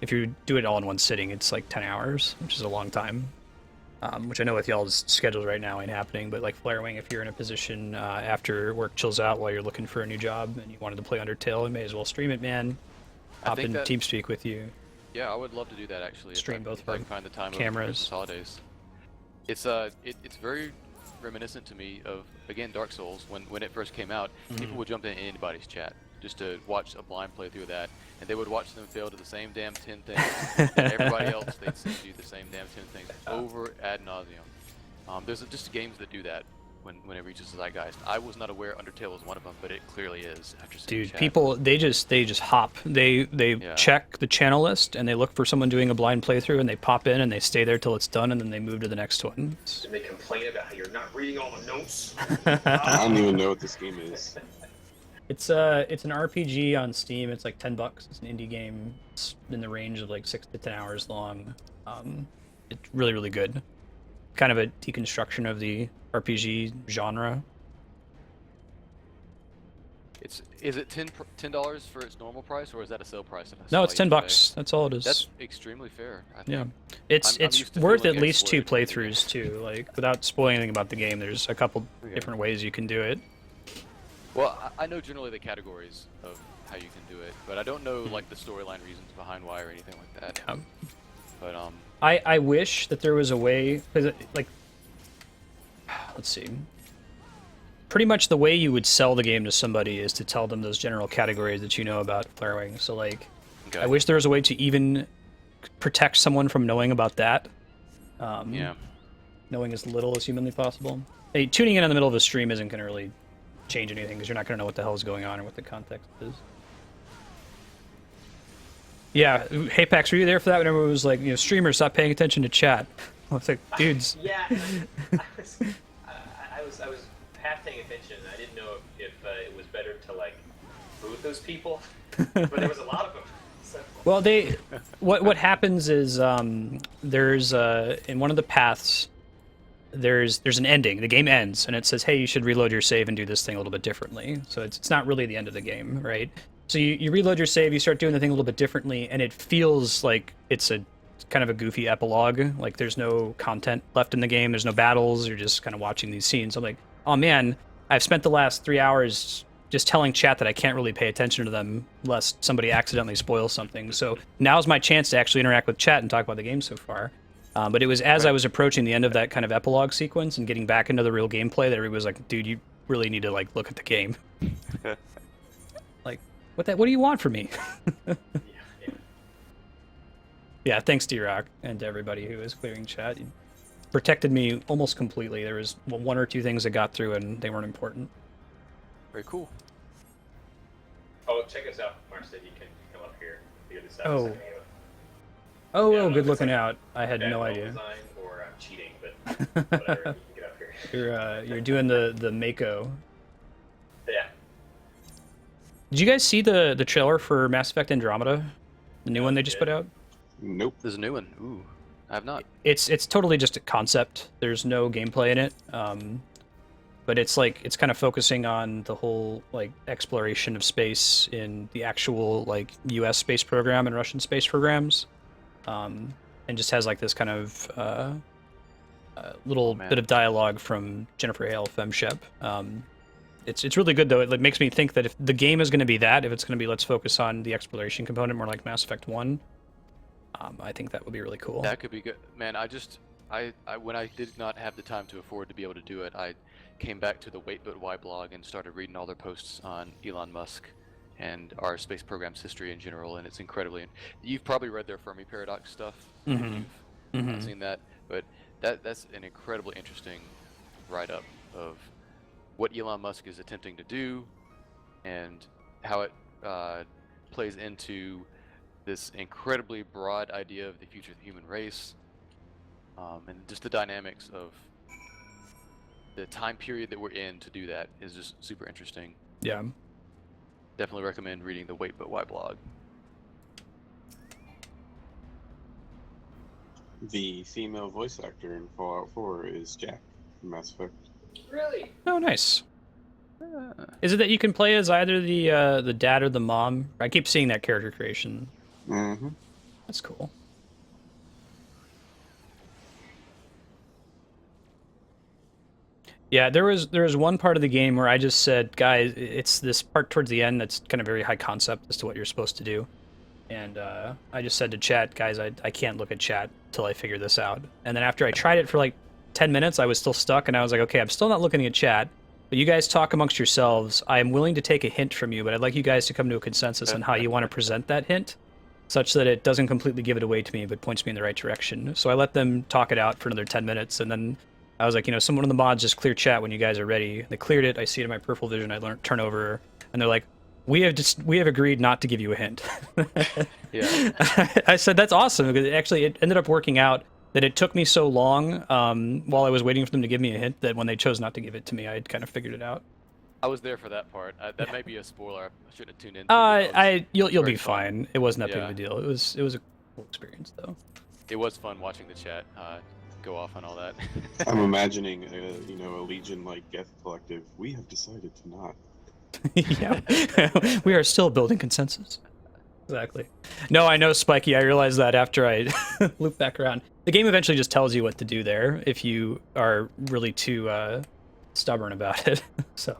[SPEAKER 2] if you do it all in one sitting, it's like 10 hours, which is a long time. Which I know with y'all's schedules right now ain't happening, but like Flarewing, if you're in a position after work chills out while you're looking for a new job and you wanted to play Undertale, you may as well stream it, man. Hop in TeamSpeak with you.
[SPEAKER 3] Yeah, I would love to do that actually.
[SPEAKER 2] Stream both
[SPEAKER 3] if I can find the time
[SPEAKER 2] cameras.
[SPEAKER 3] over Christmas holidays. It's very reminiscent to me of, again, Dark Souls. When it first came out, people would jump in anybody's chat just to watch a blind playthrough of that, and they would watch them fail to the same damn 10 things, and everybody else, they'd see do the same damn 10 things over ad nauseum. There's just games that do that when it reaches the zeitgeist. I was not aware Undertale was one of them, but it clearly is. After seeing
[SPEAKER 2] Dude,
[SPEAKER 3] chat.
[SPEAKER 2] people they just hop. They check the channel list and they look for someone doing a blind playthrough and they pop in and they stay there till it's done and then they move to the next one.
[SPEAKER 1] And they complain about how you're not reading all the notes.
[SPEAKER 5] I don't even know what this game is.
[SPEAKER 2] It's an RPG on Steam. It's like $10. It's an indie game. It's in the range of like 6 to 10 hours long. It's really, really good. Kind of a deconstruction of the RPG genre.
[SPEAKER 3] Is it $10 for its normal price, or is that a sale price?
[SPEAKER 2] No, it's $10. That's all it is.
[SPEAKER 3] That's extremely fair. I think.
[SPEAKER 2] Yeah, it's
[SPEAKER 3] I'm used to
[SPEAKER 2] worth
[SPEAKER 3] feeling
[SPEAKER 2] at least 2
[SPEAKER 3] exploited.
[SPEAKER 2] playthroughs too. Like without spoiling anything about the game, there's a couple different ways you can do it.
[SPEAKER 3] Well, I know generally the categories of how you can do it, but I don't know like the storyline reasons behind why or anything like that.
[SPEAKER 2] Yeah.
[SPEAKER 3] But
[SPEAKER 2] I wish that there was a way, because like, let's see. pretty much the way you would sell the game to somebody is to tell them those general categories that you know about Flarewing. So like,
[SPEAKER 3] Okay.
[SPEAKER 2] I wish there was a way to even protect someone from knowing about that.
[SPEAKER 3] Yeah.
[SPEAKER 2] Knowing as little as humanly possible. Hey, tuning in the middle of a stream isn't going to really change anything because you're not going to know what the hell is going on or what the context is. Yeah, hey Pax, were you there for that? Whenever it was like, streamers stop paying attention to chat. I was like, dudes.
[SPEAKER 1] Yeah, I was half paying attention. I didn't know if it was better to like boot those people, but there was a lot of them. So.
[SPEAKER 2] Well, what happens is there's in one of the paths there's an ending. The game ends and it says, hey, you should reload your save and do this thing a little bit differently. So it's not really the end of the game, right? So you reload your save, you start doing the thing a little bit differently, and it feels like it's a kind of a goofy epilogue. Like there's no content left in the game, there's no battles, you're just kind of watching these scenes. I'm like, oh man, I've spent the last 3 hours just telling chat that I can't really pay attention to them lest somebody accidentally spoils something. So now's my chance to actually interact with chat and talk about the game so far. But it was as I was approaching the end of that kind of epilogue sequence and getting back into the real gameplay that everybody was like, dude, you really need to like look at the game. Like, what do you want from me? Yeah, thanks D-Rock and to everybody who was clearing chat. You protected me almost completely. There was one or two things that got through and they weren't important.
[SPEAKER 3] Very cool.
[SPEAKER 1] Oh, check us out, Marstead. You can come up here. Figure this out.
[SPEAKER 2] Oh.
[SPEAKER 1] Second,
[SPEAKER 2] Oh,
[SPEAKER 1] Yeah, I don't know
[SPEAKER 2] good
[SPEAKER 1] if it's
[SPEAKER 2] looking
[SPEAKER 1] like
[SPEAKER 2] out. I had
[SPEAKER 1] bad
[SPEAKER 2] no
[SPEAKER 1] level
[SPEAKER 2] idea.
[SPEAKER 1] Design or I'm cheating, but whatever. You can get up here.
[SPEAKER 2] You're doing the Mako.
[SPEAKER 1] Yeah.
[SPEAKER 2] Did you guys see the trailer for Mass Effect Andromeda? The new one they just put out?
[SPEAKER 5] Nope.
[SPEAKER 3] There's a new one. Ooh, I have not.
[SPEAKER 2] It's totally just a concept. There's no gameplay in it. But it's like it's kind of focusing on the whole like exploration of space in the actual like U.S. space program and Russian space programs, and just has like this kind of little bit of dialogue from Jennifer Hale, FemShep. It's really good though. It makes me think that if the game is going to be that, if it's going to be let's focus on the exploration component more like Mass Effect 1, I think that would be really cool.
[SPEAKER 3] That could be good, man. I when I did not have the time to afford to be able to do it, I came back to the Wait But Why blog and started reading all their posts on Elon Musk and our space program's history in general, and it's incredibly. You've probably read their Fermi paradox stuff.
[SPEAKER 2] Mhm.
[SPEAKER 3] If you've not seen that, but that's an incredibly interesting write-up of what Elon Musk is attempting to do and how it plays into this incredibly broad idea of the future of the human race, and just the dynamics of the time period that we're in to do that is just super interesting.
[SPEAKER 2] Yeah.
[SPEAKER 3] Definitely recommend reading the Wait But Why blog.
[SPEAKER 5] The female voice actor in Fallout 4 is Jack from Mass Effect.
[SPEAKER 1] Really?
[SPEAKER 2] Oh, nice. Is it that you can play as either the dad or the mom? I keep seeing that character creation.
[SPEAKER 5] Mm-hmm.
[SPEAKER 2] That's cool. Yeah, there was one part of the game where I just said, guys, it's this part towards the end that's kind of very high concept as to what you're supposed to do. And I just said to chat, guys, I can't look at chat till I figure this out. And then after I tried it for like 10 minutes, I was still stuck, and I was like, okay, I'm still not looking at chat, but you guys talk amongst yourselves. I am willing to take a hint from you, but I'd like you guys to come to a consensus on how you want to present that hint, such that it doesn't completely give it away to me, but points me in the right direction. So I let them talk it out for another 10 minutes, and then I was like, someone in the mods just clear chat when you guys are ready. They cleared it. I see it in my peripheral vision. I turn over, and they're like, we have agreed not to give you a hint.
[SPEAKER 3] Yeah.
[SPEAKER 2] I said that's awesome because it ended up working out that it took me so long while I was waiting for them to give me a hint that when they chose not to give it to me, I had kind of figured it out.
[SPEAKER 3] I was there for that part. That may be a spoiler. I should have tuned in.
[SPEAKER 2] You'll be
[SPEAKER 3] fun.
[SPEAKER 2] fine. It wasn't that big of
[SPEAKER 3] Yeah.
[SPEAKER 2] a deal. It was a cool experience though.
[SPEAKER 3] It was fun watching the chat go off on all that.
[SPEAKER 5] I'm imagining a Legion like Geth Collective. We have decided to not.
[SPEAKER 2] Yeah, we are still building consensus. Exactly. No, I know, Spiky. I realized that after I loop back around. The game eventually just tells you what to do there if you are really too stubborn about it. So.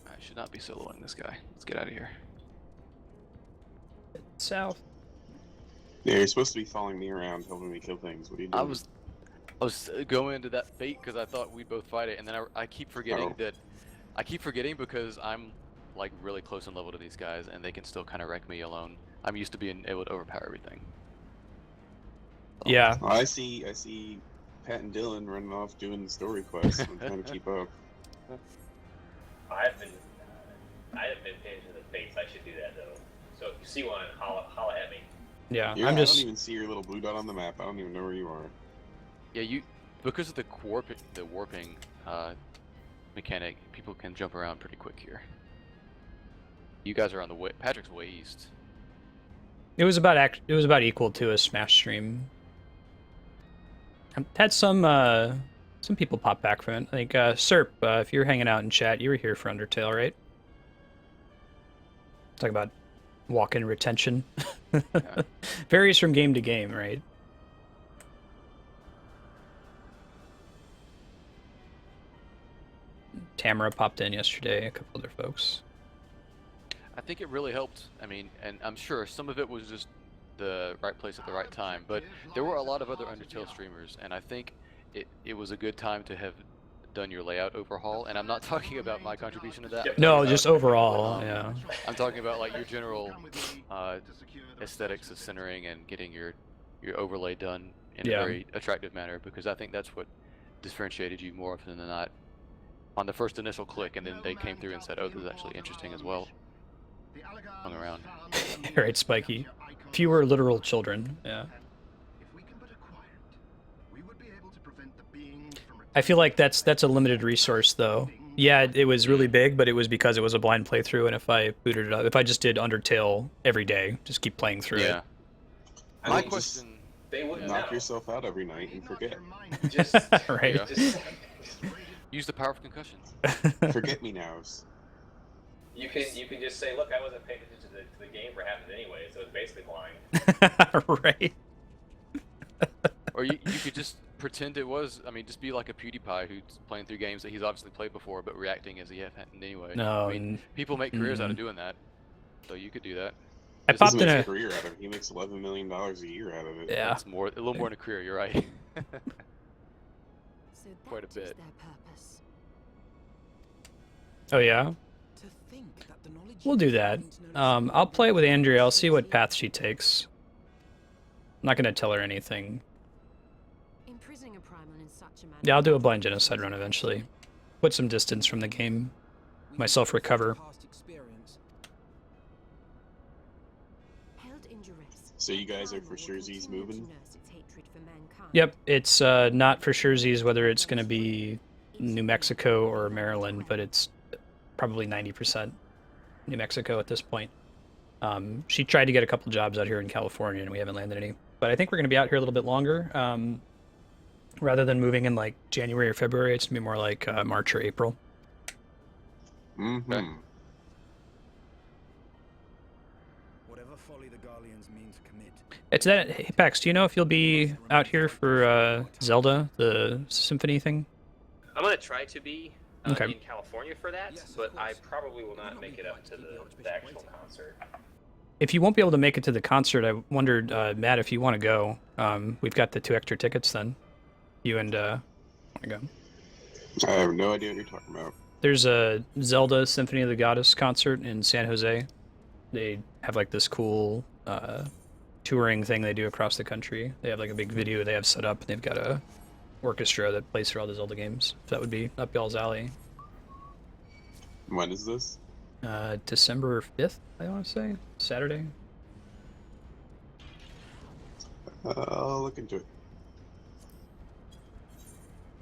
[SPEAKER 3] I should not be soloing this guy. Let's get out of here.
[SPEAKER 2] south.
[SPEAKER 5] Yeah, you're supposed to be following me around, helping me kill things. What are you doing?
[SPEAKER 3] I was going into that bait because I thought we'd both fight it, and then I keep forgetting
[SPEAKER 5] Oh.
[SPEAKER 3] I keep forgetting because I'm like really close in level to these guys, and they can still kind of wreck me alone. I'm used to being able to overpower everything.
[SPEAKER 2] Yeah.
[SPEAKER 5] Oh, I see Pat and Dylan running off doing story quests. I'm trying to keep up.
[SPEAKER 1] I haven't been paying attention to the fates. I should do that though. So if you see one, holla at me.
[SPEAKER 2] Yeah.
[SPEAKER 5] Yeah,
[SPEAKER 2] I'm
[SPEAKER 5] I
[SPEAKER 2] just.
[SPEAKER 5] don't even see your little blue dot on the map. I don't even know where you are.
[SPEAKER 3] Yeah, because of the warping mechanic, people can jump around pretty quick here. You guys are on the way. Patrick's way east.
[SPEAKER 2] It was about equal to a Smash stream. I've had some people pop back from it. I think Serp, if you're hanging out in chat, you were here for Undertale, right? Talk about walk-in retention.
[SPEAKER 3] Yeah.
[SPEAKER 2] Varies from game to game, right? Tamara popped in yesterday, a couple other folks.
[SPEAKER 3] I think it really helped. I mean, and I'm sure some of it was just the right place at the right time, but there were a lot of other Undertale streamers, and I think it was a good time to have done your layout overhaul. And I'm not talking about my contribution to that. I'm
[SPEAKER 2] No,
[SPEAKER 3] talking
[SPEAKER 2] just
[SPEAKER 3] about,
[SPEAKER 2] overall, yeah.
[SPEAKER 3] I'm talking about like your general aesthetics of centering and getting your overlay done in a very attractive manner, because I think that's what differentiated you more often than not on the first initial click, and then they came through and said, oh, this is actually interesting as well. Hung around.
[SPEAKER 2] Right, Spiky. Fewer literal children, yeah. I feel like that's a limited resource, though. Yeah, it was really big, but it was because it was a blind playthrough, and if I booted it up, if I just did Undertale every day, just keep playing through it.
[SPEAKER 3] My question...
[SPEAKER 1] They wouldn't
[SPEAKER 5] knock
[SPEAKER 1] know.
[SPEAKER 5] yourself out every night and forget.
[SPEAKER 1] Just
[SPEAKER 2] Right.
[SPEAKER 3] Yeah.
[SPEAKER 1] Just,
[SPEAKER 3] Use the power of concussion.
[SPEAKER 5] Forget me nows.
[SPEAKER 1] you can just say, look, I wasn't paying attention to the game for half of it anyway, so it's basically lying.
[SPEAKER 2] Right.
[SPEAKER 3] Or you could just pretend it was, I mean, just be like a PewDiePie who's playing through games that he's obviously played before, but reacting as he hadn't anyway.
[SPEAKER 2] No,
[SPEAKER 3] I mean, people make careers out of doing that, so you could do that.
[SPEAKER 2] I
[SPEAKER 3] This
[SPEAKER 2] popped
[SPEAKER 5] He
[SPEAKER 2] in
[SPEAKER 5] makes
[SPEAKER 2] a...
[SPEAKER 5] a career out of it. He makes $11 million a year out of it.
[SPEAKER 2] Yeah.
[SPEAKER 3] It's a little more than a career, you're right.
[SPEAKER 6] So
[SPEAKER 3] Quite a
[SPEAKER 6] that is
[SPEAKER 3] bit.
[SPEAKER 6] their purpose.
[SPEAKER 2] Oh, yeah? We'll do that. I'll play it with Andrea. I'll see what path she takes. I'm not going to tell her anything.
[SPEAKER 6] Imprisoning a primal in such a manner.
[SPEAKER 2] Yeah, I'll do a blind genocide run eventually. Put some distance from the game. Myself recover.
[SPEAKER 6] Held in duress,
[SPEAKER 5] So you guys are
[SPEAKER 6] primal
[SPEAKER 5] for
[SPEAKER 6] will
[SPEAKER 5] sure Z's
[SPEAKER 6] continue to
[SPEAKER 5] moving?
[SPEAKER 6] nurse its hatred for mankind.
[SPEAKER 2] Yep, it's not for sure Z's whether it's going to be New Mexico or Maryland, but it's probably 90% New Mexico at this point. She tried to get a couple jobs out here in California, and we haven't landed any. But I think we're going to be out here a little bit longer. Rather than moving in like January or February, it's going to be more like March or April.
[SPEAKER 5] Mm-hmm.
[SPEAKER 3] Okay.
[SPEAKER 4] Whatever folly the Garleans mean to commit.
[SPEAKER 2] It's that. Hey, Pax, do you know if you'll be out here for Zelda, the symphony thing?
[SPEAKER 1] I'm gonna try to be
[SPEAKER 2] Okay.
[SPEAKER 1] in California for that, but I probably will not make it up to the actual concert.
[SPEAKER 2] If you won't be able to make it to the concert, I wondered, Matt, if you want to go. We've got the 2 extra tickets then. You and want to go?
[SPEAKER 5] I have no idea what you're talking about.
[SPEAKER 2] There's a Zelda Symphony of the Goddess concert in San Jose. They have like this cool touring thing they do across the country. They have like a big video they have set up, and they've got a orchestra that plays through all the Zelda games. So that would be up y'all's alley.
[SPEAKER 5] When is this?
[SPEAKER 2] December 5th, I want to say. Saturday.
[SPEAKER 5] I'll look into it.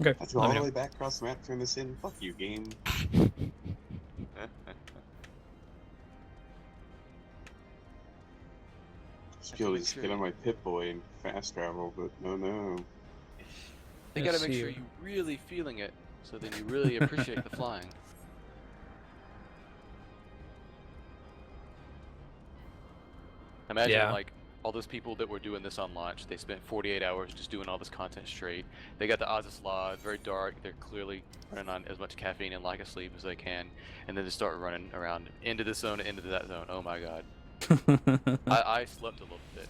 [SPEAKER 2] Okay.
[SPEAKER 5] I have to go
[SPEAKER 2] let
[SPEAKER 5] all
[SPEAKER 2] me
[SPEAKER 5] the
[SPEAKER 2] know.
[SPEAKER 5] way back across the map, turn this in. Fuck you, game. Just feel
[SPEAKER 3] make
[SPEAKER 5] to
[SPEAKER 3] sure
[SPEAKER 5] get on
[SPEAKER 3] you-
[SPEAKER 5] my Pip-Boy and fast travel, but no.
[SPEAKER 3] You
[SPEAKER 2] Let's
[SPEAKER 3] gotta make
[SPEAKER 2] see.
[SPEAKER 3] sure you're really feeling it, so then you really appreciate the flying. Imagine
[SPEAKER 2] Yeah.
[SPEAKER 3] like all those people that were doing this on launch, they spent 48 hours just doing all this content straight. They got the Azaslaw, very dark, they're clearly running on as much caffeine and lack of sleep as they can, and then they start running around into this zone, into that zone. Oh my god. I slept a little bit,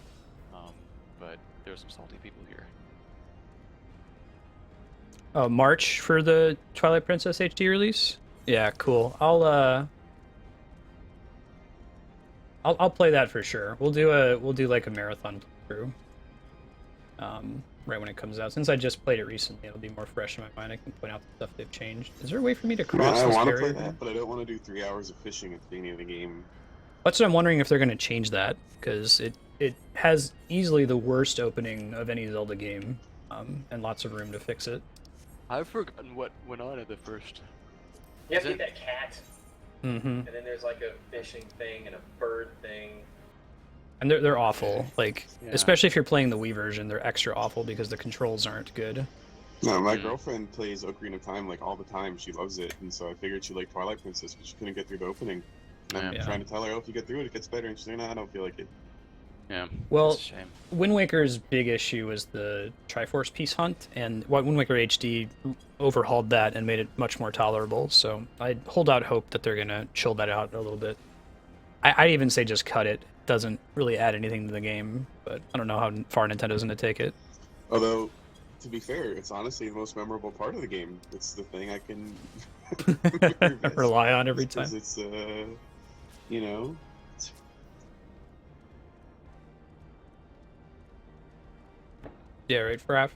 [SPEAKER 3] but there's some salty people here.
[SPEAKER 2] Oh, March for the Twilight Princess HD release? Yeah, cool. I'll play that for sure. We'll do like a marathon through. Right when it comes out. Since I just played it recently, it'll be more fresh in my mind. I can point out the stuff they've changed. Is there a way for me to cross
[SPEAKER 5] I
[SPEAKER 2] this
[SPEAKER 5] want to
[SPEAKER 2] barrier?
[SPEAKER 5] play that, but I don't want to do 3 hours of fishing at the beginning of the game.
[SPEAKER 2] That's what I'm wondering if they're going to change that, because it has easily the worst opening of any Zelda game, and lots of room to fix it.
[SPEAKER 3] I've forgotten what went on at the first.
[SPEAKER 1] You have to
[SPEAKER 3] Is
[SPEAKER 1] get that cat,
[SPEAKER 2] Mm-hmm.
[SPEAKER 1] and then there's like a fishing thing and a bird thing.
[SPEAKER 2] And they're awful. Like,
[SPEAKER 3] Yeah.
[SPEAKER 2] especially if you're playing the Wii version, they're extra awful because the controls aren't good.
[SPEAKER 5] No, my
[SPEAKER 3] Mm.
[SPEAKER 5] girlfriend plays Ocarina of Time like all the time. She loves it, and so I figured she liked Twilight Princess, but she couldn't get through the opening. And I'm
[SPEAKER 2] Yeah.
[SPEAKER 5] trying to tell her, oh, if you get through it, it gets better. And she's like, no, I don't feel like it.
[SPEAKER 3] Yeah.
[SPEAKER 2] Well,
[SPEAKER 3] that's a shame.
[SPEAKER 2] Wind Waker's big issue was the Triforce Piece Hunt, and Wind Waker HD overhauled that and made it much more tolerable. So I hold out hope that they're gonna chill that out a little bit. I'd even say just cut it. Doesn't really add anything to the game, but I don't know how far Nintendo's gonna take it.
[SPEAKER 5] Although, to be fair, it's honestly the most memorable part of the game. It's the thing I can
[SPEAKER 2] Rely on every
[SPEAKER 5] Because
[SPEAKER 2] time.
[SPEAKER 5] it's, you know,
[SPEAKER 2] Yeah, right, Fraff.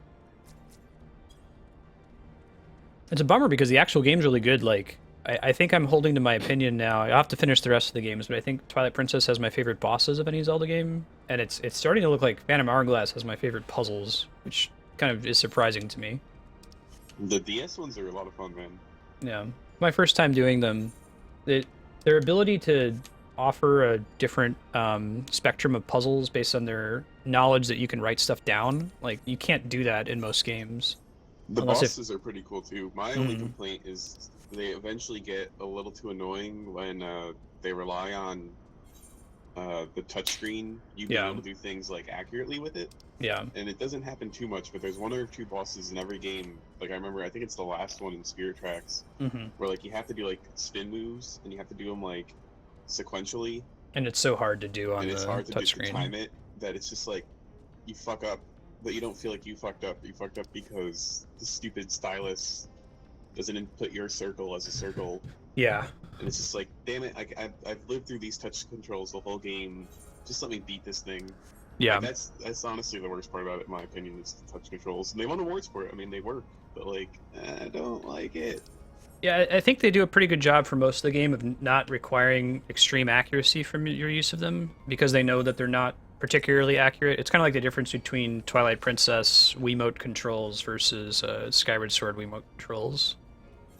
[SPEAKER 2] It's a bummer because the actual game's really good. Like, I think I'm holding to my opinion now. I'll have to finish the rest of the games, but I think Twilight Princess has my favorite bosses of any Zelda game, and it's starting to look like Phantom Hourglass has my favorite puzzles, which kind of is surprising to me.
[SPEAKER 5] the DS ones are a lot of fun, man.
[SPEAKER 2] Yeah, my first time doing them. Their ability to offer a different spectrum of puzzles based on their knowledge that you can write stuff down. Like, you can't do that in most games.
[SPEAKER 5] The
[SPEAKER 2] Unless if-
[SPEAKER 5] bosses are pretty cool too. My only
[SPEAKER 2] Mhm.
[SPEAKER 5] complaint is they eventually get a little too annoying when they rely on the touchscreen. You being
[SPEAKER 2] Yeah.
[SPEAKER 5] able to do things like accurately with it,
[SPEAKER 2] Yeah.
[SPEAKER 5] and it doesn't happen too much. But there's one or two bosses in every game. Like I remember, I think it's the last one in Spirit Tracks,
[SPEAKER 2] Hmm.
[SPEAKER 5] where like you have to do like spin moves, and you have to do them like sequentially,
[SPEAKER 2] And it's so hard to do on
[SPEAKER 5] and
[SPEAKER 2] the
[SPEAKER 5] it's hard to
[SPEAKER 2] touchscreen.
[SPEAKER 5] time it that it's just like you fuck up, but you don't feel like you fucked up. You fucked up because the stupid stylus doesn't input your circle as a circle,
[SPEAKER 2] Yeah.
[SPEAKER 5] and it's just like, damn it! I've lived through these touch controls the whole game. Just let me beat this thing.
[SPEAKER 2] Yeah.
[SPEAKER 5] Like, that's honestly the worst part about it, in my opinion, is the touch controls. And they won awards for it. I mean, they work, but like, I don't like it.
[SPEAKER 2] Yeah, I think they do a pretty good job for most of the game of not requiring extreme accuracy from your use of them, because they know that they're not particularly accurate. It's kind of like the difference between Twilight Princess Wiimote controls versus Skyward Sword Wiimote controls.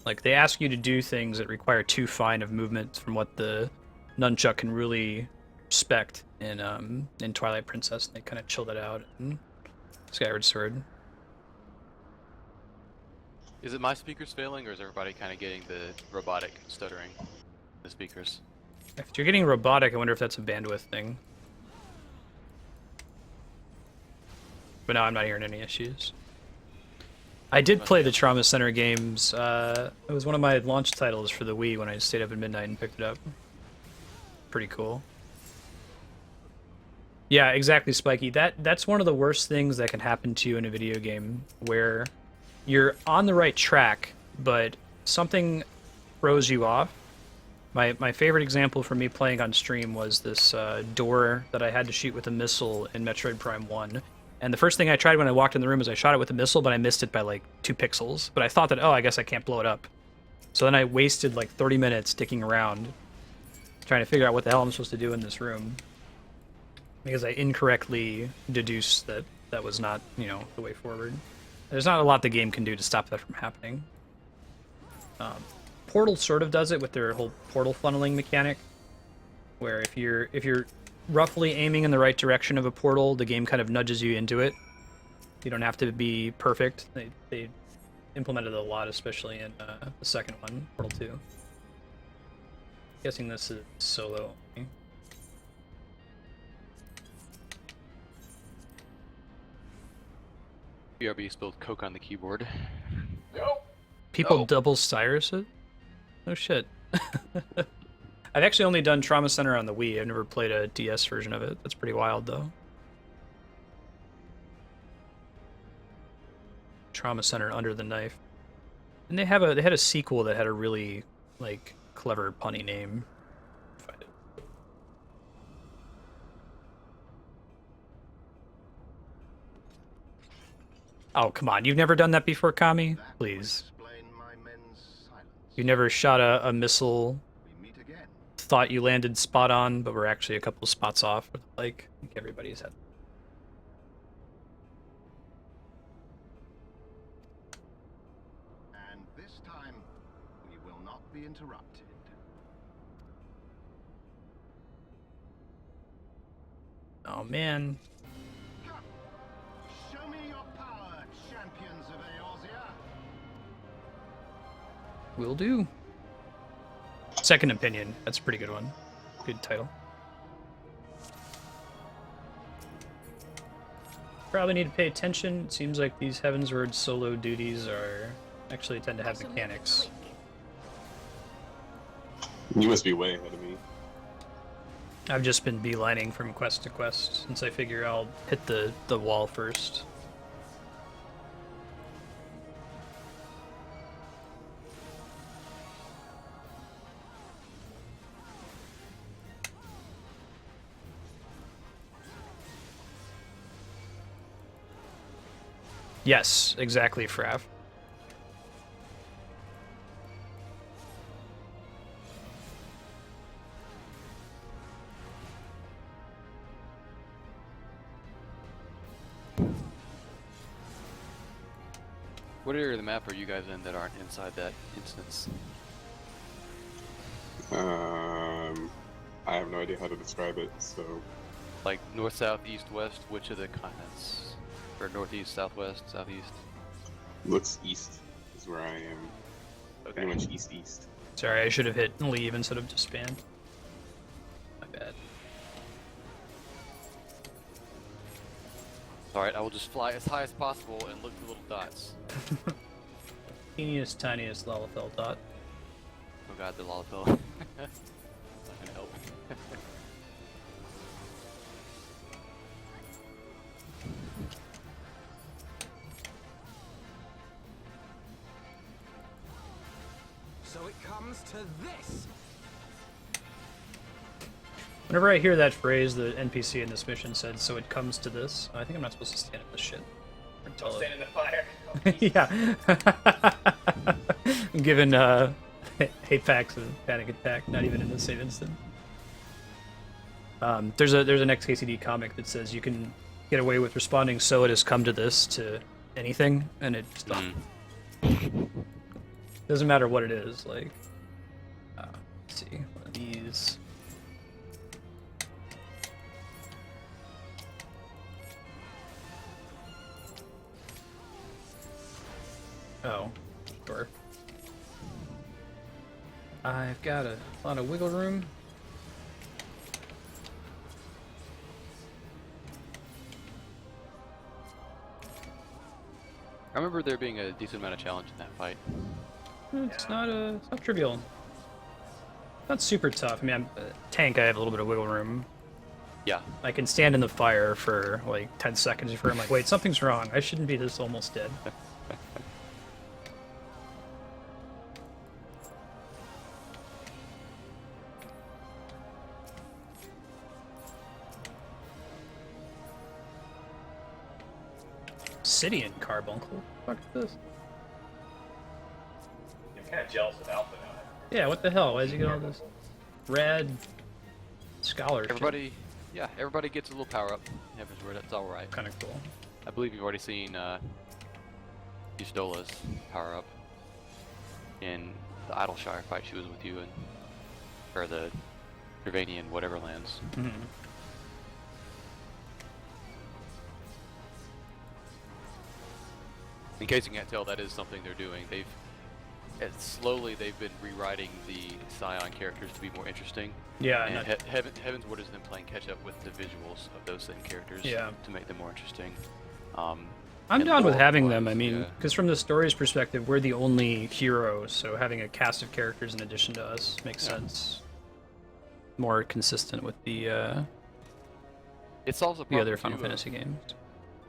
[SPEAKER 2] Like, they ask you to do things that require too fine of movement from what the nunchuck can really respect in Twilight Princess. They kind of chill that out in Skyward Sword.
[SPEAKER 3] Is it my speakers failing, or is everybody kind of getting the robotic stuttering? The speakers.
[SPEAKER 2] If you're getting robotic, I wonder if that's a bandwidth thing. But no, I'm not hearing any issues. I did play the Trauma Center games. It was one of my launch titles for the Wii when I stayed up at midnight and picked it up. Pretty cool. Yeah, exactly, Spiky. That's one of the worst things that can happen to you in a video game, where you're on the right track, but something throws you off. My favorite example for me playing on stream was this door that I had to shoot with a missile in Metroid Prime 1. And the first thing I tried when I walked in the room is I shot it with a missile, but I missed it by like 2 pixels. But I thought that, oh, I guess I can't blow it up. So then I wasted like 30 minutes sticking around trying to figure out what the hell I'm supposed to do in this room, because I incorrectly deduced that that was not, the way forward. There's not a lot the game can do to stop that from happening. Portal sort of does it with their whole portal funneling mechanic, where if you're roughly aiming in the right direction of a portal, the game kind of nudges you into it. You don't have to be perfect. They implemented it a lot, especially in the second one, Portal 2. Guessing this is solo only.
[SPEAKER 3] BRB spilled Coke on the keyboard.
[SPEAKER 1] No.
[SPEAKER 2] People
[SPEAKER 3] Oh.
[SPEAKER 2] double Cyrus it? Oh shit. I've actually only done Trauma Center on the Wii. I've never played a DS version of it. That's pretty wild, though. Trauma Center Under the Knife. And they had a sequel that had a really like clever punny name. Find it. Oh, come on. You've never done that before, Kami? Please. You never shot a missile, thought you landed spot on, but were actually a couple spots off. Like, I think everybody's had.
[SPEAKER 7] And this time, we will not be interrupted.
[SPEAKER 2] Oh, man.
[SPEAKER 7] Come, show me your power, champions of Eorzea.
[SPEAKER 2] Will do. Second Opinion. That's a pretty good one. Good title. Probably need to pay attention. It seems like these Heavensward solo duties are actually tend to have mechanics.
[SPEAKER 5] You must be way ahead of me.
[SPEAKER 2] I've just been beelining from quest to quest since I figure I'll hit the wall first. Yes, exactly, Frav.
[SPEAKER 3] What area of the map are you guys in that aren't inside that instance?
[SPEAKER 5] I have no idea how to describe it, so...
[SPEAKER 3] Like north, south, east, west, which of the continents? Or northeast, southwest, southeast?
[SPEAKER 5] Looks east is where I am.
[SPEAKER 3] Okay.
[SPEAKER 5] Pretty much east-east.
[SPEAKER 2] Sorry, I should have hit leave instead of disband. My bad.
[SPEAKER 3] Alright, I will just fly as high as possible and look for little dots.
[SPEAKER 2] Teeniest, tiniest Lalafell dot.
[SPEAKER 3] Oh god, the Lalafell. Not gonna help.
[SPEAKER 7] So it comes to this.
[SPEAKER 2] Whenever I hear that phrase, the NPC in this mission said, "So it comes to this." I think I'm not supposed to stand in this shit. Or
[SPEAKER 1] Don't
[SPEAKER 2] tell
[SPEAKER 1] stand in the fire.
[SPEAKER 2] yeah. I'm given hate packs and panic attack, not even in the same instant. There's an XKCD comic that says you can get away with responding "So it has come to this" to anything, and it just doesn't matter what it is. Like, let's see, one of these. Oh, sure. I've got a lot of wiggle room.
[SPEAKER 3] I remember there being a decent amount of challenge in that fight.
[SPEAKER 2] It's not trivial. Not super tough. I mean, I'm tank. I have a little bit of wiggle room.
[SPEAKER 3] Yeah.
[SPEAKER 2] I can stand in the fire for like 10 seconds before I'm like, wait, something's wrong. I shouldn't be this almost dead. Obsidian carbuncle? What the fuck is this?
[SPEAKER 1] I'm kind of jealous of Alpha now.
[SPEAKER 2] Yeah, what the hell? Why does he get all this rad scholarship?
[SPEAKER 3] Everybody gets a little power up. Heavensward, that's alright.
[SPEAKER 2] Kind of cool.
[SPEAKER 3] I believe you've already seen Ystola's power up in the Idleshire fight she was with you in, or the Gervanian whatever lands.
[SPEAKER 2] Mm-hmm.
[SPEAKER 3] In case you can't tell, that is something they're doing. Slowly they've been rewriting the Scion characters to be more interesting.
[SPEAKER 2] Yeah,
[SPEAKER 3] and Heavensward is then playing catch up with the visuals of those same characters to make them more interesting.
[SPEAKER 2] I'm down with having them. I mean,
[SPEAKER 3] yeah.
[SPEAKER 2] because from the story's perspective, we're the only heroes, so having a cast of characters in addition to us makes sense. more consistent with the
[SPEAKER 3] It solves a
[SPEAKER 2] the
[SPEAKER 3] problem
[SPEAKER 2] other Final
[SPEAKER 3] too of,
[SPEAKER 2] Fantasy games.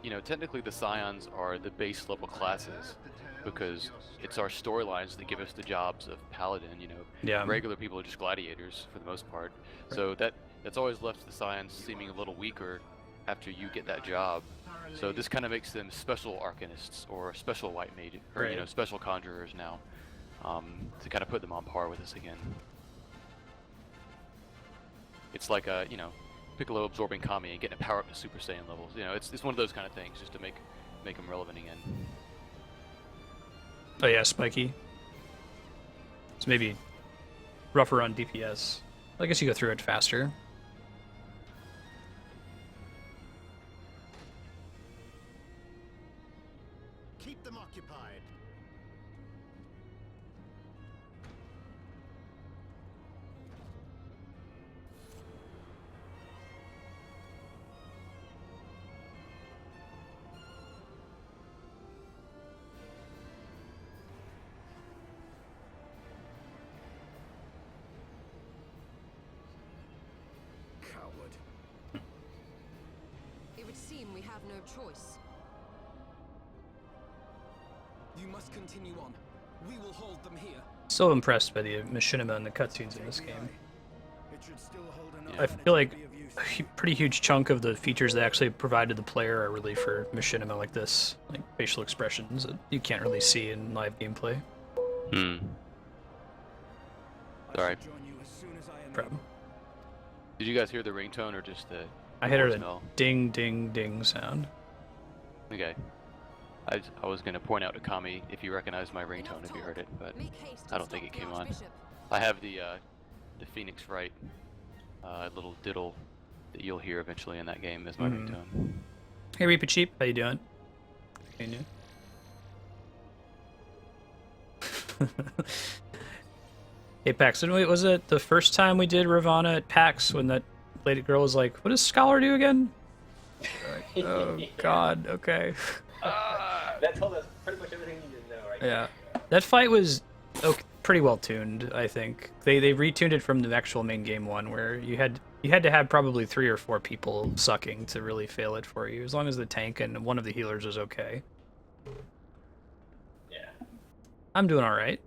[SPEAKER 3] you know, technically the Scions are the base level classes because it's our storylines that give us the jobs of paladin. You know,
[SPEAKER 2] Yeah.
[SPEAKER 3] regular people are just gladiators for the most part. So that's always left the Scions seeming a little weaker after you get that job. So this kind of makes them special arcanists or special white mage or you
[SPEAKER 2] Right.
[SPEAKER 3] know special conjurers now, to kind of put them on par with us again. It's like a you know Piccolo absorbing Kami and getting a power up to Super Saiyan levels. You know, it's one of those kind of things just to make them relevant again.
[SPEAKER 2] Oh yeah, spiky. It's maybe rougher on DPS. I guess you go through it faster.
[SPEAKER 7] Keep them occupied.
[SPEAKER 4] Coward.
[SPEAKER 6] It would seem we have no choice.
[SPEAKER 8] You must continue on. We will hold them here.
[SPEAKER 2] So impressed by the machinima and the cutscenes in this game.
[SPEAKER 4] It should still hold enough
[SPEAKER 3] Yeah.
[SPEAKER 2] I feel like a pretty huge chunk of the features they actually provided the player are really for machinima like this, like facial expressions that you can't really see in live gameplay.
[SPEAKER 3] Hmm. Sorry.
[SPEAKER 4] Join you as soon as I am
[SPEAKER 2] Problem.
[SPEAKER 3] Did you guys hear the ringtone or just the?
[SPEAKER 2] I hit her
[SPEAKER 3] voicemail?
[SPEAKER 2] a ding ding ding sound.
[SPEAKER 3] Okay. I was gonna point out to Kami if you recognize my ringtone if you heard it, but
[SPEAKER 6] Make haste
[SPEAKER 3] I
[SPEAKER 6] and
[SPEAKER 3] don't think
[SPEAKER 6] stop
[SPEAKER 3] it came
[SPEAKER 6] the
[SPEAKER 3] on.
[SPEAKER 6] Archbishop.
[SPEAKER 3] I have the Phoenix Wright little diddle that you'll hear eventually in that game as my ringtone.
[SPEAKER 2] Hey Reaper Cheap, how you doing? Hey new. Hey PAX, didn't we, was it the first time we did Ravana at PAX when that lady girl was like, what does Scholar do again? Like, oh god, okay.
[SPEAKER 1] That told us pretty much everything you need to know, right?
[SPEAKER 2] Yeah. That fight was pretty well tuned, I think. They retuned it from the actual main game one where you had to have probably 3 or 4 people sucking to really fail it for you, as long as the tank and one of the healers was okay.
[SPEAKER 1] Yeah.
[SPEAKER 2] I'm doing alright.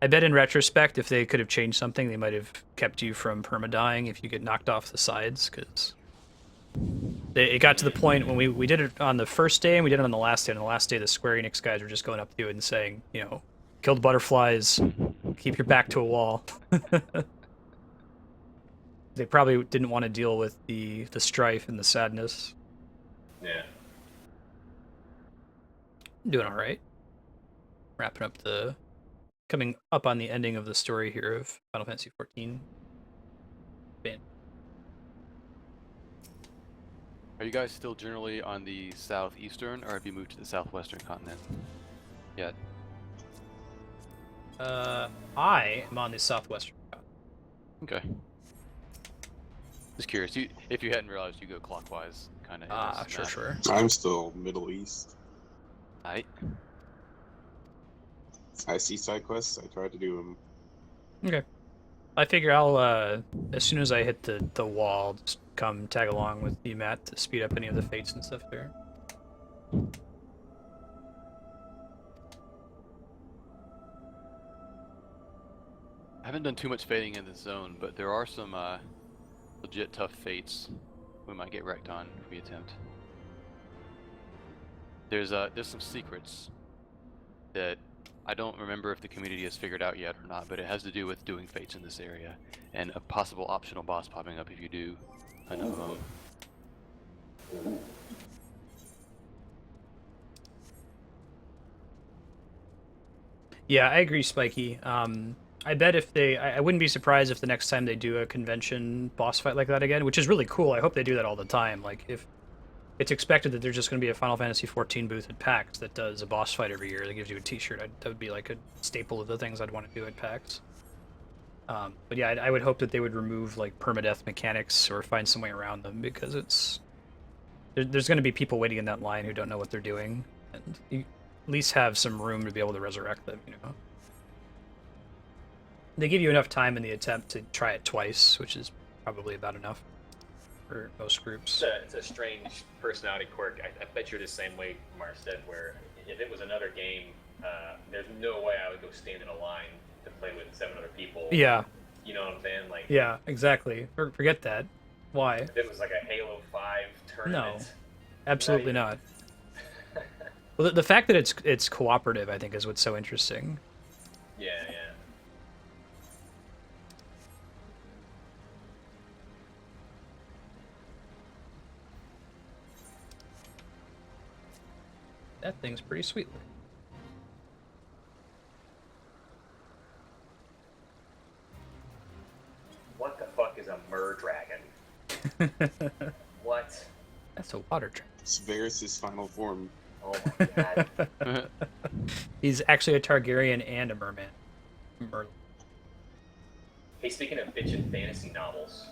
[SPEAKER 2] I bet in retrospect, if they could have changed something, they might have kept you from permadying if you get knocked off the sides, because it got to the point when we did it on the first day and we did it on the last day. On the last day, the Square Enix guys were just going up to you and saying, you know, kill the butterflies, keep your back to a wall. They probably didn't want to deal with the strife and the sadness.
[SPEAKER 1] Yeah.
[SPEAKER 2] Doing alright. Wrapping up coming up on the ending of the story here of Final Fantasy XIV. Bam.
[SPEAKER 3] Are you guys still generally on the southeastern, or have you moved to the southwestern continent yet?
[SPEAKER 2] I am on the southwestern coast.
[SPEAKER 3] Okay. Just curious. If you hadn't realized, you go clockwise, kind of.
[SPEAKER 2] Sure.
[SPEAKER 5] I'm still Middle East.
[SPEAKER 3] Right.
[SPEAKER 5] I see side quests. I try to do them.
[SPEAKER 2] Okay. I figure I'll, as soon as I hit the wall, just come tag along with you, Matt, to speed up any of the fates and stuff there.
[SPEAKER 3] I haven't done too much fading in this zone, but there are some legit tough fates we might get wrecked on if we attempt. There's some secrets that I don't remember if the community has figured out yet or not, but it has to do with doing fates in this area and a possible optional boss popping up if you do enough of them.
[SPEAKER 2] Yeah, I agree, Spiky. I bet if I wouldn't be surprised if the next time they do a convention boss fight like that again, which is really cool. I hope they do that all the time. Like, if it's expected that there's just going to be a Final Fantasy XIV booth at PAX that does a boss fight every year that gives you a T-shirt, that would be like a staple of the things I'd want to do at PAX. But yeah, I would hope that they would remove like permadeath mechanics or find some way around them, because there's going to be people waiting in that line who don't know what they're doing, and you at least have some room to be able to resurrect them, you know. They give you enough time in the attempt to try it twice, which is probably about enough for most groups.
[SPEAKER 1] It's a strange personality quirk. I bet you're the same way, Marstead, where if it was another game, there's no way I would go stand in a line to play with 7 other people.
[SPEAKER 2] Yeah.
[SPEAKER 1] You know what I'm saying? Like,
[SPEAKER 2] Yeah, exactly. Forget that. Why?
[SPEAKER 1] if it was like a Halo 5 tournament.
[SPEAKER 2] No. Absolutely not. Well, the fact that it's cooperative, I think, is what's so interesting.
[SPEAKER 1] Yeah, yeah.
[SPEAKER 2] That thing's pretty sweet.
[SPEAKER 1] What the fuck is a mer dragon? What?
[SPEAKER 2] That's a water dragon.
[SPEAKER 5] It's Varys' final form.
[SPEAKER 1] Oh my god.
[SPEAKER 2] He's actually a Targaryen and a merman.
[SPEAKER 1] Hey, speaking of bitchin' fantasy novels,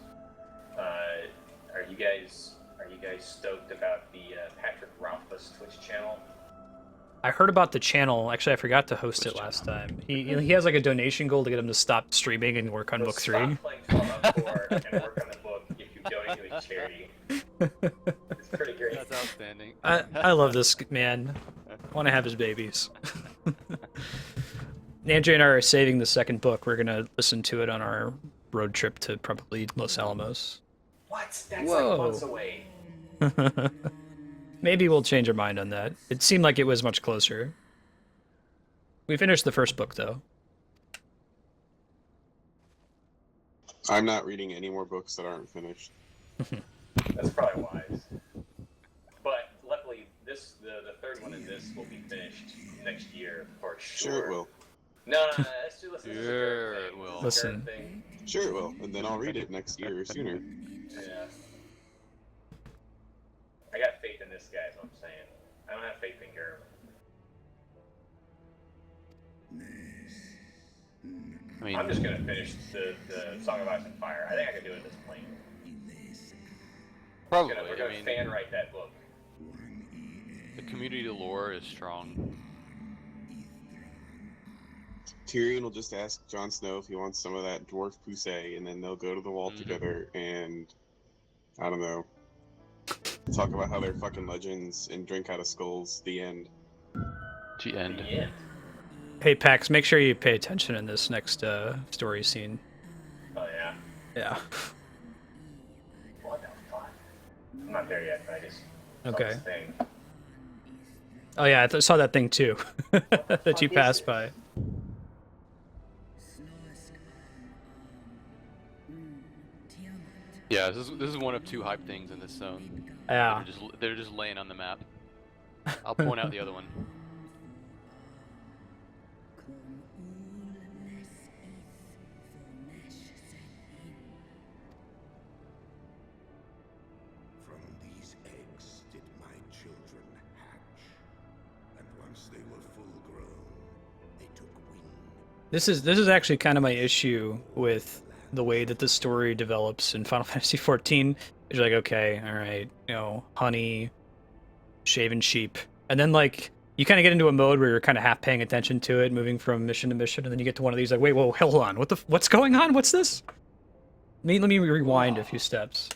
[SPEAKER 1] are you guys stoked about the Patrick Rothfuss Twitch channel?
[SPEAKER 2] I heard about the channel. Actually, I forgot to host it last time. He has like a donation goal to get him to stop streaming and work on book 3.
[SPEAKER 1] Stop playing Fallout 4 and work on the book if you donate to a charity. It's pretty great.
[SPEAKER 3] That's outstanding.
[SPEAKER 2] I love this man. I want to have his babies. Andrea and I are saving the second book. We're gonna listen to it on our road trip to probably Los Alamos.
[SPEAKER 1] What? That's
[SPEAKER 2] Whoa.
[SPEAKER 1] like months away.
[SPEAKER 2] Maybe we'll change our mind on that. It seemed like it was much closer. We finished the first book, though.
[SPEAKER 5] I'm not reading any more books that aren't finished.
[SPEAKER 1] That's probably wise. But luckily, the third one in this will be finished next year for sure.
[SPEAKER 5] Sure it will.
[SPEAKER 1] No, let's do this.
[SPEAKER 3] Sure it will.
[SPEAKER 2] Listen.
[SPEAKER 5] Sure it will. And then I'll read it next year or sooner.
[SPEAKER 1] Yeah. I got faith in this guy, is what I'm saying. I don't have faith in Garrett.
[SPEAKER 3] I mean,
[SPEAKER 1] I'm just gonna finish the Song of Ice and Fire. I think I can do it this plane.
[SPEAKER 3] probably.
[SPEAKER 1] We're gonna
[SPEAKER 3] I mean,
[SPEAKER 1] fan write that book.
[SPEAKER 3] the community lore is strong.
[SPEAKER 5] Tyrion will just ask Jon Snow if he wants some of that dwarf poussey, and then they'll go to the wall together and, I don't know, talk about how they're fucking legends and drink out of skulls. The end.
[SPEAKER 3] The end.
[SPEAKER 1] Yeah.
[SPEAKER 2] Hey, Pax, make sure you pay attention in this next story scene.
[SPEAKER 1] Oh yeah.
[SPEAKER 2] Yeah.
[SPEAKER 1] What the fuck? I'm not there yet, but I just saw
[SPEAKER 2] Okay.
[SPEAKER 1] this thing.
[SPEAKER 2] Oh yeah, I saw that thing too. that you
[SPEAKER 1] fuck is
[SPEAKER 2] passed
[SPEAKER 1] it?
[SPEAKER 2] by.
[SPEAKER 3] Yeah, this is one of 2 hype things in this zone.
[SPEAKER 2] Yeah.
[SPEAKER 3] They're just laying on the map. I'll point out the other one.
[SPEAKER 4] From these eggs did my children hatch. And once they were full grown, they took wing.
[SPEAKER 2] This is actually kind of my issue with the way that the story develops in Final Fantasy XIV. You're like, okay, all right, honey, shaven sheep, and then like you kind of get into a mode where you're kind of half paying attention to it, moving from mission to mission, and then you get to one of these like, wait, whoa, hold on, what's going on? What's this? Let me rewind a few steps.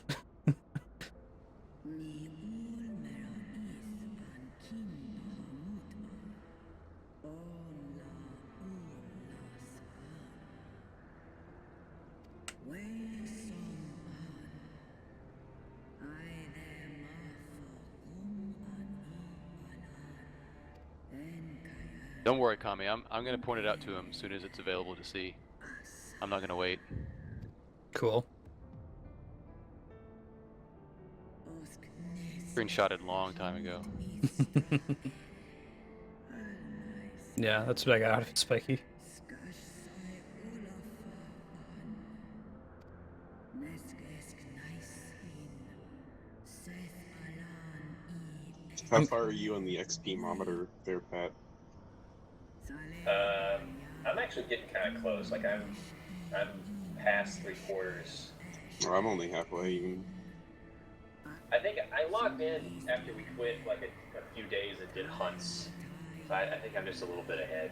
[SPEAKER 3] Don't worry, Kami. I'm gonna point it out to him as soon as it's available to see. I'm not gonna wait.
[SPEAKER 2] Cool.
[SPEAKER 3] Screenshotted a long time ago.
[SPEAKER 2] Yeah, that's what I got out of it, Spiky.
[SPEAKER 5] How far are you on the XP mometer there, Pat?
[SPEAKER 1] I'm actually getting kind of close. Like I'm past 3/4.
[SPEAKER 5] Or I'm only halfway even.
[SPEAKER 1] I think I logged in after we quit like a few days and did hunts. So I think I'm just a little bit ahead.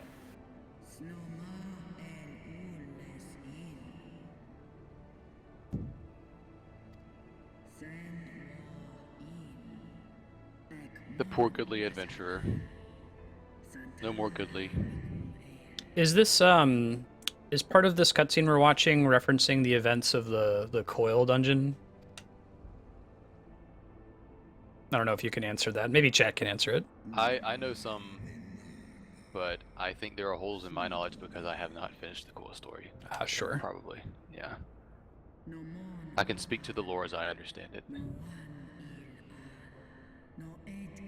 [SPEAKER 3] The poor goodly adventurer. No more goodly.
[SPEAKER 2] Is this is part of this cutscene we're watching referencing the events of the coil dungeon? I don't know if you can answer that. Maybe chat can answer it.
[SPEAKER 3] I know some, but I think there are holes in my knowledge because I have not finished the core story.
[SPEAKER 2] Sure.
[SPEAKER 3] Probably, yeah. I can speak to the lore as I understand it.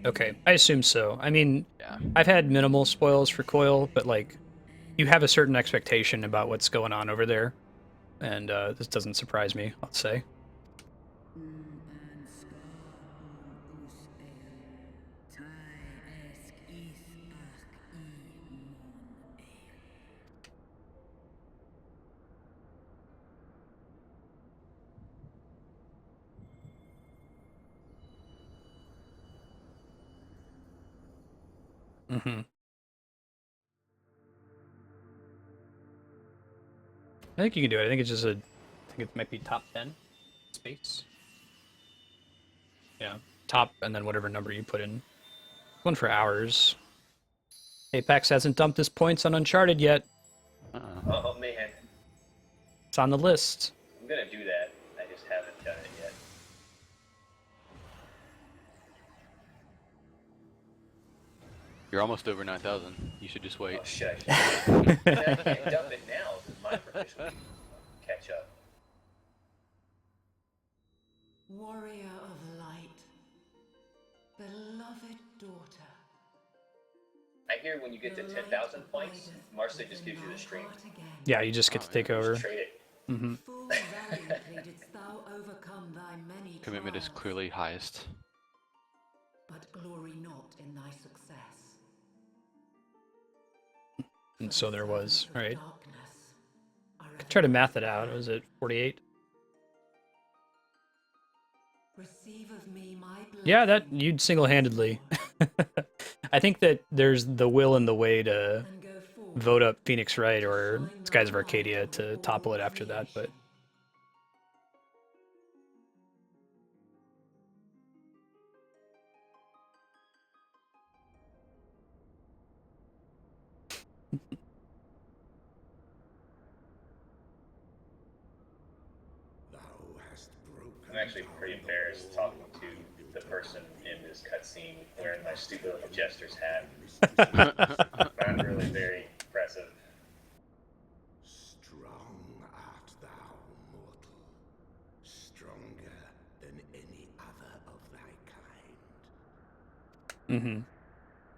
[SPEAKER 2] Okay, I assume so. I mean,
[SPEAKER 3] Yeah.
[SPEAKER 2] I've had minimal spoils for Coil, but like, you have a certain expectation about what's going on over there, and this doesn't surprise me, I'll say. Mm-hmm. I think you can do it. I think it's just I think it might be top 10 space. Yeah, top and then whatever number you put in. One for hours. Apex hasn't dumped his points on Uncharted yet.
[SPEAKER 1] Oh man,
[SPEAKER 2] It's on the list.
[SPEAKER 1] I'm gonna do that. I just haven't done it yet.
[SPEAKER 3] You're almost over 9,000. You should just wait.
[SPEAKER 1] Oh shit! I can't dump it now because my provision will catch up.
[SPEAKER 6] Warrior of light, beloved daughter.
[SPEAKER 1] I hear when you get to 10,000 points, Marstead just gives you the stream.
[SPEAKER 2] Yeah, you just get to take over.
[SPEAKER 1] Just trade it.
[SPEAKER 2] Mm-hmm.
[SPEAKER 6] Full valiantly didst thou overcome thy many
[SPEAKER 3] Commitment is
[SPEAKER 6] trials,
[SPEAKER 3] clearly highest.
[SPEAKER 6] but glory not in thy success.
[SPEAKER 2] And so there was. All right.
[SPEAKER 6] Darkness are
[SPEAKER 2] Try to math it out. Was it 48?
[SPEAKER 6] receive of me my
[SPEAKER 2] Yeah, that
[SPEAKER 6] blessing,
[SPEAKER 2] you'd single-handedly. I think that there's the will and the way to
[SPEAKER 6] and go forth
[SPEAKER 2] vote up Phoenix Wright or
[SPEAKER 6] find
[SPEAKER 2] Skies of
[SPEAKER 6] thy
[SPEAKER 2] Arcadia
[SPEAKER 6] light
[SPEAKER 2] to
[SPEAKER 6] of
[SPEAKER 2] topple it
[SPEAKER 6] all
[SPEAKER 2] after that, but
[SPEAKER 6] creation.
[SPEAKER 4] Thou hast broken.
[SPEAKER 1] I'm actually pretty embarrassed talking to the person in this cutscene wearing my stupid little jester's hat. Not really very impressive.
[SPEAKER 4] Strong art thou, mortal. Stronger than any other of thy kind.
[SPEAKER 2] mm-hmm.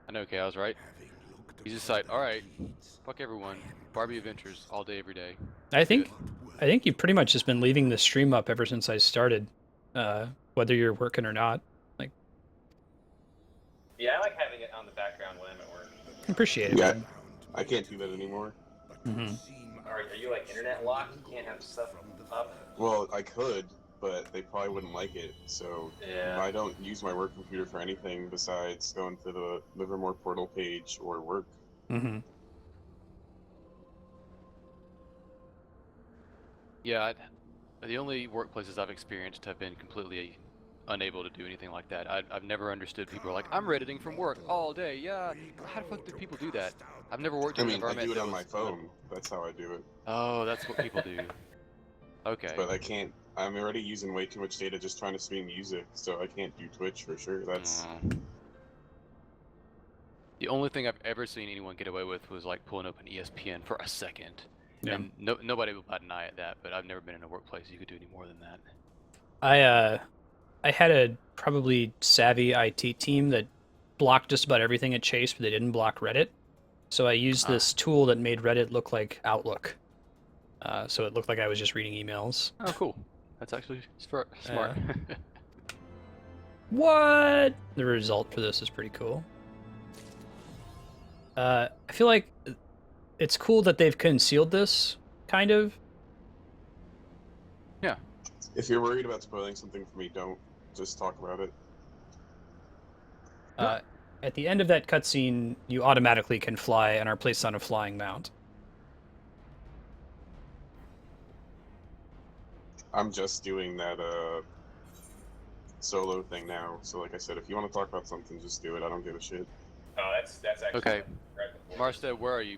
[SPEAKER 3] I know, okay, I was right.
[SPEAKER 4] Having looked
[SPEAKER 3] He's just
[SPEAKER 4] upon
[SPEAKER 3] like,
[SPEAKER 4] thy
[SPEAKER 3] alright,
[SPEAKER 4] deeds,
[SPEAKER 3] fuck everyone. Barbie Adventures all day, every day.
[SPEAKER 2] I think
[SPEAKER 3] Good.
[SPEAKER 2] I think you've pretty much just been leaving the stream up ever since I started, whether you're working or not. Like,
[SPEAKER 1] Yeah, I like having it on the background when I'm at work.
[SPEAKER 2] appreciate it.
[SPEAKER 5] Yeah,
[SPEAKER 2] Man.
[SPEAKER 5] I can't do that anymore.
[SPEAKER 2] Mm-hmm.
[SPEAKER 1] Are you like internet locked? You can't have stuff up?
[SPEAKER 5] Well, I could, but they probably wouldn't like it. So
[SPEAKER 1] Yeah.
[SPEAKER 5] I don't use my work computer for anything besides going to the Livermore portal page or work.
[SPEAKER 2] Mm-hmm.
[SPEAKER 3] Yeah, the only workplaces I've experienced have been completely unable to do anything like that. I've never understood people are like, I'm redditing from work all day. Yeah, how the fuck do people do that? I've never worked
[SPEAKER 5] I
[SPEAKER 3] in an
[SPEAKER 5] mean, I
[SPEAKER 3] environment
[SPEAKER 5] do it
[SPEAKER 3] that
[SPEAKER 5] on my
[SPEAKER 3] was-
[SPEAKER 5] phone. That's how I do it.
[SPEAKER 3] Oh, that's what people do. Okay.
[SPEAKER 5] But I can't. I'm already using way too much data just trying to stream music, so I can't do Twitch for sure. That's
[SPEAKER 3] The only thing I've ever seen anyone get away with was like pulling up an ESPN for a second.
[SPEAKER 2] Yeah.
[SPEAKER 3] And nobody will bat an eye at that, but I've never been in a workplace you could do any more than that.
[SPEAKER 2] I had a probably savvy IT team that blocked just about everything at Chase, but they didn't block Reddit. So I used this tool that made Reddit look like Outlook. So it looked like I was just reading emails.
[SPEAKER 3] Oh, cool. That's actually smart.
[SPEAKER 2] What? The result for this is pretty cool. I feel like it's cool that they've concealed this, kind of.
[SPEAKER 3] Yeah.
[SPEAKER 5] If you're worried about spoiling something for me, don't just talk about it.
[SPEAKER 2] At the end of that cutscene, you automatically can fly and are placed on a flying mount.
[SPEAKER 5] I'm just doing that solo thing now. So like I said, if you want to talk about something, just do it. I don't give a shit.
[SPEAKER 1] Oh, that's actually
[SPEAKER 3] Okay.
[SPEAKER 1] right before.
[SPEAKER 3] Marstead, where are you?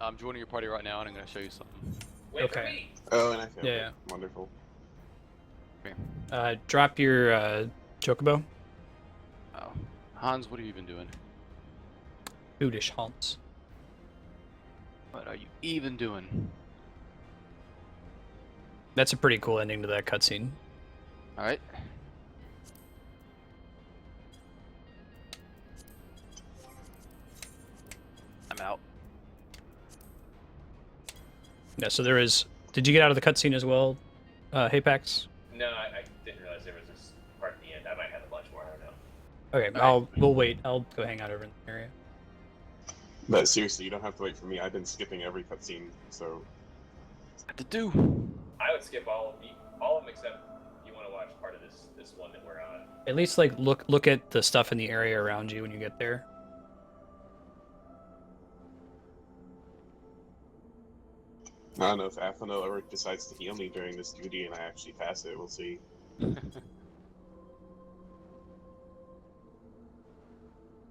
[SPEAKER 3] I'm joining your party right now, and I'm going to show you something.
[SPEAKER 1] Wait for
[SPEAKER 2] Okay.
[SPEAKER 1] me.
[SPEAKER 5] Oh, and I feel
[SPEAKER 2] Yeah.
[SPEAKER 5] wonderful.
[SPEAKER 2] Drop your chocobo.
[SPEAKER 3] Oh, Hans, what have you been doing?
[SPEAKER 2] Foodish haunts.
[SPEAKER 3] What are you even doing?
[SPEAKER 2] That's a pretty cool ending to that cutscene.
[SPEAKER 3] All right. I'm out.
[SPEAKER 2] Yeah, so there is... Did you get out of the cutscene as well, Hapax?
[SPEAKER 1] No, I didn't realize there was this part at the end. I might have a bunch more. I don't know.
[SPEAKER 2] Okay, we'll wait. I'll go hang out over in the area.
[SPEAKER 5] But seriously, you don't have to wait for me. I've been skipping every cutscene, so
[SPEAKER 3] What to do?
[SPEAKER 1] I would skip all of them except you want to watch part of this one that we're on.
[SPEAKER 2] At least like look at the stuff in the area around you when you get there.
[SPEAKER 5] I don't know if Atheno ever decides to heal me during this duty and I actually pass it. We'll see.
[SPEAKER 3] Well,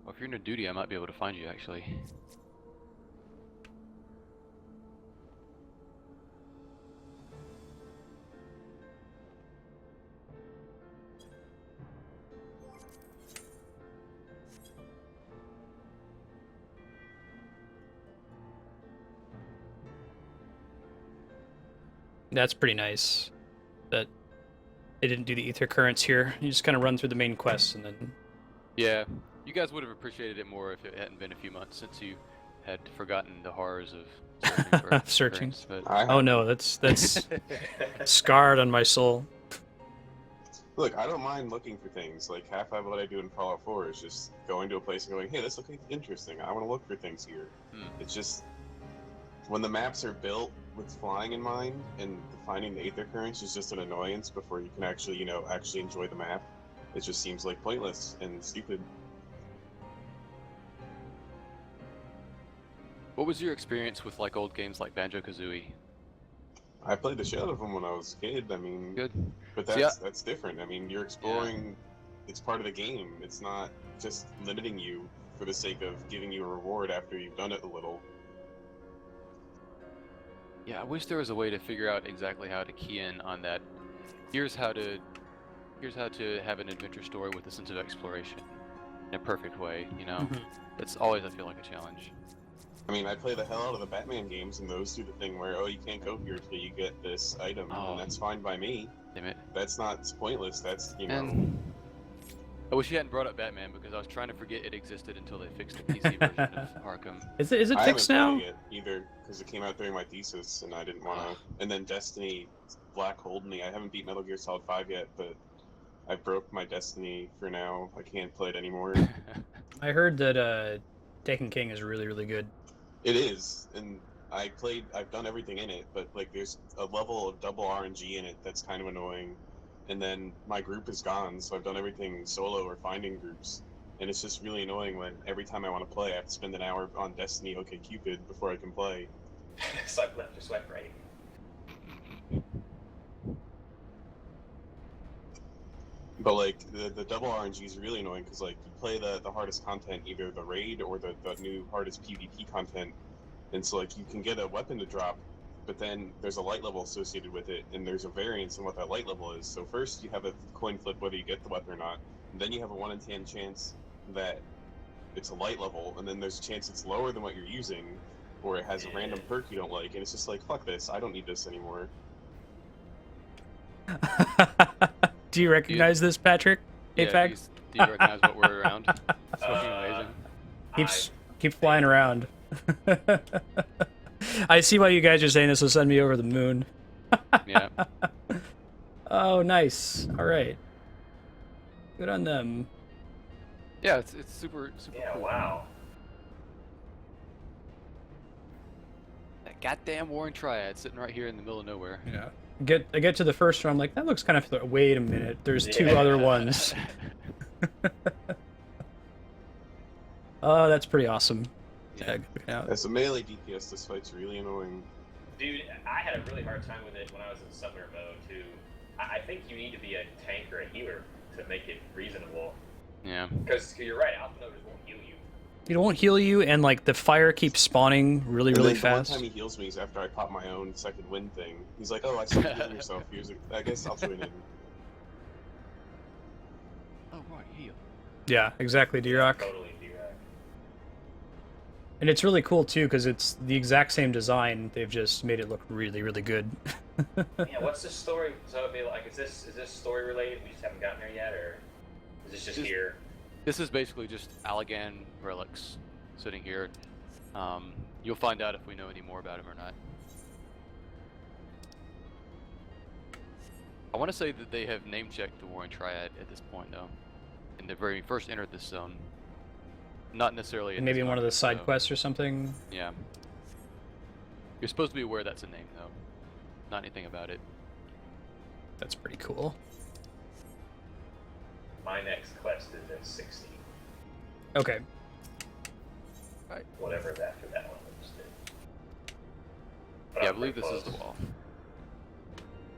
[SPEAKER 3] if you're in a duty, I might be able to find you, actually.
[SPEAKER 2] That's pretty nice. That they didn't do the ether currents here. You just kind of run through the main quests and then...
[SPEAKER 3] Yeah, you guys would have appreciated it more if it hadn't been a few months since you had forgotten the horrors of searching for
[SPEAKER 2] Searching.
[SPEAKER 3] currents, but...
[SPEAKER 2] Oh no, that's scarred on my soul.
[SPEAKER 5] Look, I don't mind looking for things. Like, half of what I do in Fallout 4 is just going to a place and going, hey, this looks interesting. I want to look for things here. It's just... When the maps are built with flying in mind, and finding the aether currents is just an annoyance before you can actually, actually enjoy the map, it just seems like pointless and stupid.
[SPEAKER 3] What was your experience with like old games like Banjo-Kazooie?
[SPEAKER 5] I played the shit out of them when I was a kid. I mean,
[SPEAKER 3] Good.
[SPEAKER 5] But
[SPEAKER 3] See,
[SPEAKER 5] that's different. I mean, you're exploring. It's part of the game. It's not just limiting you for the sake of giving you a reward after you've done it a little.
[SPEAKER 3] Yeah, I wish there was a way to figure out exactly how to key in on that. Here's how to have an adventure story with a sense of exploration in a perfect way, you know? It's always, I feel like, a challenge.
[SPEAKER 5] I mean, I play the hell out of the Batman games, and those do the thing where, oh, you can't go here until you get this item, and that's fine by me.
[SPEAKER 3] Damn it.
[SPEAKER 5] That's not pointless. That's,
[SPEAKER 3] And I wish you hadn't brought up Batman because I was trying to forget it existed until they fixed the PC version of Arkham.
[SPEAKER 2] Is it
[SPEAKER 5] I
[SPEAKER 2] fixed
[SPEAKER 5] haven't
[SPEAKER 2] now?
[SPEAKER 5] played it either, because it came out during my thesis, and I didn't want to. And then Destiny black holed me. I haven't beat Metal Gear Solid 5 yet, but I broke my Destiny for now. I can't play it anymore.
[SPEAKER 2] I heard that Taken King is really, really good.
[SPEAKER 5] It is, and I've done everything in it, but like there's a level of double RNG in it that's kind of annoying. And then my group is gone, so I've done everything solo or finding groups. And it's just really annoying when every time I want to play, I have to spend an hour on Destiny OkCupid before I can play.
[SPEAKER 1] Swipe left or swipe right.
[SPEAKER 5] But like the double RNG is really annoying because like you play the hardest content, either the raid or the new hardest PvP content, and so like you can get a weapon to drop, but then there's a light level associated with it, and there's a variance in what that light level is. So first you have a coin flip whether you get the weapon or not, and then you have a 1 in 10 chance that it's a light level, and then there's a chance it's lower than what you're using, or it has a random perk you don't like, and it's just like, fuck this, I don't need this anymore.
[SPEAKER 2] Do you recognize this, Patrick?
[SPEAKER 3] Yeah,
[SPEAKER 2] Apex?
[SPEAKER 3] do you recognize what we're around? It's fucking amazing.
[SPEAKER 2] Keep flying around. I see why you guys are saying this will send me over the moon.
[SPEAKER 3] Yeah.
[SPEAKER 2] Oh, nice. All right. Good on them.
[SPEAKER 3] Yeah, it's super
[SPEAKER 1] Yeah,
[SPEAKER 3] cool.
[SPEAKER 1] wow.
[SPEAKER 3] That goddamn Warring Triad sitting right here in the middle of nowhere.
[SPEAKER 2] Yeah. I get to the first one, I'm like, that looks kind of... Wait a minute, there's two
[SPEAKER 1] Yeah.
[SPEAKER 2] other ones. Oh, that's pretty awesome.
[SPEAKER 3] Yeah.
[SPEAKER 5] As a melee DPS, this fight's really annoying.
[SPEAKER 1] Dude, I had a really hard time with it when I was in summoner mode too. I think you need to be a tank or a healer to make it reasonable.
[SPEAKER 3] Yeah.
[SPEAKER 1] Because you're right, Alpha Notice won't heal you.
[SPEAKER 2] It won't heal you, and like the fire keeps spawning really,
[SPEAKER 5] And
[SPEAKER 2] really
[SPEAKER 5] then the one
[SPEAKER 2] fast.
[SPEAKER 5] time he heals me is after I pop my own second wind thing. He's like, "Oh, I saw you heal yourself. I guess I'll join in."
[SPEAKER 3] Oh right, heal.
[SPEAKER 2] Yeah, exactly, D-Rock.
[SPEAKER 1] Totally D-Rock.
[SPEAKER 2] And it's really cool too because it's the exact same design. They've just made it look really, really good.
[SPEAKER 1] Yeah, what's the story? So it'd be like, is this story related? We just haven't gotten there yet, or is this just here?
[SPEAKER 3] This is basically just Allagan relics sitting here. You'll find out if we know any more about him or not. I want to say that they have name-checked the Warring Triad at this point, though. And they very first entered this zone. Not necessarily in
[SPEAKER 2] Maybe
[SPEAKER 3] this
[SPEAKER 2] one of the
[SPEAKER 3] context,
[SPEAKER 2] side
[SPEAKER 3] though.
[SPEAKER 2] quests or something.
[SPEAKER 3] Yeah. You're supposed to be aware that's a name, though. Not anything about it.
[SPEAKER 2] That's pretty cool.
[SPEAKER 1] My next quest is at 60.
[SPEAKER 2] Okay.
[SPEAKER 1] Whatever's after that one. I just did. But
[SPEAKER 3] Yeah, I
[SPEAKER 1] I'm
[SPEAKER 3] believe this
[SPEAKER 1] pretty
[SPEAKER 3] is the
[SPEAKER 1] close.
[SPEAKER 3] wall.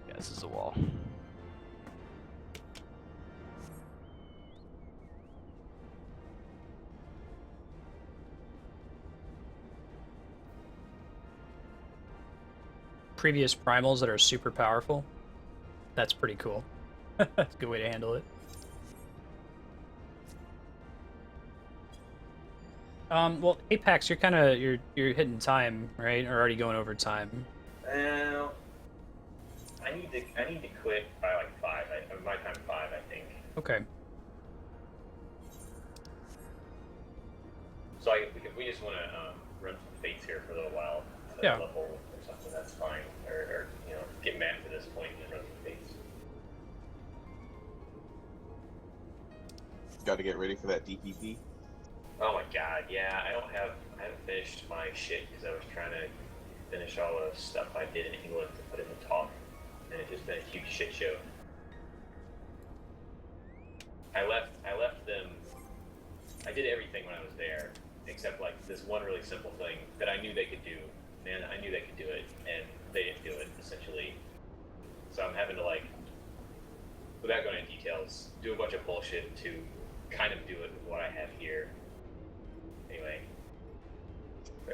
[SPEAKER 3] Yeah, this is the wall.
[SPEAKER 2] Previous primals that are super powerful. That's pretty cool. That's a good way to handle it. Well, Apex, you're kind of you're hitting time, right? Or already going over time.
[SPEAKER 1] Well, I need to quit by like 5. My time 5, I think.
[SPEAKER 2] Okay.
[SPEAKER 1] So if we just want to run some fates here for a little while, to
[SPEAKER 2] Yeah.
[SPEAKER 1] level or something, that's fine. Or get mad to this point and run some fates.
[SPEAKER 5] Got to get ready for that DPP.
[SPEAKER 1] Oh my god, yeah, I haven't finished my shit because I was trying to finish all the stuff I did in England to put in the talk, and it's just been a huge shit show. I left them, I did everything when I was there, except like this one really simple thing that I knew they could do. Man, I knew they could do it, and they didn't do it, essentially. So I'm having to, like, without going into details, do a bunch of bullshit to kind of do it with what I have here. Anyway.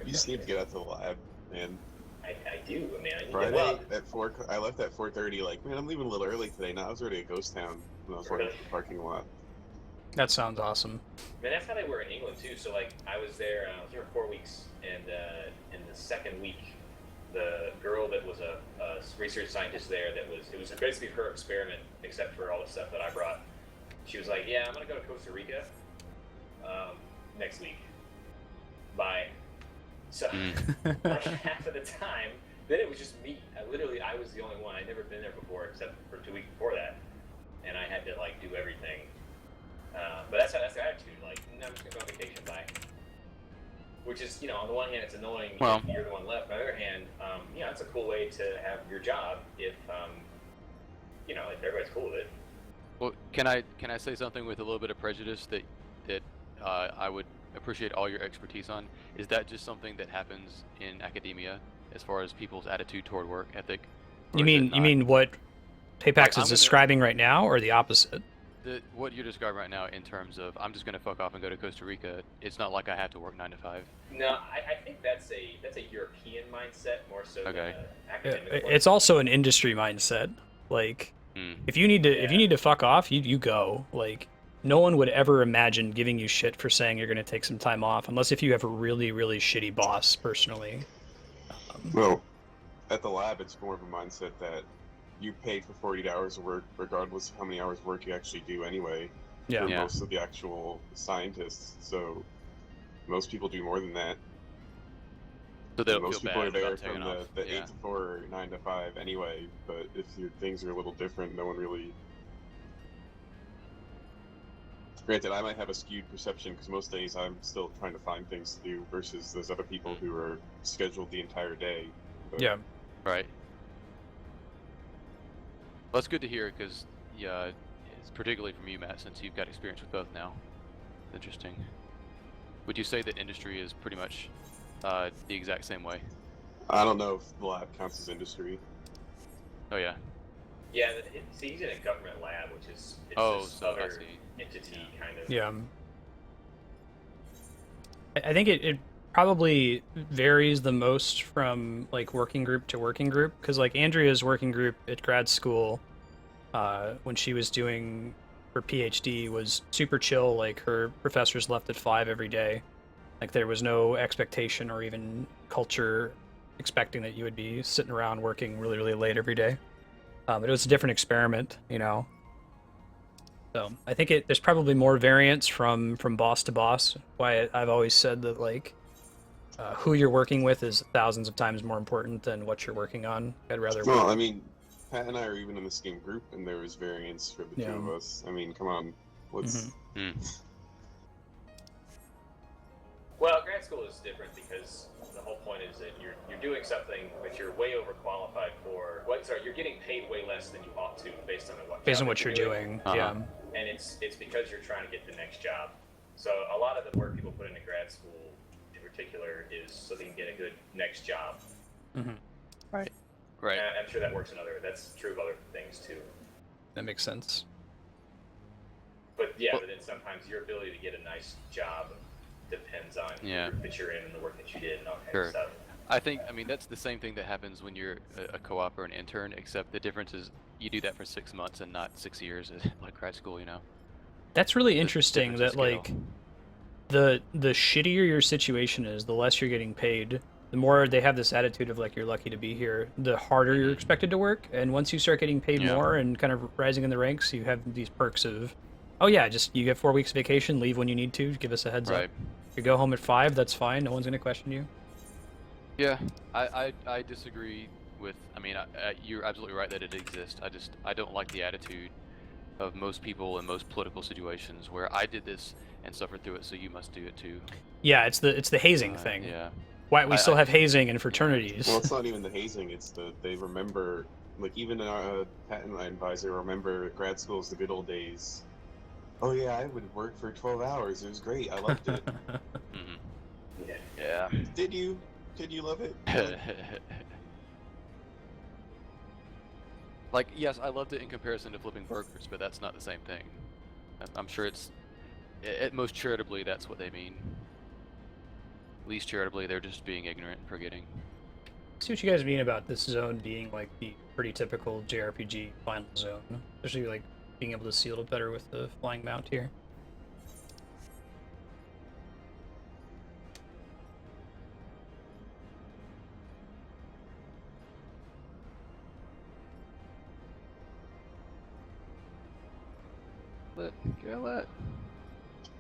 [SPEAKER 5] You just need to get out to the lab, man.
[SPEAKER 1] I do, man. I need
[SPEAKER 5] Friday
[SPEAKER 1] to, well,
[SPEAKER 5] at 4. I left at 4:30. Like, man, I'm leaving a little early today. Now I was already at Ghost Town when I was walking
[SPEAKER 1] Really?
[SPEAKER 5] to the parking lot.
[SPEAKER 2] That sounds awesome.
[SPEAKER 1] man, that's how they were in England too. So like, I was there for 4 weeks, and in the second week, the girl that was a research scientist there, it was basically her experiment, except for all the stuff that I brought. She was like, "Yeah, I'm gonna go to Costa Rica next week. Bye." So like half of the time, then it was just me. I was the only one. I'd never been there before, except for 2 weeks before that, and I had to like do everything. But that's the attitude. Like, no, I'm just gonna go on vacation. Bye. Which is, on the one hand, it's annoying
[SPEAKER 3] Well-
[SPEAKER 1] if you're the one left. On the other hand, it's a cool way to have your job if if everybody's cool with it.
[SPEAKER 3] Well, can I say something with a little bit of prejudice that I would appreciate all your expertise on? Is that just something that happens in academia as far as people's attitude toward work ethic? Or
[SPEAKER 2] You
[SPEAKER 3] is it
[SPEAKER 2] mean
[SPEAKER 3] not?
[SPEAKER 2] what Apex
[SPEAKER 3] I'm
[SPEAKER 2] is
[SPEAKER 3] gonna-
[SPEAKER 2] describing right now, or the opposite?
[SPEAKER 3] What you're describing right now in terms of I'm just gonna fuck off and go to Costa Rica? It's not like I have to work 9 to 5.
[SPEAKER 1] No, I think that's a European mindset more so than
[SPEAKER 3] Okay.
[SPEAKER 1] an academic one.
[SPEAKER 2] It's also an industry mindset. Like,
[SPEAKER 3] Hmm.
[SPEAKER 2] if you need to fuck off, you go. Like, no one would ever imagine giving you shit for saying you're gonna take some time off, unless if you have a really, really shitty boss personally.
[SPEAKER 5] Well, at the lab, it's more of a mindset that you paid for 40 hours of work, regardless of how many hours of work you actually do anyway.
[SPEAKER 2] Yeah.
[SPEAKER 5] For
[SPEAKER 3] Yeah.
[SPEAKER 5] most of the actual scientists, so most people do more than that.
[SPEAKER 3] So they don't
[SPEAKER 5] Most
[SPEAKER 3] feel
[SPEAKER 5] people
[SPEAKER 3] bad
[SPEAKER 5] are there
[SPEAKER 3] about taking
[SPEAKER 5] from
[SPEAKER 3] off.
[SPEAKER 5] the
[SPEAKER 3] Yeah.
[SPEAKER 5] 8 to 4 or 9 to 5 anyway, but if your things are a little different, no one really... Granted, I might have a skewed perception because most days I'm still trying to find things to do versus those other people who are scheduled the entire day. But
[SPEAKER 2] Yeah.
[SPEAKER 3] Right. Well, that's good to hear because, yeah, it's particularly from you, Matt, since you've got experience with both now. Interesting. Would you say that industry is pretty much the exact same way?
[SPEAKER 5] I don't know if the lab counts as industry.
[SPEAKER 3] Oh, yeah.
[SPEAKER 1] Yeah, see, he's in a government lab, which is
[SPEAKER 3] Oh,
[SPEAKER 1] this
[SPEAKER 3] so I
[SPEAKER 1] other
[SPEAKER 3] see.
[SPEAKER 1] entity kind of.
[SPEAKER 2] Yeah. I think it probably varies the most from like working group to working group, because like Andrea's working group at grad school, when she was doing her PhD, was super chill. Like her professors left at 5 every day. Like there was no expectation or even culture expecting that you would be sitting around working really, really late every day. But it was a different experiment, you know. So I think there's probably more variance from boss to boss. Why I've always said that like who you're working with is thousands of times more important than what you're working on. I'd rather
[SPEAKER 5] Well,
[SPEAKER 2] work.
[SPEAKER 5] I mean, Pat and I are even in the same group, and there was variance for the two of us. I mean, come on, what's
[SPEAKER 1] Well, grad school is different because the whole point is that you're doing something that you're way overqualified for. You're getting paid way less than you ought to based on what
[SPEAKER 2] you're doing. Yeah.
[SPEAKER 1] And it's because you're trying to get the next job. So a lot of the work people put into grad school, in particular, is so they can get a good next job.
[SPEAKER 2] Right.
[SPEAKER 3] Right.
[SPEAKER 1] And I'm sure that's true of other things too.
[SPEAKER 2] That makes sense.
[SPEAKER 1] But yeah, but then sometimes your ability to get a nice job depends on the group that you're in and the work that you did and all kinds of stuff.
[SPEAKER 3] I mean, that's the same thing that happens when you're a co-op or an intern, except the difference is you do that for 6 months and not 6 years like grad school, you know?
[SPEAKER 2] That's really interesting that like the shittier your situation is, the less you're getting paid. The more they have this attitude of like you're lucky to be here, the harder you're expected to work. And once you start getting paid more and kind of rising in the ranks, you have these perks of, oh yeah, just you get 4 weeks vacation, leave when you need to, give us a heads up. You go home at 5, that's fine. No one's gonna question you.
[SPEAKER 3] Yeah, I disagree with. I mean, you're absolutely right that it exists. I don't like the attitude of most people in most political situations where I did this and suffered through it, so you must do it too.
[SPEAKER 2] Yeah, it's the hazing thing.
[SPEAKER 3] Yeah.
[SPEAKER 2] Why we still have hazing in fraternities?
[SPEAKER 5] Well, it's not even the hazing; it's they remember, like even our patent advisor remember grad school is the good old days. Oh yeah, I would work for 12 hours. It was great. I loved it.
[SPEAKER 3] Yeah.
[SPEAKER 5] Did you? Did you love it?
[SPEAKER 3] Like, yes, I loved it in comparison to flipping burgers, but that's not the same thing. I'm sure it's, at most charitably, that's what they mean. Least charitably, they're just being ignorant and forgetting.
[SPEAKER 2] See what you guys mean about this zone being like the pretty typical JRPG final zone, especially like being able to see a little better with the flying mount here.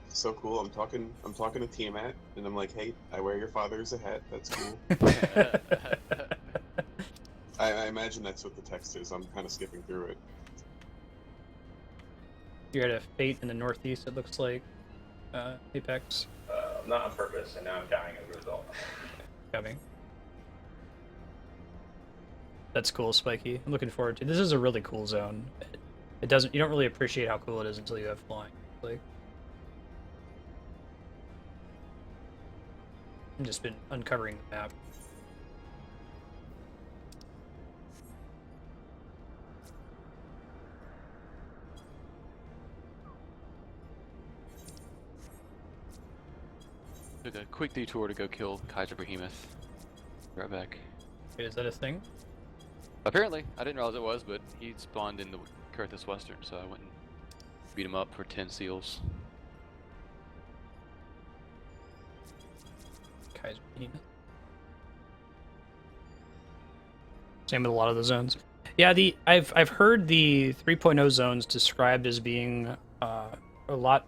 [SPEAKER 5] So cool. I'm talking to Tiamat, and I'm like, hey, I wear your father's a hat. That's cool. I imagine that's what the text is. I'm kind of skipping through it.
[SPEAKER 2] You're at a fate in the northeast, it looks like. Apex.
[SPEAKER 1] Not on purpose, and now I'm dying as a result.
[SPEAKER 2] Coming. That's cool, Spiky. I'm looking forward to it. This is a really cool zone. You don't really appreciate how cool it is until you have flying. Like, I've just been uncovering the map.
[SPEAKER 3] Took a quick detour to go kill Kaiser Behemoth. Right back.
[SPEAKER 2] Wait, is that a thing?
[SPEAKER 3] Apparently, I didn't realize it was, but he spawned in the Kurthus Western, so I went and beat him up for 10 seals.
[SPEAKER 2] Kaiser Behemoth. Same with a lot of the zones. Yeah, I've heard the 3.0 zones described as being a lot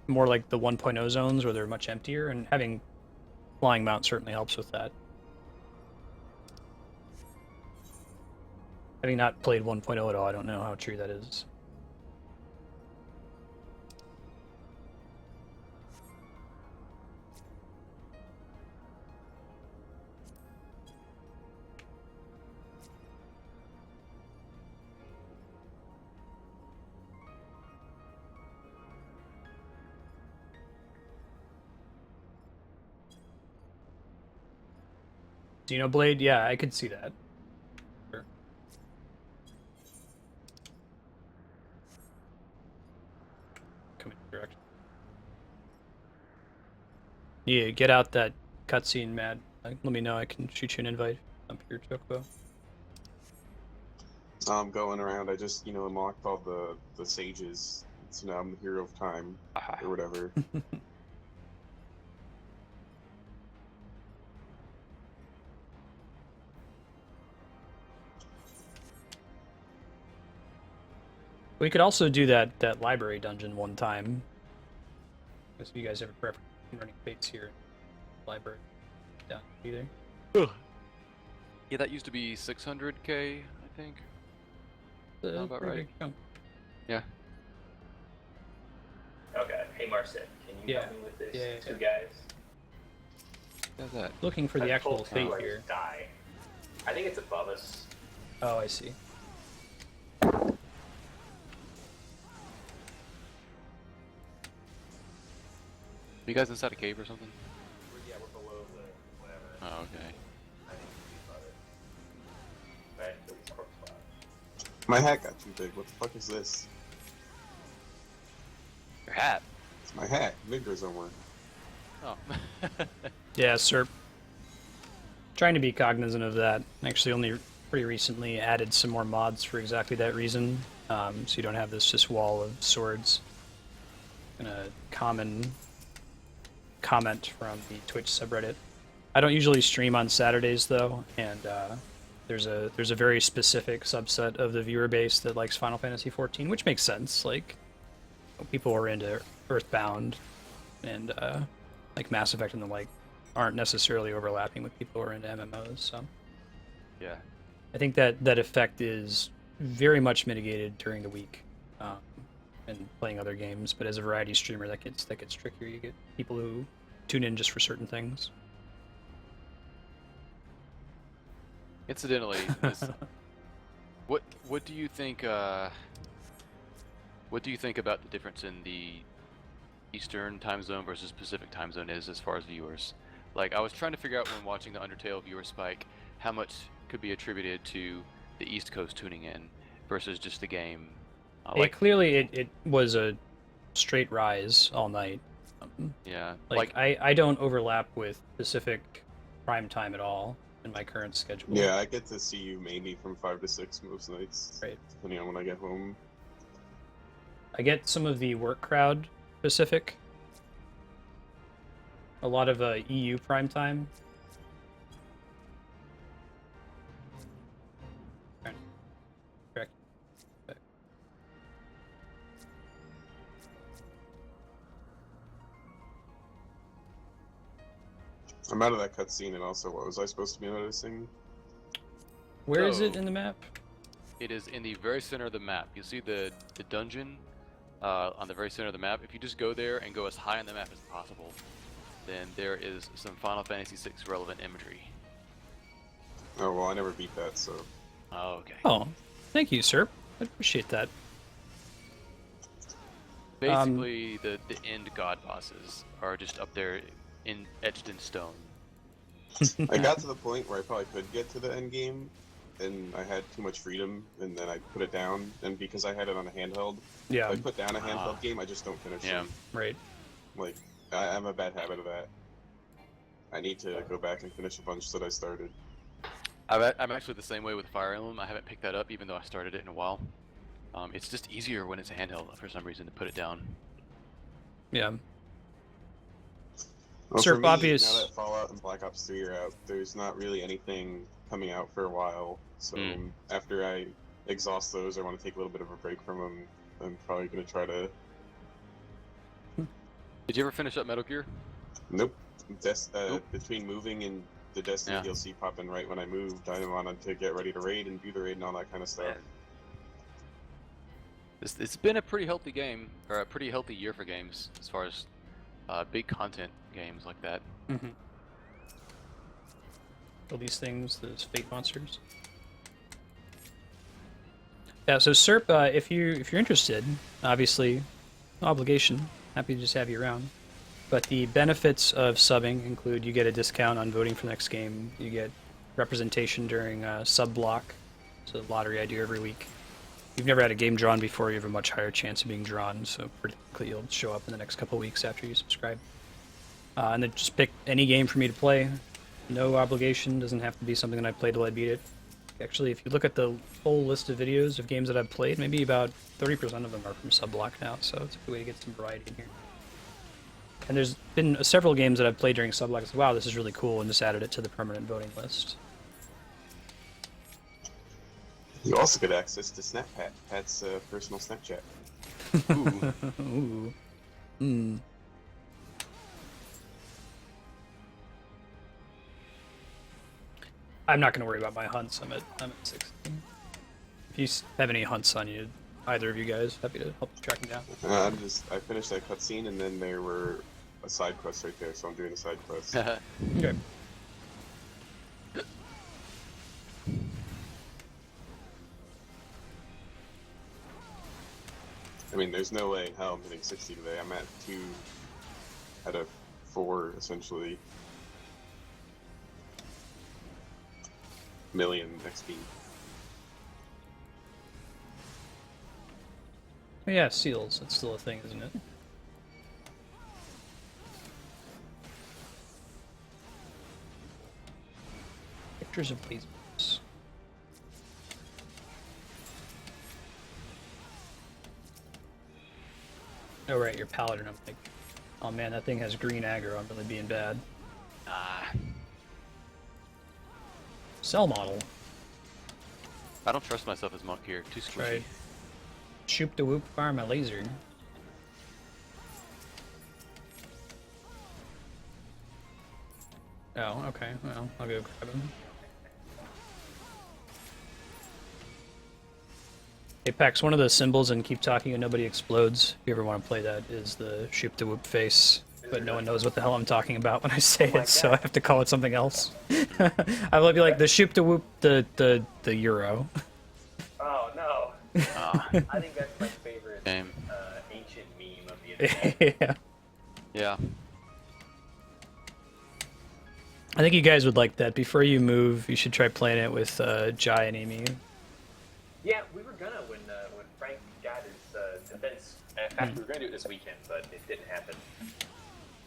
[SPEAKER 2] more like the 1.0 zones where they're much emptier, and having flying mount certainly helps with that. Having not played 1.0 at all, I don't know how true that is. Xenoblade, yeah, I could see that. Sure. Yeah, get out that cutscene, Matt. Let me know. I can shoot you an invite up here, Chocobo.
[SPEAKER 5] I'm going around. I just, unlocked all the sages. So now I'm the hero of time, or whatever.
[SPEAKER 2] We could also do that library dungeon one time. If you guys ever prefer running fates here, library down either.
[SPEAKER 3] Yeah, that used to be 600k, I think. Sound about
[SPEAKER 2] pretty
[SPEAKER 3] right.
[SPEAKER 2] big chunk.
[SPEAKER 3] Yeah.
[SPEAKER 1] Okay. Hey, Marstead, can you
[SPEAKER 2] Yeah.
[SPEAKER 1] help me with this?
[SPEAKER 2] Yeah.
[SPEAKER 1] Two guys.
[SPEAKER 3] How's that?
[SPEAKER 2] Looking for the
[SPEAKER 1] I've
[SPEAKER 2] actual
[SPEAKER 1] told two,
[SPEAKER 2] fate
[SPEAKER 1] I
[SPEAKER 2] here.
[SPEAKER 1] just die. I think it's above us.
[SPEAKER 2] Oh, I see.
[SPEAKER 3] You guys inside a cave or something?
[SPEAKER 1] Yeah, we're below the whatever.
[SPEAKER 3] Oh, okay.
[SPEAKER 1] I think we about it. Right, so it's corpse spot.
[SPEAKER 5] My hat got too big. What the fuck is this?
[SPEAKER 3] Your hat.
[SPEAKER 5] It's my hat. Vigor's somewhere.
[SPEAKER 3] Oh.
[SPEAKER 2] Yeah, Serp. Trying to be cognizant of that. Actually, only pretty recently added some more mods for exactly that reason. So you don't have this just wall of swords. And a common comment from the Twitch subreddit. I don't usually stream on Saturdays though, and there's a very specific subset of the viewer base that likes Final Fantasy XIV, which makes sense. Like, people who are into Earthbound and like Mass Effect and the like aren't necessarily overlapping with people who are into MMOs. So
[SPEAKER 3] Yeah.
[SPEAKER 2] I think that effect is very much mitigated during the week and playing other games. But as a variety streamer, that gets trickier. You get people who tune in just for certain things.
[SPEAKER 3] Incidentally, what do you think? What do you think about the difference in the Eastern time zone versus Pacific time zone is as far as viewers? Like, I was trying to figure out when watching the Undertale viewer spike how much could be attributed to the East Coast tuning in versus just the game.
[SPEAKER 2] Clearly it was a straight rise all night.
[SPEAKER 3] Yeah.
[SPEAKER 2] Like I don't overlap with Pacific prime time at all in my current schedule.
[SPEAKER 5] Yeah, I get to see you mainly from 5 to 6 most nights.
[SPEAKER 2] Right.
[SPEAKER 5] Depending on when I get home.
[SPEAKER 2] I get some of the work crowd Pacific. A lot of EU prime time. Correct.
[SPEAKER 5] I'm out of that cutscene, and also, what was I supposed to be noticing?
[SPEAKER 2] Where is it
[SPEAKER 3] So-
[SPEAKER 2] in the map?
[SPEAKER 3] It is in the very center of the map. You see the dungeon on the very center of the map. If you just go there and go as high on the map as possible, then there is some Final Fantasy VI relevant imagery.
[SPEAKER 5] Oh, well, I never beat that, so...
[SPEAKER 3] Oh, okay.
[SPEAKER 2] Oh, thank you, sir. I appreciate that.
[SPEAKER 3] Basically, the end god bosses are just up there etched in stone.
[SPEAKER 5] I got to the point where I probably could get to the end game, and I had too much freedom, and then I put it down, and because I had it on a handheld,
[SPEAKER 2] Yeah,
[SPEAKER 5] if I put down a handheld game, I just don't finish
[SPEAKER 3] Yeah.
[SPEAKER 5] them.
[SPEAKER 2] right.
[SPEAKER 5] Like, I have a bad habit of that. I need to go back and finish a bunch that I started.
[SPEAKER 3] I'm actually the same way with Fire Emblem. I haven't picked that up even though I started it in a while. It's just easier when it's a handheld for some reason to put it down.
[SPEAKER 2] Yeah.
[SPEAKER 5] Well,
[SPEAKER 2] Sir
[SPEAKER 5] for me,
[SPEAKER 2] Bobbius-
[SPEAKER 5] now that Fallout and Black Ops 3 are out, there's not really anything coming out for a while. So after I exhaust those, I want to take a little bit of a break from them. I'm probably going to try to...
[SPEAKER 3] Did you ever finish up Metal Gear?
[SPEAKER 5] Nope.
[SPEAKER 3] Nope.
[SPEAKER 5] Between moving and the Destiny
[SPEAKER 3] Yeah.
[SPEAKER 5] DLC popping right when I moved, I wanted to get ready to raid and do the raid and all that kind of stuff.
[SPEAKER 3] It's been a pretty healthy game, or a pretty healthy year for games as far as big content games like that.
[SPEAKER 2] Mm-hmm. All these things, those fate monsters. Yeah, so Serp, if you're interested, obviously, no obligation. Happy to just have you around. But the benefits of subbing include you get a discount on voting for the next game. You get representation during sub block, so the lottery I do every week. If you've never had a game drawn before, you have a much higher chance of being drawn. So pretty quickly you'll show up in the next couple weeks after you subscribe. and then just pick any game for me to play. No obligation, doesn't have to be something that I play till I beat it. Actually, if you look at the full list of videos of games that I've played, maybe about 30% of them are from Subblock now, so it's a good way to get some variety in here. And there's been several games that I've played during Subblock. It's like, wow, this is really cool, and just added it to the permanent voting list.
[SPEAKER 5] You also get access to Snapchat, Pat's personal Snapchat.
[SPEAKER 2] Ooh. Mm. I'm not going to worry about my hunts. I'm at 16. If you have any hunts on you, either of you guys, happy to help track them down.
[SPEAKER 5] I finished that cutscene, and then there were a side quest right there, so I'm doing a side quest.
[SPEAKER 2] Okay.
[SPEAKER 5] I mean, there's no way in hell I'm hitting 60 today. I'm at 2 out of 4, essentially. Million XP.
[SPEAKER 2] Oh, yeah, seals. That's still a thing, isn't it? Pictures of lasers. Oh, right, you're paladin. I'm like, oh man, that thing has green aggro. I'm really being bad. Cell model.
[SPEAKER 3] I don't trust myself as monk here. Too squishy.
[SPEAKER 2] Right. Shoop the whoop, fire my laser. Oh, okay. Well, I'll go grab him. Apex, one of the symbols in Keep Talking and Nobody Explodes, if you ever want to play that, is the shoop the whoop face. But no one knows what the hell I'm talking about when I say it, so I have to call it something else. I will be like the shoop the whoop, the euro.
[SPEAKER 1] Oh no! I think that's my favorite ancient meme of the internet.
[SPEAKER 2] Yeah.
[SPEAKER 3] Yeah.
[SPEAKER 2] I think you guys would like that. Before you move, you should try playing it with Jai and Amy.
[SPEAKER 1] Yeah, we were gonna when Frank got his events. In fact, we were gonna do it this weekend, but it didn't happen.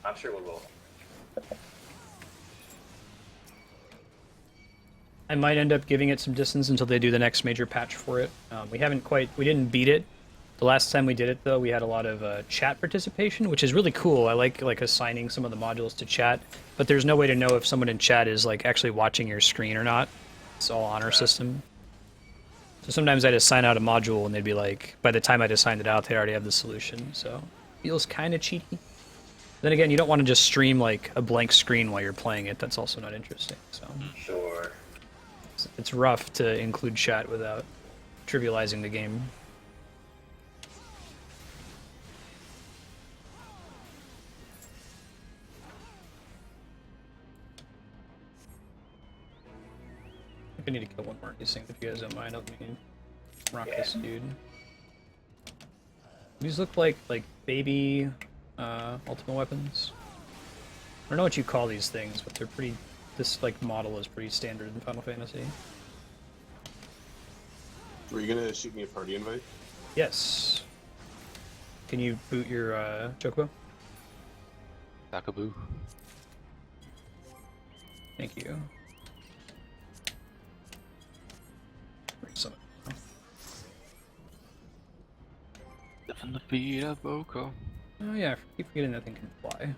[SPEAKER 1] I'm sure we will.
[SPEAKER 2] I might end up giving it some distance until they do the next major patch for it. We didn't beat it. The last time we did it, though, we had a lot of chat participation, which is really cool. I like assigning some of the modules to chat, but there's no way to know if someone in chat is like actually watching your screen or not. It's all honor system. So sometimes I'd assign out a module, and they'd be like, by the time I'd assigned it out, they already have the solution. So feels kind of cheaty. Then again, you don't want to just stream like a blank screen while you're playing it. That's also not interesting. So
[SPEAKER 1] Sure.
[SPEAKER 2] it's rough to include chat without trivializing the game. I think I need to kill one more of these things if you guys don't mind. I'll rock this dude. These look like baby ultimate weapons. I don't know what you call these things, but they're pretty. This like model is pretty standard in Final Fantasy.
[SPEAKER 5] Were you gonna shoot me a party invite?
[SPEAKER 2] Yes. Can you boot your Chocobo?
[SPEAKER 3] Takaboo.
[SPEAKER 2] Thank you. Bring some.
[SPEAKER 3] From the feet of Boko.
[SPEAKER 2] Oh yeah, I keep forgetting that thing can fly.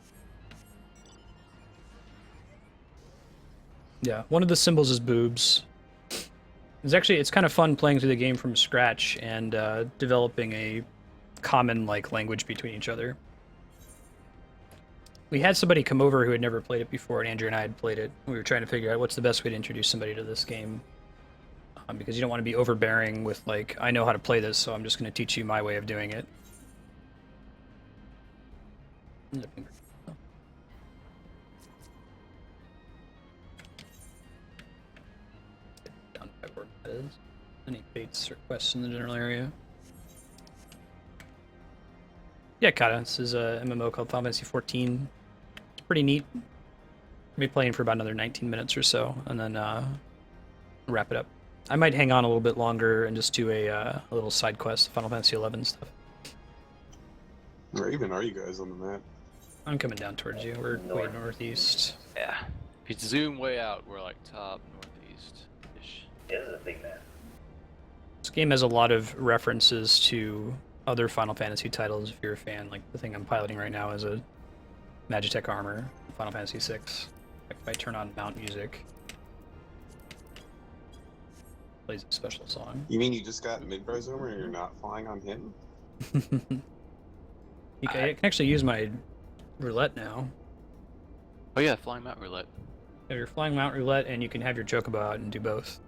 [SPEAKER 2] Yeah, one of the symbols is boobs. It's kind of fun playing through the game from scratch and developing a common language between each other. We had somebody come over who had never played it before, and Andrew and I had played it. We were trying to figure out what's the best way to introduce somebody to this game. Because you don't want to be overbearing with I know how to play this, so I'm just going to teach you my way of doing it. Down by where that is. Any baits or quests in the general area? Yeah, Kata. This is a MMO called Final Fantasy 14. It's pretty neat. I'll be playing for about another 19 minutes or so, and then wrap it up. I might hang on a little bit longer and just do a little side quest, Final Fantasy 11 stuff.
[SPEAKER 5] Where even are you guys on the map?
[SPEAKER 2] I'm coming down towards you. We're way northeast.
[SPEAKER 3] Yeah. If you zoom way out, we're like top northeast-ish.
[SPEAKER 9] Yeah, this is a big map.
[SPEAKER 2] This game has a lot of references to other Final Fantasy titles if you're a fan. Like the thing I'm piloting right now is a Magitech armor, Final Fantasy VI. If I turn on mount music, it plays a special song.
[SPEAKER 5] You mean you just got mid-bar zoomer and you're not flying on him?
[SPEAKER 2] I can actually use my roulette now.
[SPEAKER 3] Oh yeah, flying mount roulette.
[SPEAKER 2] You have your flying mount roulette, and you can have your chocobo out and do both.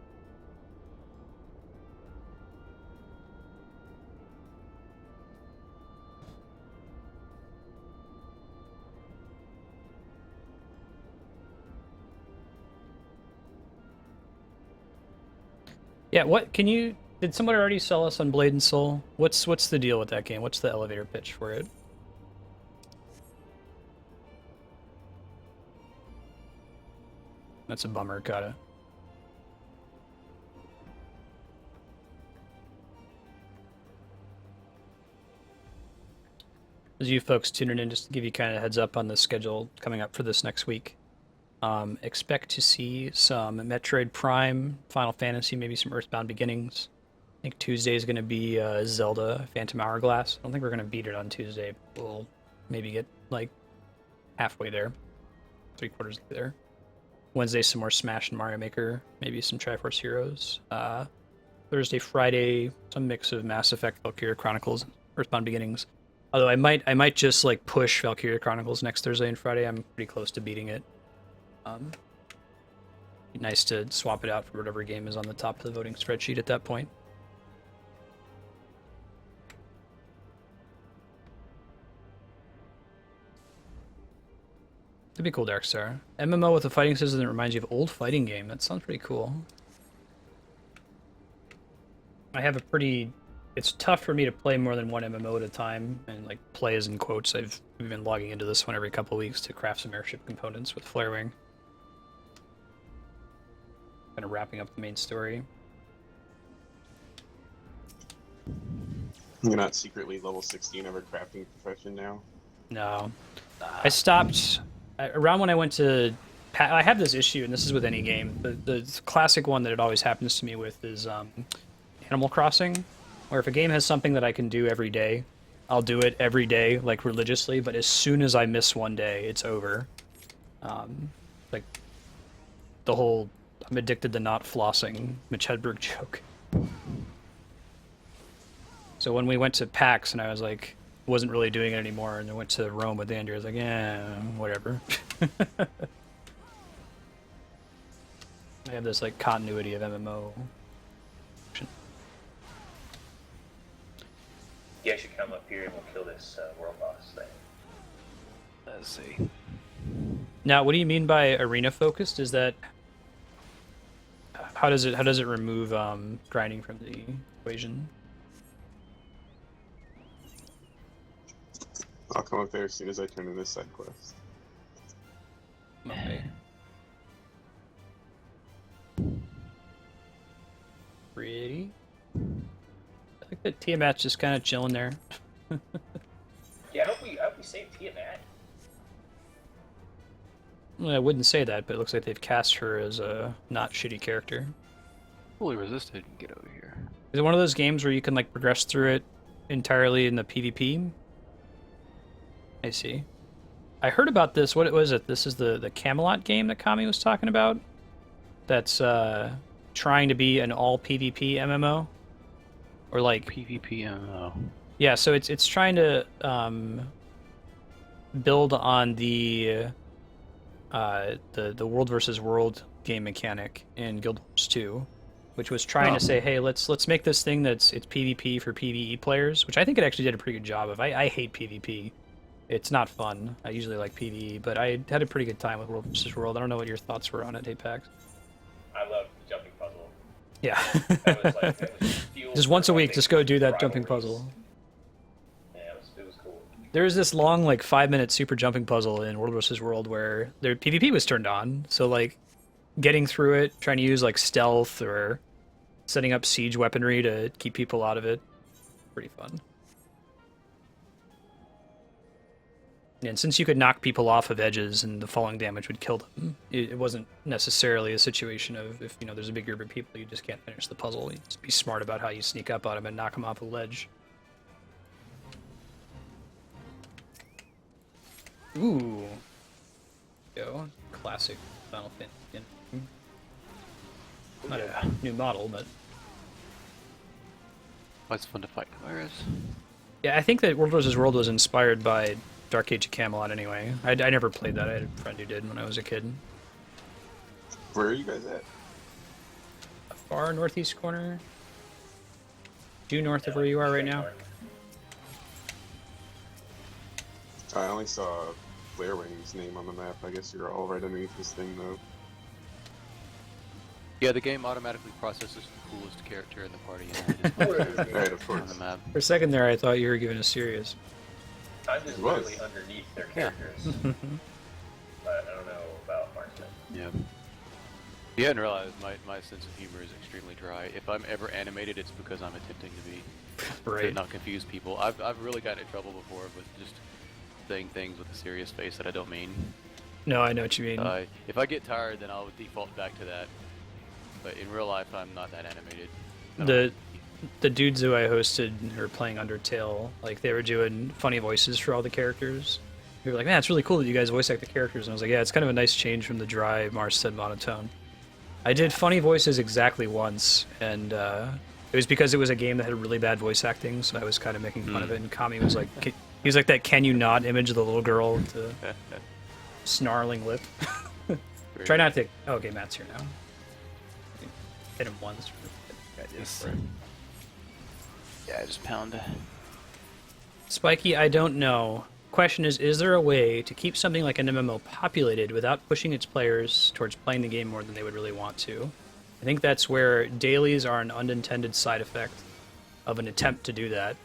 [SPEAKER 2] Yeah, what can you? Did someone already sell us on Blade and Soul? What's the deal with that game? What's the elevator pitch for it? That's a bummer, gotta. As you folks tuning in, just to give you kind of a heads up on the schedule coming up for this next week. Expect to see some Metroid Prime, Final Fantasy, maybe some Earthbound Beginnings. I think Tuesday is going to be Zelda Phantom Hourglass. I don't think we're going to beat it on Tuesday. We'll maybe get like halfway there, 3/4 there. Wednesday, some more Smash and Mario Maker, maybe some Triforce Heroes. Thursday, Friday, some mix of Mass Effect, Valkyria Chronicles, and Earthbound Beginnings. Although I might just like push Valkyria Chronicles next Thursday and Friday. I'm pretty close to beating it. Be nice to swap it out for whatever game is on the top of the voting spreadsheet at that point. That'd be cool, Darkstar. MMO with a fighting system that reminds you of old fighting game. That sounds pretty cool. I have a pretty... It's tough for me to play more than one MMO at a time, and like play as in quotes. I've been logging into this one every couple of weeks to craft some airship components with Flarewing. Kind of wrapping up the main story.
[SPEAKER 5] You're not secretly level 16 of a crafting profession now?
[SPEAKER 2] No. I stopped... Around when I went to... I have this issue, and this is with any game. The classic one that it always happens to me with is Animal Crossing, where if a game has something that I can do every day, I'll do it every day, like religiously, but as soon as I miss one day, it's over. Like, the whole... I'm addicted to not flossing Mitch Hedberg joke. So when we went to PAX and I was like, wasn't really doing it anymore, and then went to Rome with Andrew, I was like, yeah, whatever. I have this like continuity of MMO.
[SPEAKER 9] You guys should come up here and we'll kill this world boss thing.
[SPEAKER 3] Let's see.
[SPEAKER 2] Now, what do you mean by arena focused? Is that how does it remove grinding from the equation?
[SPEAKER 5] I'll come up there as soon as I turn in this side quest.
[SPEAKER 2] Okay. Pretty. I think that Tiamat's just kind of chilling there.
[SPEAKER 9] Yeah, I hope we save Tiamat.
[SPEAKER 2] Well, I wouldn't say that, but it looks like they've cast her as a not shitty character.
[SPEAKER 3] Fully resisted and get over here.
[SPEAKER 2] Is it one of those games where you can like progress through it entirely in the PvP? I see. I heard about this. What was it? This is the Camelot game that Kami was talking about. That's trying to be an all PvP MMO, or like
[SPEAKER 3] PvP MMO.
[SPEAKER 2] Yeah, so it's trying to build on the world versus world game mechanic in Guild Wars 2, which was trying to say, hey, let's make this thing it's PvP for PvE players, which I think it actually did a pretty good job of. I hate PvP. It's not fun. I usually like PvE, but I had a pretty good time with World vs. World. I don't know what your thoughts were on it, Apex.
[SPEAKER 9] I love the jumping puzzle.
[SPEAKER 2] Yeah.
[SPEAKER 9] That was fuel
[SPEAKER 2] Just once
[SPEAKER 9] for,
[SPEAKER 2] a
[SPEAKER 9] I
[SPEAKER 2] week,
[SPEAKER 9] think,
[SPEAKER 2] just go do that jumping
[SPEAKER 9] rivalries.
[SPEAKER 2] puzzle.
[SPEAKER 9] Yeah, it was cool.
[SPEAKER 2] There's this long, like, 5-minute super jumping puzzle in World vs. World where their PvP was turned on, so, like, getting through it, trying to use, like, stealth or setting up siege weaponry to keep people out of it. Pretty fun. And since you could knock people off of edges and the falling damage would kill them, it wasn't necessarily a situation of if there's a big group of people you just can't finish the puzzle. You just be smart about how you sneak up on them and knock them off a ledge. Ooh, go classic Final Fantasy. Not a new model, but
[SPEAKER 3] Oh, it's fun to fight Chimeras.
[SPEAKER 2] yeah, I think that World vs. World was inspired by Dark Age of Camelot anyway. I never played that. I had a friend who did when I was a kid.
[SPEAKER 5] Where are you guys at?
[SPEAKER 2] Far northeast corner. Due north of where you are right now.
[SPEAKER 5] I only saw Flarewing's name on the map. I guess you're all right underneath this thing, though.
[SPEAKER 3] Yeah, the game automatically processes the coolest character in the party and
[SPEAKER 5] Right, of
[SPEAKER 3] on
[SPEAKER 5] course.
[SPEAKER 3] the map.
[SPEAKER 2] For a second there, I thought you were giving us serious.
[SPEAKER 9] I'm just
[SPEAKER 5] It was.
[SPEAKER 9] literally underneath their characters. But I don't know about Marstead.
[SPEAKER 3] Yeah. You hadn't realized my sense of humor is extremely dry. If I'm ever animated, it's because I'm attempting to be to
[SPEAKER 2] Right.
[SPEAKER 3] not confuse people. I've really gotten in trouble before with just saying things with a serious face that I don't mean.
[SPEAKER 2] No, I know what you mean.
[SPEAKER 3] If I get tired, then I'll default back to that. But in real life, I'm not that animated. I don't-
[SPEAKER 2] The dudes who I hosted who were playing Undertale, like they were doing funny voices for all the characters. We were like, man, it's really cool that you guys voice act the characters. And I was like, yeah, it's kind of a nice change from the dry Marstead monotone. I did funny voices exactly once, and it was because it was a game that had really bad voice acting, so I was kind of making fun of it. And Kami was like, he was like that "Can you not" image of the little girl with the snarling lip. Try not to. Oh, okay, Matt's here now. Hit him once.
[SPEAKER 3] Yes. Yeah, I just pound.
[SPEAKER 2] Spiky, I don't know. Question is there a way to keep something like an MMO populated without pushing its players towards playing the game more than they would really want to? I think that's where dailies are an unintended side effect of an attempt to do that.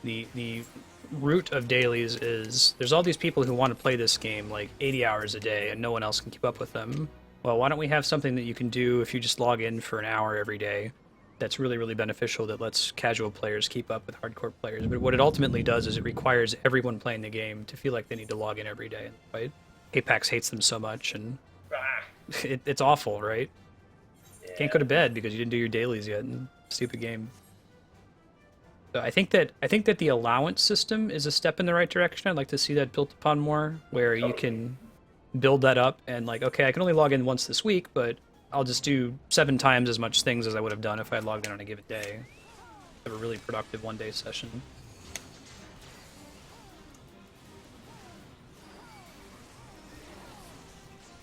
[SPEAKER 2] The root of dailies is there's all these people who want to play this game like 80 hours a day and no one else can keep up with them. Well, why don't we have something that you can do if you just log in for an hour every day that's really, really beneficial that lets casual players keep up with hardcore players. But what it ultimately does is it requires everyone playing the game to feel like they need to log in every day, right? Apex hates them so much, and it's awful, right?
[SPEAKER 9] Yeah.
[SPEAKER 2] Can't go to bed because you didn't do your dailies yet, and stupid game. So I think that the allowance system is a step in the right direction. I'd like to see that built upon more, where you can build that up and like, okay, I can only log in once this week, but I'll just do 7 times as much things as I would have done if I had logged in on a given day. Have a really productive one-day session.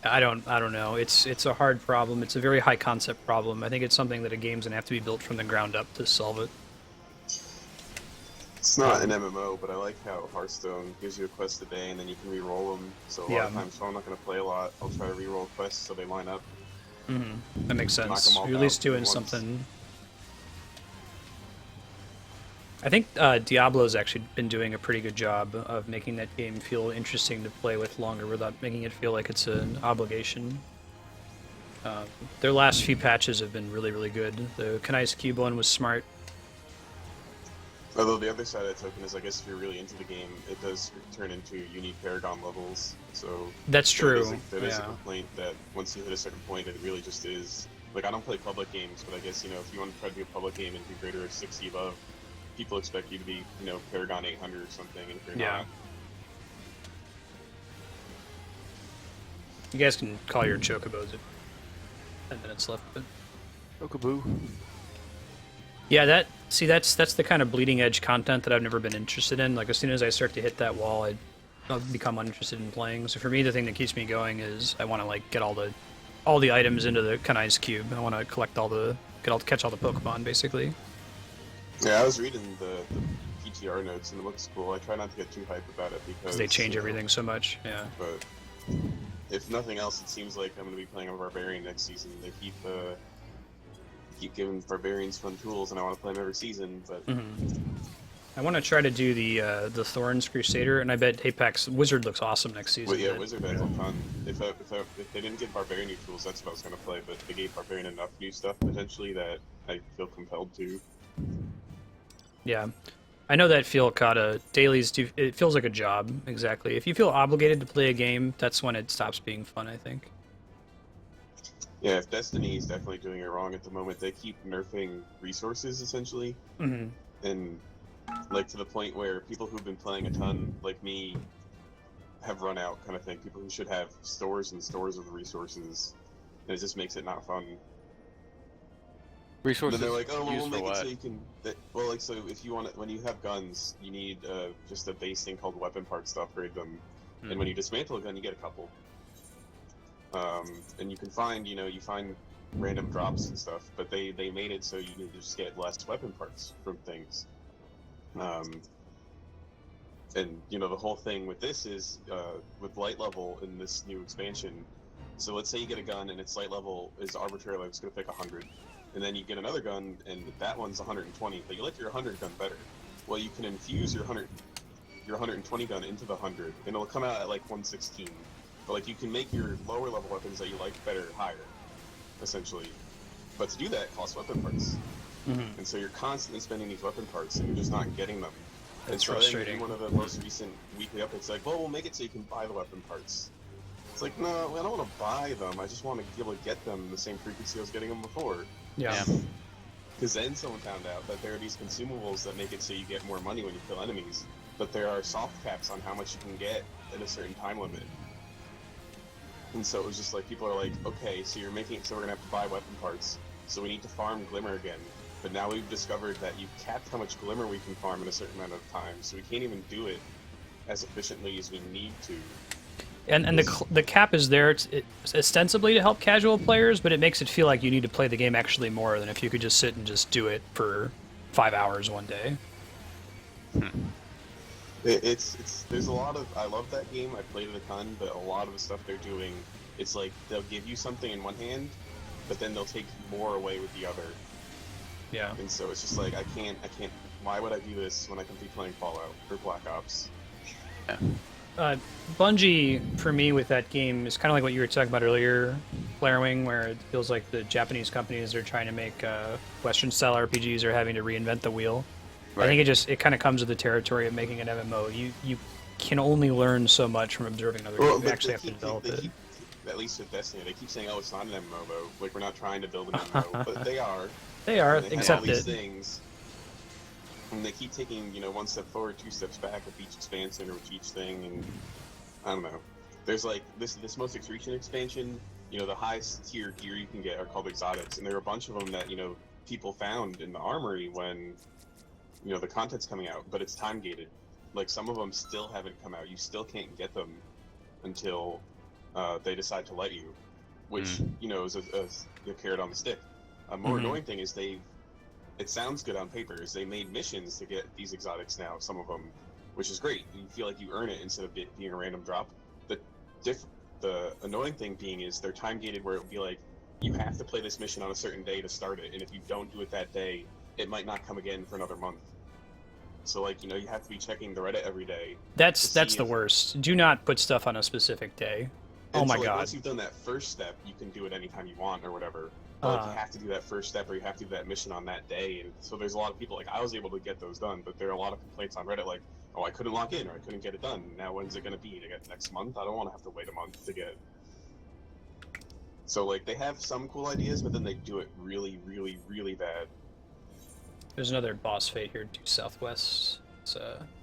[SPEAKER 2] I don't know. It's a hard problem. It's a very high concept problem. I think it's something that a game's gonna have to be built from the ground up to solve it.
[SPEAKER 5] It's not an MMO, but I like how Hearthstone gives you a quest a day and then you can re-roll them. So a lot of times, if I'm not going to play a lot, I'll try to re-roll quests so they line up.
[SPEAKER 2] That makes
[SPEAKER 5] Knock
[SPEAKER 2] sense.
[SPEAKER 5] 'em all
[SPEAKER 2] You're at least
[SPEAKER 5] out
[SPEAKER 2] doing
[SPEAKER 5] once.
[SPEAKER 2] something. I think Diablo's actually been doing a pretty good job of making that game feel interesting to play with longer without making it feel like it's an obligation. Their last few patches have been really, really good. The Kanai's Cube one was smart.
[SPEAKER 5] Although the other side of that token is, I guess if you're really into the game, it does turn into unique Paragon levels. So
[SPEAKER 2] That's true.
[SPEAKER 5] There is a
[SPEAKER 2] Yeah.
[SPEAKER 5] complaint that once you hit a certain point, it really just is. Like, I don't play public games, but I guess, if you want to try to do a public game and be greater of 60 above, people expect you to be, Paragon 800 or something, and if you're
[SPEAKER 2] Yeah.
[SPEAKER 5] not,
[SPEAKER 2] You guys can call your chocobos at 10 minutes left. But...
[SPEAKER 3] Rookaboo.
[SPEAKER 2] Yeah, that's the kind of bleeding edge content that I've never been interested in. Like, as soon as I start to hit that wall, I'll become uninterested in playing. So for me, the thing that keeps me going is I want to like get all the items into the Kanai's Cube. I want to collect catch all the Pokemon, basically.
[SPEAKER 5] Yeah, I was reading the PTR notes and it looks cool. I try not to get too hyped about it because
[SPEAKER 2] They change everything so much. Yeah.
[SPEAKER 5] But if nothing else, it seems like I'm going to be playing a Barbarian next season. They keep giving Barbarians fun tools, and I want to play them every season. But
[SPEAKER 2] I want to try to do the Thorns Crusader, and I bet Apex Wizard looks awesome next season.
[SPEAKER 5] Well, yeah, Wizard has a ton. If they didn't give Barbarian new tools, that's what I was going to play. But they gave Barbarian enough new stuff potentially that I feel compelled to.
[SPEAKER 2] Yeah. I know that feel, Kata. Dailies do. It feels like a job, exactly. If you feel obligated to play a game, that's when it stops being fun, I think.
[SPEAKER 5] Yeah, if Destiny is definitely doing it wrong at the moment, they keep nerfing resources essentially,
[SPEAKER 2] Mm-hmm.
[SPEAKER 5] and like to the point where people who've been playing a ton, like me, have run out, kind of thing. People who should have stores and stores of resources, and it just makes it not fun.
[SPEAKER 3] Resources.
[SPEAKER 5] Then they're like, oh, well, we'll
[SPEAKER 3] used for
[SPEAKER 5] make it
[SPEAKER 3] what?
[SPEAKER 5] so you can. Well, like, so if you want it, when you have guns, you need just a base thing called weapon parts to upgrade them, and when you dismantle a gun, you get a couple. And you can find, you find random drops and stuff, but they made it so you can just get less weapon parts from things. And the whole thing with this is with light level in this new expansion. So let's say you get a gun and its light level is arbitrary, like it's gonna pick 100, and then you get another gun and that one's 120, but you like your 100 gun better. Well, you can infuse your 120 gun into the 100, and it'll come out at like 116. But like you can make your lower level weapons that you like better higher, essentially. But to do that costs weapon parts, and so you're constantly spending these weapon parts, and you're just not getting them.
[SPEAKER 2] That's
[SPEAKER 5] so
[SPEAKER 2] frustrating.
[SPEAKER 5] One of the most recent weekly updates, like, well, we'll make it so you can buy the weapon parts. It's like, no, I don't want to buy them. I just want to be able to get them the same frequency I was getting them before.
[SPEAKER 2] Yeah.
[SPEAKER 5] Because then someone found out that there are these consumables that make it so you get more money when you kill enemies, but there are soft caps on how much you can get at a certain time limit. And so it was just like, people are like, okay, so you're making it so we're going to have to buy weapon parts, so we need to farm Glimmer again. But now we've discovered that you've capped how much Glimmer we can farm in a certain amount of time, so we can't even do it as efficiently as we need to.
[SPEAKER 2] And the cap is there it's ostensibly to help casual players, but it makes it feel like you need to play the game actually more than if you could just sit and just do it for 5 hours one day.
[SPEAKER 5] There's a lot of, I love that game, I played it a ton, but a lot of the stuff they're doing, it's like they'll give you something in one hand, but then they'll take more away with the other.
[SPEAKER 2] Yeah.
[SPEAKER 5] And so it's just like, I can't, why would I do this when I can be playing Fallout or Black Ops?
[SPEAKER 2] Bungie, for me, with that game, is kind of like what you were talking about earlier, Flarewing, where it feels like the Japanese companies are trying to make Western-style RPGs are having to reinvent the wheel. Right. I think it kind of comes with the territory of making an MMO. You can only learn so much from observing other games. You actually have to develop it.
[SPEAKER 5] At least with Destiny, they keep saying, "Oh, it's not an MMO, though. Like we're not trying to build an MMO," but they are.
[SPEAKER 2] They are.
[SPEAKER 5] They
[SPEAKER 2] accept
[SPEAKER 5] all these
[SPEAKER 2] it.
[SPEAKER 5] Things, and they keep taking, one step forward, 2 steps back with each expansion or with each thing, and I don't know. There's like this most recent expansion. The highest tier gear you can get are called exotics, and there are a bunch of them that people found in the armory when the content's coming out, but it's time gated. Like some of them still haven't come out. You still can't get them until they decide to let you, which is a carrot on the stick. A more annoying thing is it sounds good on paper, is they made missions to get these exotics now, some of them, which is great. You feel like you earn it instead of it being a random drop. The annoying thing being is they're time gated, where it would be like, you have to play this mission on a certain day to start it, and if you don't do it that day, it might not come again for another month. So like, you have to be checking the Reddit every day.
[SPEAKER 2] That's the worst. Do not put stuff on a specific day.
[SPEAKER 5] And
[SPEAKER 2] oh my
[SPEAKER 5] so,
[SPEAKER 2] god.
[SPEAKER 5] Once you've done that first step, you can do it anytime you want or whatever. But you have to do that first step, or you have to do that mission on that day. And so there's a lot of people, like I was able to get those done, but there are a lot of complaints on Reddit like, oh, I couldn't log in, or I couldn't get it done. Now when's it going to be? To get next month? I don't want to have to wait a month to get. So like they have some cool ideas, but then they do it really, really, really bad.
[SPEAKER 2] There's another boss fight here due southwest.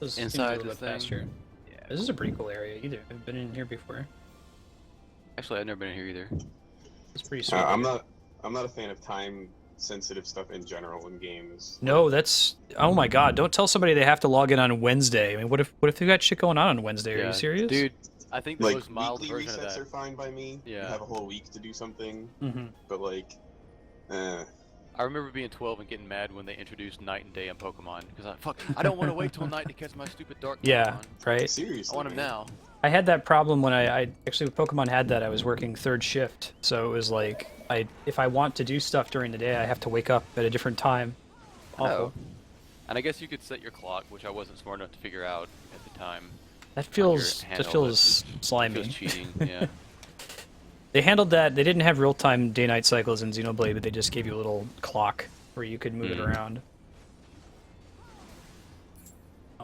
[SPEAKER 2] It's
[SPEAKER 3] inside
[SPEAKER 2] a little
[SPEAKER 3] the
[SPEAKER 2] bit faster. Yeah, this is a pretty cool area. I've been in here before.
[SPEAKER 3] Actually, I've never been here either.
[SPEAKER 2] It's pretty sweet.
[SPEAKER 5] I'm not a fan of time-sensitive stuff in general in games.
[SPEAKER 2] No, that's oh my god! Don't tell somebody they have to log in on Wednesday. I mean, what if they got shit going on Wednesday? Are you serious,
[SPEAKER 3] dude? I think the
[SPEAKER 5] like,
[SPEAKER 3] most mild
[SPEAKER 5] weekly
[SPEAKER 3] version
[SPEAKER 5] resets
[SPEAKER 3] of that.
[SPEAKER 5] are fine by me.
[SPEAKER 3] Yeah.
[SPEAKER 5] You have a whole week to do something.
[SPEAKER 2] Mm-hmm.
[SPEAKER 5] But like,
[SPEAKER 3] I remember being 12 and getting mad when they introduced night and day in Pokemon, because I don't want to wait till night to catch my stupid dark Pokemon.
[SPEAKER 2] Yeah, right.
[SPEAKER 5] Seriously,
[SPEAKER 3] I want them now.
[SPEAKER 2] I had that problem when I actually, with Pokemon had that, I was working third shift, so it was like, if I want to do stuff during the day, I have to wake up at a different time. Awful.
[SPEAKER 3] Oh. And I guess you could set your clock, which I wasn't smart enough to figure out at the time.
[SPEAKER 2] That feels slimy.
[SPEAKER 3] Feels cheating, yeah.
[SPEAKER 2] They handled that. They didn't have real-time day-night cycles in Xenoblade, but they just gave you a little clock where you could move it around.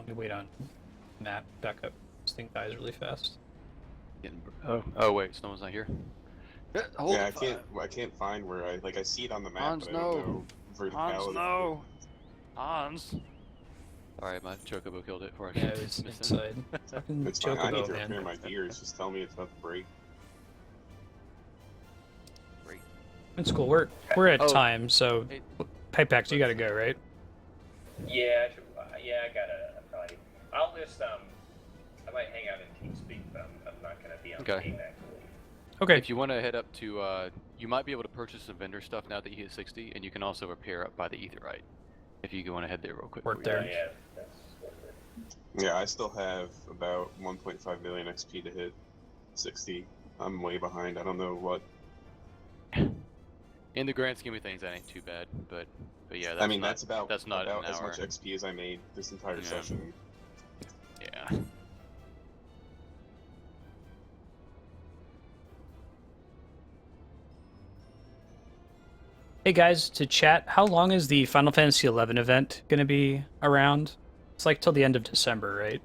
[SPEAKER 2] Let me wait on Matt back up. This thing dies really fast.
[SPEAKER 3] Oh wait, someone's not here. Hold
[SPEAKER 5] Yeah,
[SPEAKER 3] it.
[SPEAKER 5] I can't find where I see it on the map,
[SPEAKER 3] Hans,
[SPEAKER 5] but I don't know verticality.
[SPEAKER 3] Hans, no. Hans. Alright, my chocobo killed it before I
[SPEAKER 2] Yeah, it was inside. Fucking
[SPEAKER 5] It's fine. I need
[SPEAKER 2] Chocobo,
[SPEAKER 5] to
[SPEAKER 2] man.
[SPEAKER 5] repair my gears. Just tell me it's about to break.
[SPEAKER 2] It's cool. We're at
[SPEAKER 3] Oh.
[SPEAKER 2] time, so
[SPEAKER 3] Hey.
[SPEAKER 2] Pipex, you gotta go, right?
[SPEAKER 9] Yeah, I gotta probably. I'll just I might hang out in TeamSpeak, but I'm not gonna be on
[SPEAKER 3] Okay.
[SPEAKER 9] the game actually.
[SPEAKER 2] Okay.
[SPEAKER 3] If you want to head up to, you might be able to purchase some vendor stuff now that you hit 60, and you can also repair up by the Etherite. If you want to head there real quick.
[SPEAKER 2] Work
[SPEAKER 3] before you
[SPEAKER 2] there.
[SPEAKER 9] Yeah, that's worth it.
[SPEAKER 5] Yeah, I still have about 1.5 million XP to hit 60. I'm way behind. I don't know what.
[SPEAKER 3] In the grand scheme of things, that ain't too bad, but yeah, that's
[SPEAKER 5] I mean,
[SPEAKER 3] not,
[SPEAKER 5] that's about
[SPEAKER 3] that's not an
[SPEAKER 5] as
[SPEAKER 3] hour.
[SPEAKER 5] much XP as I made this entire
[SPEAKER 3] Yeah.
[SPEAKER 5] session.
[SPEAKER 3] Yeah.
[SPEAKER 2] Hey guys, to chat, how long is the Final Fantasy XI event gonna be around? It's like till the end of December, right?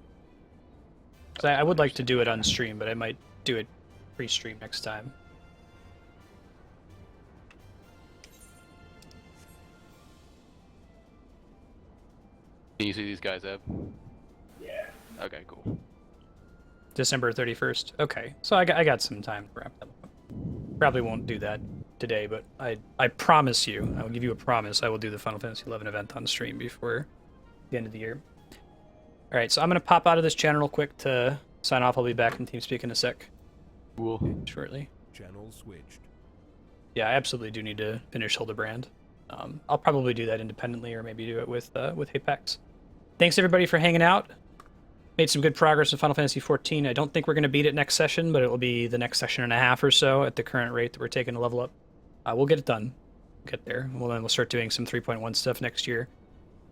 [SPEAKER 2] 'Cause I would like to do it on stream, but I might do it pre-stream next time.
[SPEAKER 3] Can you see these guys, Eb?
[SPEAKER 9] Yeah.
[SPEAKER 3] Okay, cool.
[SPEAKER 2] December 31st. Okay, so I got some time to wrap that up. Probably won't do that today, but I promise you, I will give you a promise, I will do the Final Fantasy XI event on stream before the end of the year. All right, so I'm gonna pop out of this channel real quick to sign off. I'll be back in TeamSpeak in a sec.
[SPEAKER 3] Cool.
[SPEAKER 2] Shortly.
[SPEAKER 4] Channel switched.
[SPEAKER 2] Yeah, I absolutely do need to finish Hildebrand. I'll probably do that independently, or maybe do it with Apex. Thanks everybody for hanging out. Made some good progress in Final Fantasy XIV. I don't think we're going to beat it next session, but it will be the next session and a half or so at the current rate that we're taking to level up. We'll get it done. Get there. Well, then we'll start doing some 3.1 stuff next year.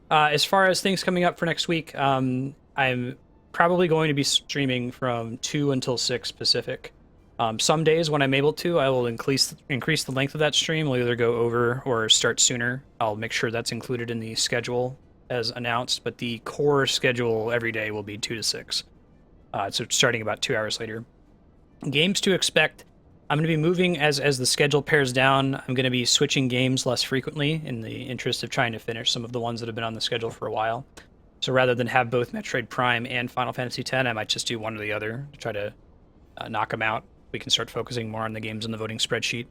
[SPEAKER 2] As far as things coming up for next week, I'm probably going to be streaming from 2 until 6 Pacific. Some days when I'm able to, I will increase the length of that stream. We'll either go over or start sooner. I'll make sure that's included in the schedule as announced, but the core schedule every day will be 2 to 6. So starting about 2 hours later. Games to expect. I'm going to be moving as the schedule pairs down. I'm going to be switching games less frequently in the interest of trying to finish some of the ones that have been on the schedule for a while. So rather than have both Metroid Prime and Final Fantasy X, I might just do one or the other to try to knock them out. We can start focusing more on the games in the voting spreadsheet.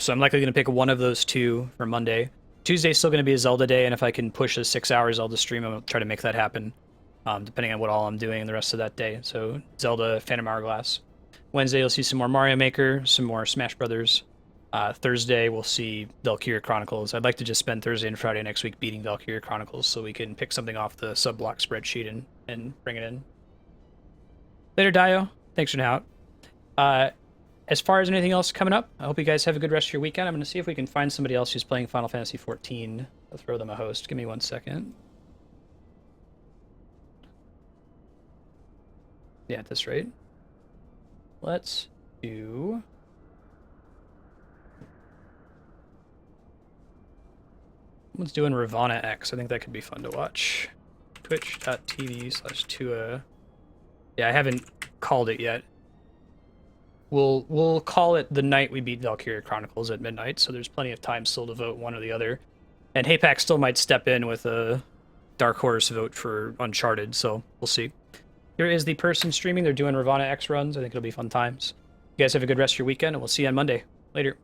[SPEAKER 2] So I'm likely going to pick one of those two for Monday. Tuesday's still going to be a Zelda day, and if I can push a 6-hour Zelda stream, I'm going to try to make that happen, depending on what all I'm doing the rest of that day. So Zelda, Phantom Hourglass. Wednesday, you'll see some more Mario Maker, some more Smash Brothers. Thursday, we'll see Valkyria Chronicles. I'd like to just spend Thursday and Friday next week beating Valkyria Chronicles so we can pick something off the sub-block spreadsheet and bring it in. Later, Dio. Thanks for now. As far as anything else coming up, I hope you guys have a good rest of your weekend. I'm going to see if we can find somebody else who's playing Final Fantasy XIV. I'll throw them a host. Give me 1 second. Yeah, at this rate. Let's do... Someone's doing Ravana X. I think that could be fun to watch. Twitch.tv/Tua. Yeah, I haven't called it yet. We'll call it the night we beat Valkyria Chronicles at midnight, so there's plenty of time still to vote one or the other. And Haypack still might step in with a Dark Horse vote for Uncharted, so we'll see. Here is the person streaming. They're doing Ravana X runs. I think it'll be fun times. You guys have a good rest of your weekend, and we'll see you on Monday. Later.